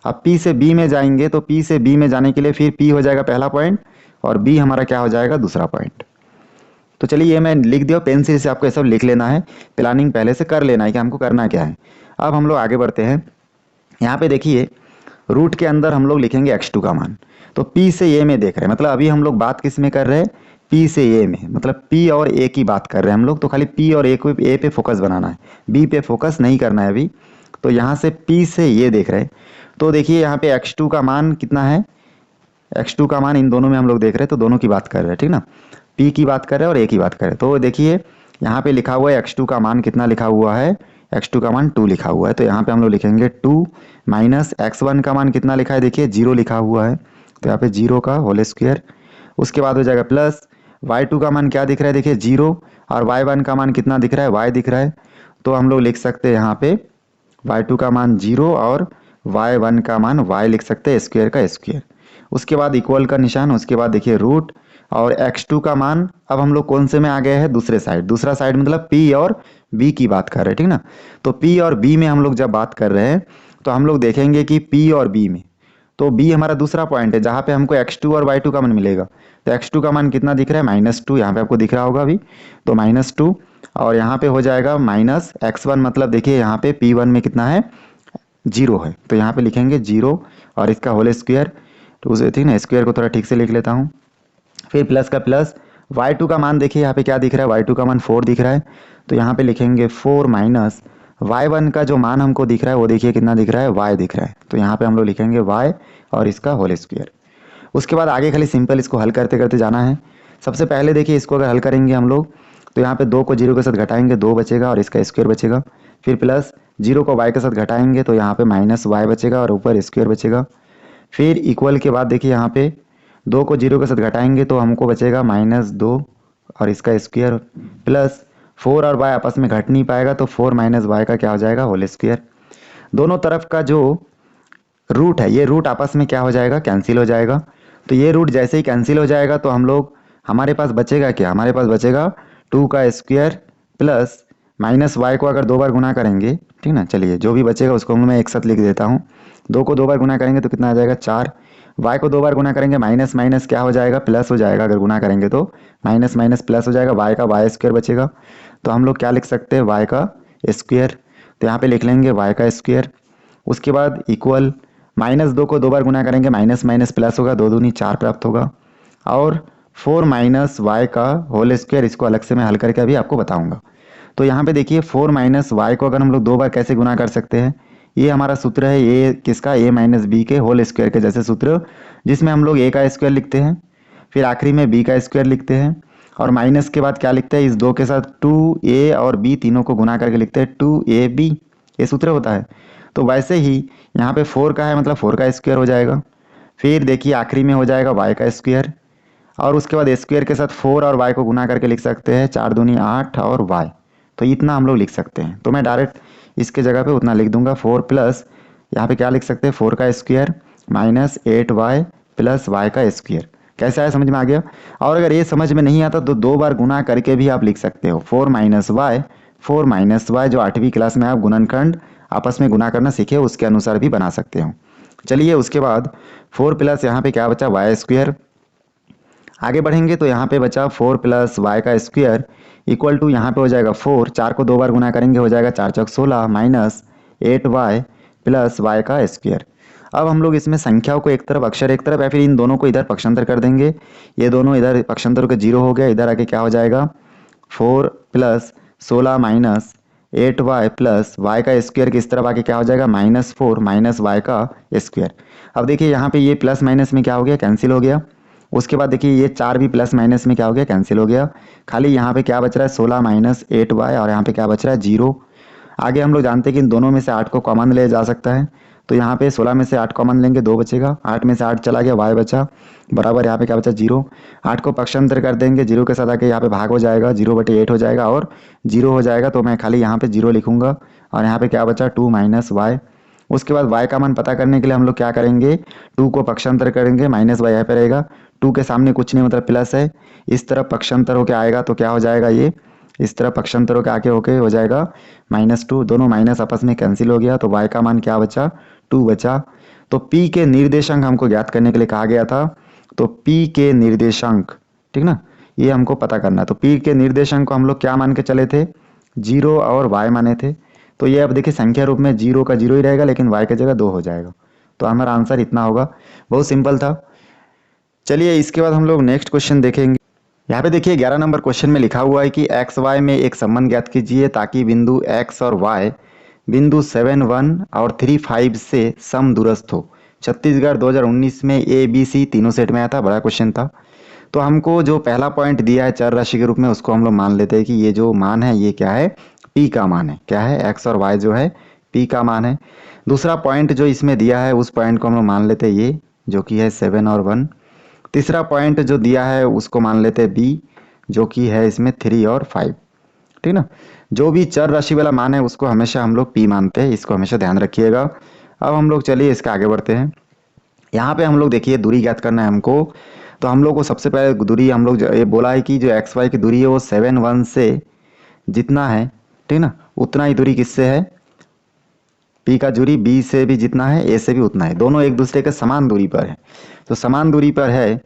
अब P से B में जाएंगे तो P से B में जाने के लिए फिर P हो जाएगा पहला पॉइंट और B हमारा क्या हो जाएगा, दूसरा पॉइंट। तो चलिए ये मैं लिख दिया, पेंसिल से आपको ये सब लिख लेना है, प्लानिंग पहले से कर लेना है कि हमको करना क्या है। अब हम लोग आगे बढ़ते हैं। यहाँ पे देखिए रूट के अंदर हम लोग लिखेंगे x2 का मान, तो P से A में देख रहे हैं, मतलब अभी हम लोग बात किस में कर रहे हैं, P से A में, मतलब P और A की बात कर रहे हैं हम लोग। तो खाली P और A को A पे फोकस बनाना है, B पे फोकस नहीं करना है अभी। तो यहाँ से P से ये देख रहे हैं, तो देखिए यहाँ पे x2 का मान कितना है, x2 का मान इन दोनों में हम लोग देख रहे हैं, तो दोनों की बात कर रहे हैं, ठीक ना, P की बात कर रहे हैं और A की बात कर रहे हैं। तो देखिए यहाँ पे लिखा हुआ है x2 का मान कितना लिखा हुआ है, x2 का मान 2 लिखा हुआ है, तो यहाँ पे हम लोग लिखेंगे 2 माइनस x1 का मान कितना लिखा है, देखिए 0 लिखा हुआ है, तो यहाँ पे 0 का होल स्क्वायर। उसके बाद हो जाएगा प्लस y2 का मान क्या दिख रहा है, देखिए 0, और y1 का मान कितना दिख रहा है, y दिख रहा है, तो हम लोग लिख सकते हैं यहाँ पे y2 का मान 0 और y1 का मान y लिख सकते हैं, स्क्वायर का स्क्वायर। उसके बाद इक्वल का निशान, उसके बाद देखिए रूट, और x2 का मान अब हम लोग कौन से में आ गए हैं, दूसरे साइड, दूसरा साइड मतलब P और B की बात कर रहे हैं, ठीक ना। तो P और B में हम लोग जब बात कर रहे हैं तो हम लोग देखेंगे कि P और B में, तो B हमारा दूसरा पॉइंट है जहाँ पे हमको x2 और y2 का मान मिलेगा। तो x2 का मान कितना दिख रहा है, -2, यहाँ पे आपको दिख रहा होगा अभी, तो -2, और यहाँ पे हो जाएगा माइनस x1, मतलब देखिए यहाँ पे P1 में कितना है, 0 है, तो यहाँ पे लिखेंगे 0 और इसका होल स्क्वायर, तो उसे ठीक ना, स्क्वायर को थोड़ा ठीक से लिख लेता हूँ। फिर प्लस का प्लस, y2 का मान देखिए यहाँ पे क्या दिख रहा है, y2 का मान 4 दिख रहा है, तो यहाँ पे लिखेंगे 4 माइनस y1 का जो मान हमको दिख रहा है वो देखिए कितना दिख रहा है, y दिख रहा है, तो यहाँ पे हम लोग लिखेंगे y और इसका होल स्क्वायर। उसके बाद आगे खाली सिंपल इसको हल करते करते जाना है। सबसे पहले देखिए इसको अगर हल करेंगे हम लोग तो यहाँ पे 2 को 0 के साथ घटाएंगे, 2 बचेगा और इसका स्क्वायर बचेगा। फिर प्लस 0 को y के साथ घटाएंगे तो यहाँ पे माइनस y बचेगा और ऊपर स्क्वायर बचेगा। फिर इक्वल के बाद देखिए यहाँ पे 2 को 0 के साथ घटाएंगे तो हमको बचेगा -2 और इसका स्क्वायर, प्लस 4 और y आपस में घट नहीं पाएगा तो 4 माइनस y का क्या हो जाएगा, होल स्क्वायर। दोनों तरफ का जो रूट है ये रूट आपस में क्या हो जाएगा, कैंसिल हो जाएगा। तो ये रूट जैसे ही कैंसिल हो जाएगा तो हम लोग, हमारे पास बचेगा क्या, हमारे पास बचेगा 2 का स्क्वायर प्लस माइनस वाई को अगर 2 बार गुना करेंगे, ठीक ना, चलिए जो भी बचेगा उसको मैं एक साथ लिख देता हूँ। 2 को 2 बार गुना करेंगे तो कितना आ जाएगा 4। वाई को 2 बार गुना करेंगे माइनस माइनस क्या हो जाएगा, प्लस हो जाएगा। अगर गुना करेंगे तो माइनस माइनस प्लस हो जाएगा, वाई का वाई स्क्वायर बचेगा। तो हम लोग क्या लिख सकते हैं, वाई का स्क्वायर। तो यहाँ पे लिख लेंगे वाई का स्क्वायर। उसके बाद इक्वल -2 को 2 बार गुना करेंगे माइनस माइनस प्लस होगा, 2 दूनी 4 प्राप्त होगा। और 4 माइनस वाई का होल स्क्वायर, इसको अलग से मैं हल करके अभी आपको बताऊंगा। तो यहाँ पे देखिए 4 माइनस वाई को अगर हम लोग 2 बार कैसे गुना कर सकते हैं, ये हमारा सूत्र है, ये किसका, ए माइनस बी के होल स्क्वायर के जैसे सूत्र, जिसमें हम लोग ए का स्क्वायर लिखते हैं, फिर आखिरी में बी का स्क्वायर लिखते हैं, और माइनस के बाद क्या लिखते हैं, इस 2 के साथ 2a और b तीनों को गुना करके लिखते हैं 2ab, ये सूत्र होता है। तो वैसे ही यहाँ पे 4 का है मतलब 4 का स्क्वायर हो जाएगा। फिर देखिए आखिरी में हो जाएगा y का स्क्वायर, और उसके बाद स्क्वायर के साथ 4 और y को गुना करके लिख सकते हैं 4 दूनी 8 और y। तो इतना हम लोग लिख सकते हैं। तो मैं डायरेक्ट इसके जगह पे उतना लिख दूंगा, 4 प्लस यहाँ पे क्या लिख सकते हैं, 4 का square minus 8y plus y का स्क्वायर। कैसे आया, समझ में आ गया। और अगर ये समझ में नहीं आता तो 2 बार गुना करके भी आप लिख सकते हो, 4 माइनस वाई जो 8वीं क्लास में आप गुणनखंड आपस में गुना करना सीखे उसके अनुसार भी बना सकते हो। चलिए उसके बाद 4 प्लस यहाँ पे क्या बचा, वाई स्क्वायर। आगे बढ़ेंगे तो यहाँ पे बचा 4 प्लस वाई का स्क्वायर इक्वल टू यहाँ पे हो जाएगा 4, 4 को 2 बार गुना करेंगे हो जाएगा 4 चौक 16 माइनस 8y प्लस वाई का स्क्वायर। अब हम लोग इसमें संख्याओं को एक तरफ, अक्षर एक तरफ, या फिर इन दोनों को इधर पक्षांतर कर देंगे। ये दोनों इधर पक्षांतर के 0 हो गया, इधर आके क्या हो जाएगा 4 plus 16 minus 8y plus y का स्क्वायर की इस तरफ आके क्या हो जाएगा -4 माइनस वाई का स्क्वायर। अब देखिए यहाँ पे ये प्लस माइनस में क्या हो गया, कैंसिल हो गया। उसके बाद देखिए ये 4 भी प्लस माइनस में क्या हो गया, कैंसिल हो गया। खाली यहाँ पे क्या बच रहा है 16 माइनस 8y, और यहाँ पे क्या बच रहा है 0। आगे हम लोग जानते हैं कि इन दोनों में से 8 को कॉमन ले जा सकता है। तो यहाँ पे 16 में से 8 कॉमन लेंगे, 2 बचेगा, 8 में से 8 चला गया, y बचा बराबर यहाँ पे क्या बचा 0। 8 को पक्षांतर कर देंगे, 0 के साथ आके यहाँ पे भाग हो जाएगा, 0/8 हो जाएगा और 0 हो जाएगा। तो मैं खाली यहाँ पे 0 लिखूंगा, और यहाँ पे क्या बचा 2 माइनस वाई। उसके बाद y का मान पता करने के लिए हम लोग क्या करेंगे, 2 को पक्षांतर करेंगे, माइनस वाई यहाँ पे रहेगा, 2 के सामने कुछ नहीं मतलब प्लस है, इस तरफ पक्षांतर होके आएगा तो क्या हो जाएगा, ये इस तरफ पक्षांतर होके आके होके हो जाएगा -2, दोनों माइनस आपस में कैंसिल हो गया। तो y का मान क्या बचा 2 बचा। तो p के निर्देशांक हमको ज्ञात करने के लिए कहा गया था, तो p के निर्देशांक, ठीक ना, ये हमको पता करना। तो p के निर्देशांक को हम लोग क्या मान के चले थे, 0 और y माने थे। तो ये अब देखिए संख्या रूप में 0 का 0 ही रहेगा, लेकिन y की जगह 2 हो जाएगा। तो हमारा आंसर इतना होगा, बहुत सिंपल था। चलिए इसके बाद हम लोग नेक्स्ट क्वेश्चन देखेंगे। यहाँ पे देखिए 11 नंबर क्वेश्चन में लिखा हुआ है कि एक्स वाई में एक संबंध ज्ञात कीजिए ताकि बिंदु x और y बिंदु 7, 1 और 3, 5 से समदूरस्थ हो। छत्तीसगढ़ 2019 में ABC तीनों सेट में आया था, बड़ा क्वेश्चन था। तो हमको जो पहला पॉइंट दिया है चर राशि के रूप में, उसको हम लोग मान लेते हैं कि ये जो मान है ये क्या है, p का मान है। क्या है, x और y जो है p का मान है। दूसरा पॉइंट जो इसमें दिया है उस पॉइंट को हम लोग मान लेते हैं ये, जो कि है 7 और 1। तीसरा पॉइंट जो दिया है उसको मान लेते हैं b, जो कि है इसमें 3 और 5, ठीक ना। जो भी चर राशि वाला मान है उसको हमेशा हम लोग p मानते हैं, इसको हमेशा ध्यान रखिएगा। अब हम लोग चलिए इसके आगे बढ़ते हैं। यहाँ पे हम लोग देखिए दूरी ज्ञात करना है हमको। तो हम लोग को सबसे पहले दूरी हम लोग ये बोला है कि जो एक्स वाई की दूरी है वो 7, 1 से जितना है, ठीक ना, उतना ही दूरी किससे है, p का दूरी b से भी जितना है, a से भी उतना है, दोनों एक दूसरे के समान दूरी पर है। तो समान दूरी पर है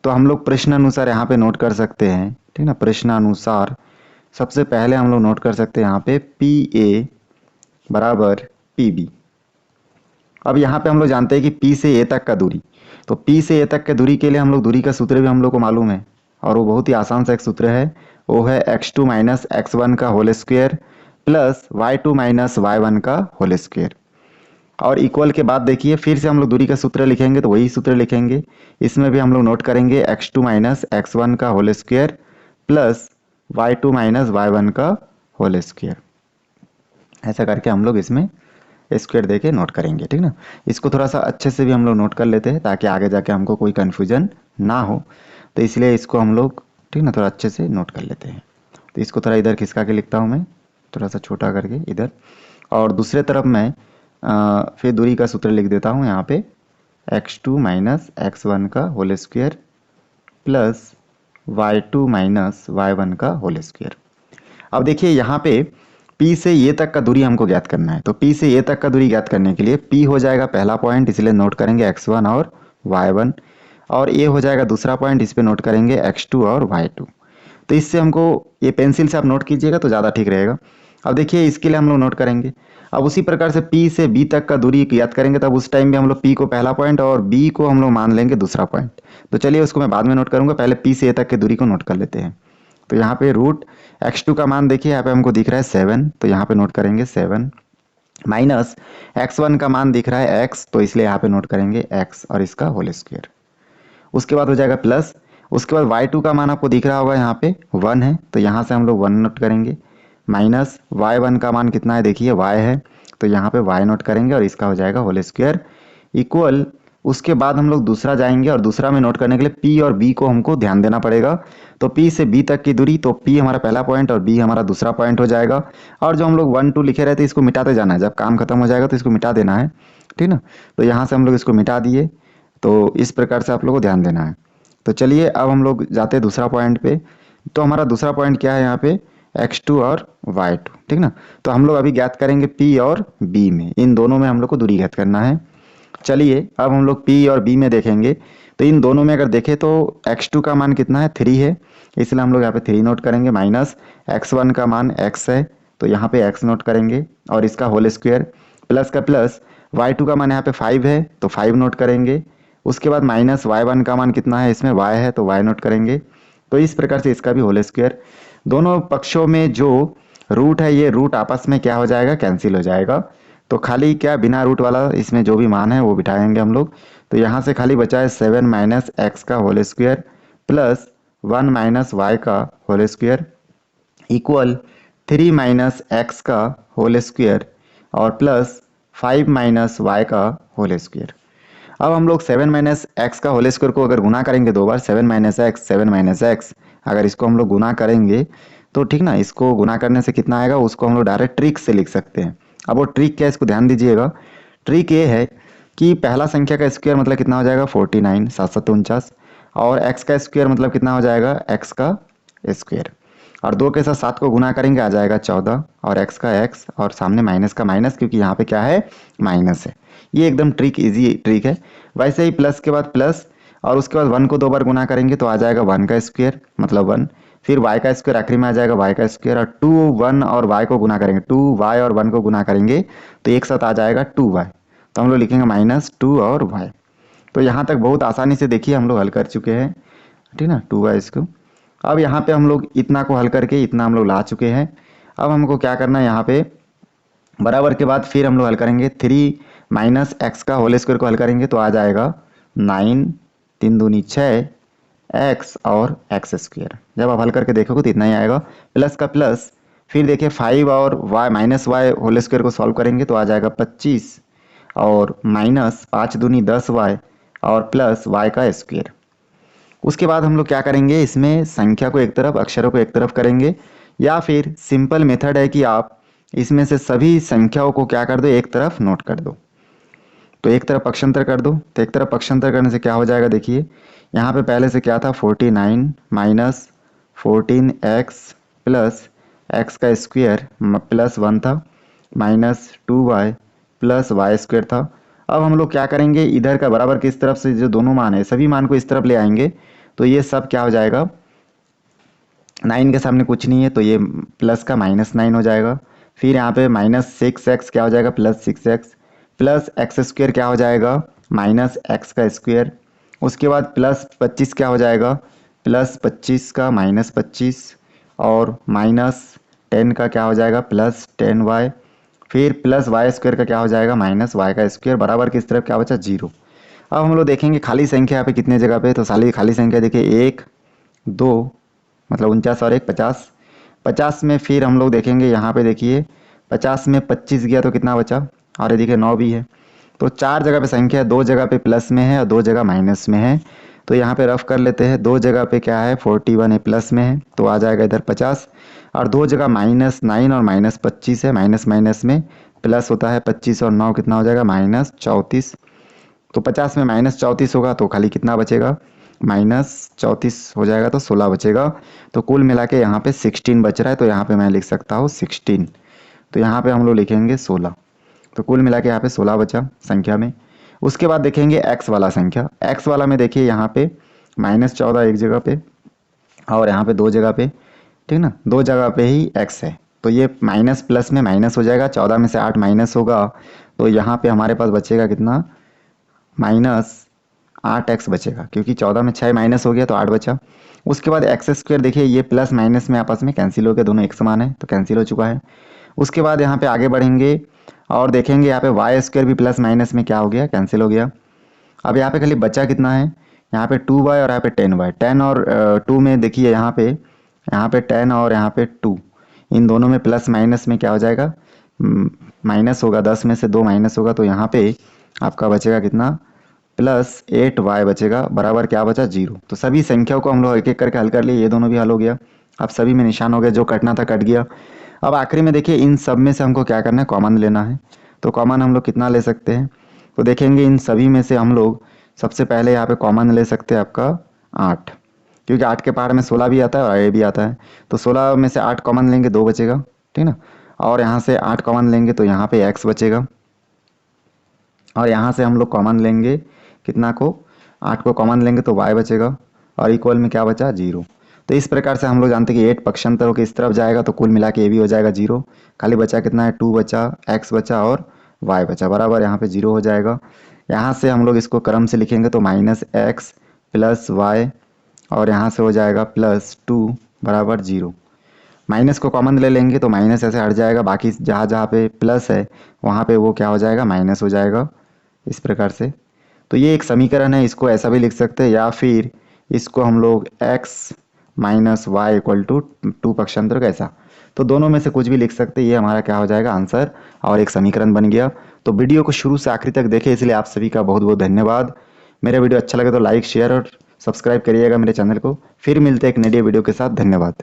तो हम लोग प्रश्न अनुसार यहाँ पे नोट कर सकते हैं, ठीक ना। प्रश्न अनुसार सबसे पहले हम लोग नोट कर सकते हैं यहाँ पे PA बराबर PB। अब यहाँ पे हम लोग जानते हैं कि P से A तक का दूरी, तो P से A तक के दूरी के लिए हम लोग दूरी का सूत्र भी हम लोग को मालूम है, और वो बहुत ही आसान सा एक सूत्र है। वो है x2 माइनस x1 का whole square plus y2 minus y1 का होल स्क्वायर। और इक्वल के बाद देखिए फिर से हम लोग दूरी का सूत्र लिखेंगे, तो वही सूत्र लिखेंगे। इसमें भी हम लोग नोट करेंगे x2 माइनस x1 का whole square plus y2 minus y1 का होल स्क्वायर। ऐसा करके हम लोग इसमें स्क्वायर देके नोट करेंगे, ठीक ना। इसको थोड़ा सा अच्छे से भी हम लोग नोट कर लेते हैं ताकि आगे जाके हमको कोई कन्फ्यूजन ना हो, तो इसलिए इसको हम लोग, ठीक ना, थोड़ा अच्छे से नोट कर लेते हैं। तो इसको थोड़ा इधर खिसका के लिखता हूँ मैं, थोड़ा सा छोटा करके इधर, और दूसरे तरफ मैं फिर दूरी का सूत्र लिख देता हूँ यहाँ पे, x2 माइनस x1 का whole square plus y2 minus y1 का होल स्क्वायर। अब देखिए यहाँ पे P से ये तक का दूरी हमको ज्ञात करना है। तो P से ये तक का दूरी ज्ञात करने के लिए P हो जाएगा पहला पॉइंट, इसलिए नोट करेंगे x1 और y1, और A हो जाएगा दूसरा पॉइंट, इस पे नोट करेंगे x2 और y2। तो इससे हमको, ये पेंसिल से आप नोट कीजिएगा तो ज़्यादा ठीक रहेगा। अब देखिए इसके लिए हम लोग नोट करेंगे। अब उसी प्रकार से P से B तक का दूरी ज्ञात करेंगे, तब उस टाइम में हम लोग P को पहला पॉइंट और B को हम लोग मान लेंगे दूसरा पॉइंट। तो चलिए उसको मैं बाद में नोट करूंगा, पहले P से A तक की दूरी को नोट कर लेते हैं। तो यहाँ पे रूट x2 का मान देखिए यहाँ पे हमको दिख रहा है 7, तो यहाँ पे नोट करेंगे 7, माइनस x1 का मान दिख रहा है x, तो इसलिए यहाँ पे नोट करेंगे x और इसका होल स्क्वायर। उसके बाद हो जाएगा प्लस, उसके बाद y2 का मान आपको दिख रहा होगा यहाँ पे 1 है, तो यहाँ से हम लोग 1 नोट करेंगे, माइनस y1 का मान कितना है देखिए y है, तो यहाँ पे y नोट करेंगे और इसका हो जाएगा होल स्क्वायर इक्वल। उसके बाद हम लोग दूसरा जाएंगे और दूसरा में नोट करने के लिए P और B को हमको ध्यान देना पड़ेगा। तो P से B तक की दूरी, तो P हमारा पहला पॉइंट और B हमारा दूसरा पॉइंट हो जाएगा। और जो हम लोग 1 2 लिखे रहते इसको मिटाते जाना है, जब काम खत्म हो जाएगा तो इसको मिटा देना है, ठीक ना। तो यहाँ से हम लोग इसको मिटा दिए, तो इस प्रकार से आप लोगों को ध्यान देना है। तो चलिए अब हम लोग जाते हैं दूसरा पॉइंट पे। तो हमारा दूसरा पॉइंट क्या है यहाँ पे, x2 और y2, ठीक ना। तो हम लोग अभी ज्ञात करेंगे P और B में, इन दोनों में हम लोग को दूरी ज्ञात करना है। चलिए अब हम लोग P और B में देखेंगे। तो इन दोनों में अगर देखें तो x2 का मान कितना है 3 है, इसलिए हम लोग यहाँ पे 3 नोट करेंगे, माइनस x1 का मान x है, तो यहाँ पे x नोट करेंगे और इसका होल स्क्वायर, प्लस का प्लस y2 का मान यहाँ पे 5 है, तो 5 नोट करेंगे। उसके बाद माइनस y1 का मान कितना है, इसमें y है, तो y नोट करेंगे। तो इस प्रकार से इसका भी होल स्क्वायर। दोनों पक्षों में जो रूट है, ये रूट आपस में क्या हो जाएगा, कैंसिल हो जाएगा। तो खाली क्या, बिना रूट वाला इसमें जो भी मान है वो बिठाएंगे हम लोग। तो यहाँ से खाली बचा है 7 माइनस एक्स का whole square plus 1 minus Y का whole square equal 3 minus X का होल स्क्वायर और प्लस 5 माइनस वाई का होल स्क्वायर। अब हम लोग 7 माइनस एक्स का होल स्क्वायर को अगर गुना करेंगे दो बार, 7 माइनस एक्स अगर इसको हम लोग गुना करेंगे तो ठीक ना, इसको गुना करने से कितना आएगा उसको हम लोग डायरेक्ट ट्रिक से लिख सकते हैं। अब वो ट्रिक क्या है, इसको ध्यान दीजिएगा। ट्रिक ये है कि पहला संख्या का स्क्वायर मतलब कितना हो जाएगा 49 7 7 49, और एक्स का स्क्वायर मतलब कितना हो जाएगा एक्स का स्क्वायर, और 2 के साथ 7 को गुना करेंगे आ जाएगा 14, और एक्स का एक्स और सामने माइनस का माइनस, क्योंकि यहाँ पे क्या है माइनस है। ये एकदम ट्रिक इजी ट्रिक है। वैसे ही प्लस के बाद प्लस, और उसके बाद 1 को 2 बार गुना करेंगे तो आ जाएगा 1 का स्क्वायर मतलब 1, फिर y का स्क्वायर आखिरी में आ जाएगा y का स्क्वायर, और 2 1 और y को गुना करेंगे, 2y और 1 को गुना करेंगे तो एक साथ आ जाएगा 2y, तो हम लोग लिखेंगे माइनस 2 और y। तो यहाँ तक बहुत आसानी से देखिए हम लोग हल कर चुके हैं, ठीक ना, 2y इसको। अब यहाँ पे हम लोग इतना को हल करके इतना हम लोग ला चुके हैं। अब हमको क्या करना है, यहाँ पे बराबर के बाद फिर हम लोग हल करेंगे 3 माइनस एक्स का होल स्क्वायर को हल करेंगे तो आ जाएगा 9 3 दूनी 6 एक्स और एक्स स्क्वायर। जब आप हल करके देखोगे तो इतना ही आएगा, प्लस का प्लस, फिर देखिए 5 और y minus y whole square को सॉल्व करेंगे तो आ जाएगा 25, और माइनस 5 दूनी 10 वाई और प्लस वाई का स्क्वायर। उसके बाद हम लोग क्या करेंगे, इसमें संख्या को एक तरफ अक्षरों को एक तरफ करेंगे, या फिर सिंपल मेथड है कि आप इसमें से सभी संख्याओं को क्या कर दो, एक तरफ नोट कर दो। तो एक तरफ पक्षांतर कर दो, तो एक तरफ पक्षांतर करने से क्या हो जाएगा देखिए, यहाँ पे पहले से क्या था 49 माइनस 14 एक्स प्लस एक्स का स्क्वायर प्लस 1 था, minus 2y plus Y square था। अब हम लोग क्या करेंगे, इधर का बराबर की इस तरफ से जो दोनों मान है सभी मान को इस तरफ ले आएंगे, तो ये सब क्या हो जाएगा, 9 के सामने कुछ नहीं है तो ये प्लस का -9 हो जाएगा। फिर यहाँ पे माइनस 6x क्या हो जाएगा plus 6x, plus x square क्या हो जाएगा माइनस एक्स का स्क्वायर। उसके बाद प्लस 25 क्या हो जाएगा प्लस 25 का माइनस 25, और माइनस 10 का क्या हो जाएगा प्लस 10y, फिर प्लस वाई स्क्वायर का क्या हो जाएगा माइनस वाई का स्क्वायर, बराबर की इस तरफ क्या बचा 0। अब हम लोग देखेंगे खाली संख्या यहाँ पे कितने जगह पे, तो खाली संख्या देखिए 1 2 मतलब 49 और 1 50, 50 में फिर हम लोग देखेंगे यहाँ पे देखिए 50 में 25 गया तो कितना बचा, और ये देखिए 9 भी है। तो 4 जगह पे संख्या है, 2 जगह पे प्लस में है और 2 जगह माइनस में है। तो यहाँ पे रफ कर लेते हैं, 2 जगह पे क्या है 41 है प्लस में है तो आ जाएगा इधर 50, और 2 जगह -9 और -25 है, माइनस माइनस में प्लस होता है 25 और 9 कितना हो जाएगा -34। तो 50 में -34 होगा तो खाली कितना बचेगा -34 हो जाएगा तो 16 बचेगा। तो कुल मिला के यहाँ पे 16 बच रहा है, तो यहाँ पे मैं लिख सकता हूँ 16। तो यहाँ पे हम लोग लिखेंगे 16। तो कुल मिला के यहाँ पे 16 बचा संख्या में। उसके बाद देखेंगे x वाला संख्या। x वाला में देखिए यहाँ पे -14 एक जगह पे और यहाँ पे 2 जगह पे, ठीक ना, 2 जगह पे ही x है। तो ये माइनस प्लस में माइनस हो जाएगा, 14 में से 8 माइनस होगा तो यहाँ पे हमारे पास बचेगा कितना, -8x बचेगा, क्योंकि 14 में 6 माइनस हो गया तो 8 बचा। उसके बाद एक्स स्क्वायर, देखिए ये प्लस माइनस में आपस में कैंसिल हो गया, दोनों एक समान है तो कैंसिल हो चुका है। उसके बाद यहाँ पे आगे बढ़ेंगे और देखेंगे यहाँ पे वाई स्क्वायर भी प्लस माइनस में क्या हो गया, कैंसिल हो गया। अब यहाँ पे खाली बचा कितना है, यहाँ पे 2y और यहाँ पे 10y। 10 और 2 में देखिए यहाँ पे 10 और यहाँ पे 2, इन दोनों में प्लस माइनस में क्या हो जाएगा, माइनस होगा, 10 में से 2 माइनस होगा तो यहाँ पे आपका बचेगा कितना, +8y बचेगा, बराबर क्या बचा, 0। तो सभी संख्याओं को हम लोग एक एक करके हल कर लिए, ये दोनों भी हल हो गया। अब सभी में निशान हो गया, जो कटना था कट गया। अब आखिरी में देखिए इन सब में से हमको क्या करना है, कॉमन लेना है। तो कॉमन हम लोग कितना ले सकते हैं, तो देखेंगे इन सभी में से हम लोग सबसे पहले यहाँ पे कॉमन ले सकते हैं आपका 8, क्योंकि 8 के पहाड़ में 16 भी आता है और ये भी आता है। तो 16 में से 8 कॉमन लेंगे, 2 बचेगा, ठीक ना। और यहाँ से 8 कॉमन लेंगे तो यहाँ पे x बचेगा, और यहाँ से हम लोग कॉमन लेंगे कितना को, 8 को कॉमन लेंगे तो y बचेगा, और इक्वल में क्या बचा, 0। तो इस प्रकार से हम लोग जानते हैं कि 8 पक्षांतर होकर इस तरफ जाएगा तो कुल मिला के ये भी हो जाएगा 0। खाली बचा कितना है, 2 बचा, x बचा और y बचा, बराबर यहाँ पे 0 हो जाएगा। यहाँ से हम लोग इसको क्रम से लिखेंगे तो -x + y और यहाँ से हो जाएगा +2 बराबर 0। माइनस को कॉमन ले लेंगे तो माइनस ऐसे हट जाएगा, बाकी जहाँ जहाँ पे प्लस है वहाँ पे वो क्या हो जाएगा, माइनस हो जाएगा, इस प्रकार से। तो ये एक समीकरण है, इसको ऐसा भी लिख सकते हैं या फिर इसको हम लोग x - y = 2 पक्षांतर कैसा, तो दोनों में से कुछ भी लिख सकते हैं। ये हमारा क्या हो जाएगा, आंसर, और एक समीकरण बन गया। तो वीडियो को शुरू से आखिरी तक देखें, इसलिए आप सभी का बहुत बहुत धन्यवाद। मेरा वीडियो अच्छा लगे तो लाइक शेयर और सब्सक्राइब करिएगा मेरे चैनल को। फिर मिलते हैं एक नई वीडियो के साथ, धन्यवाद।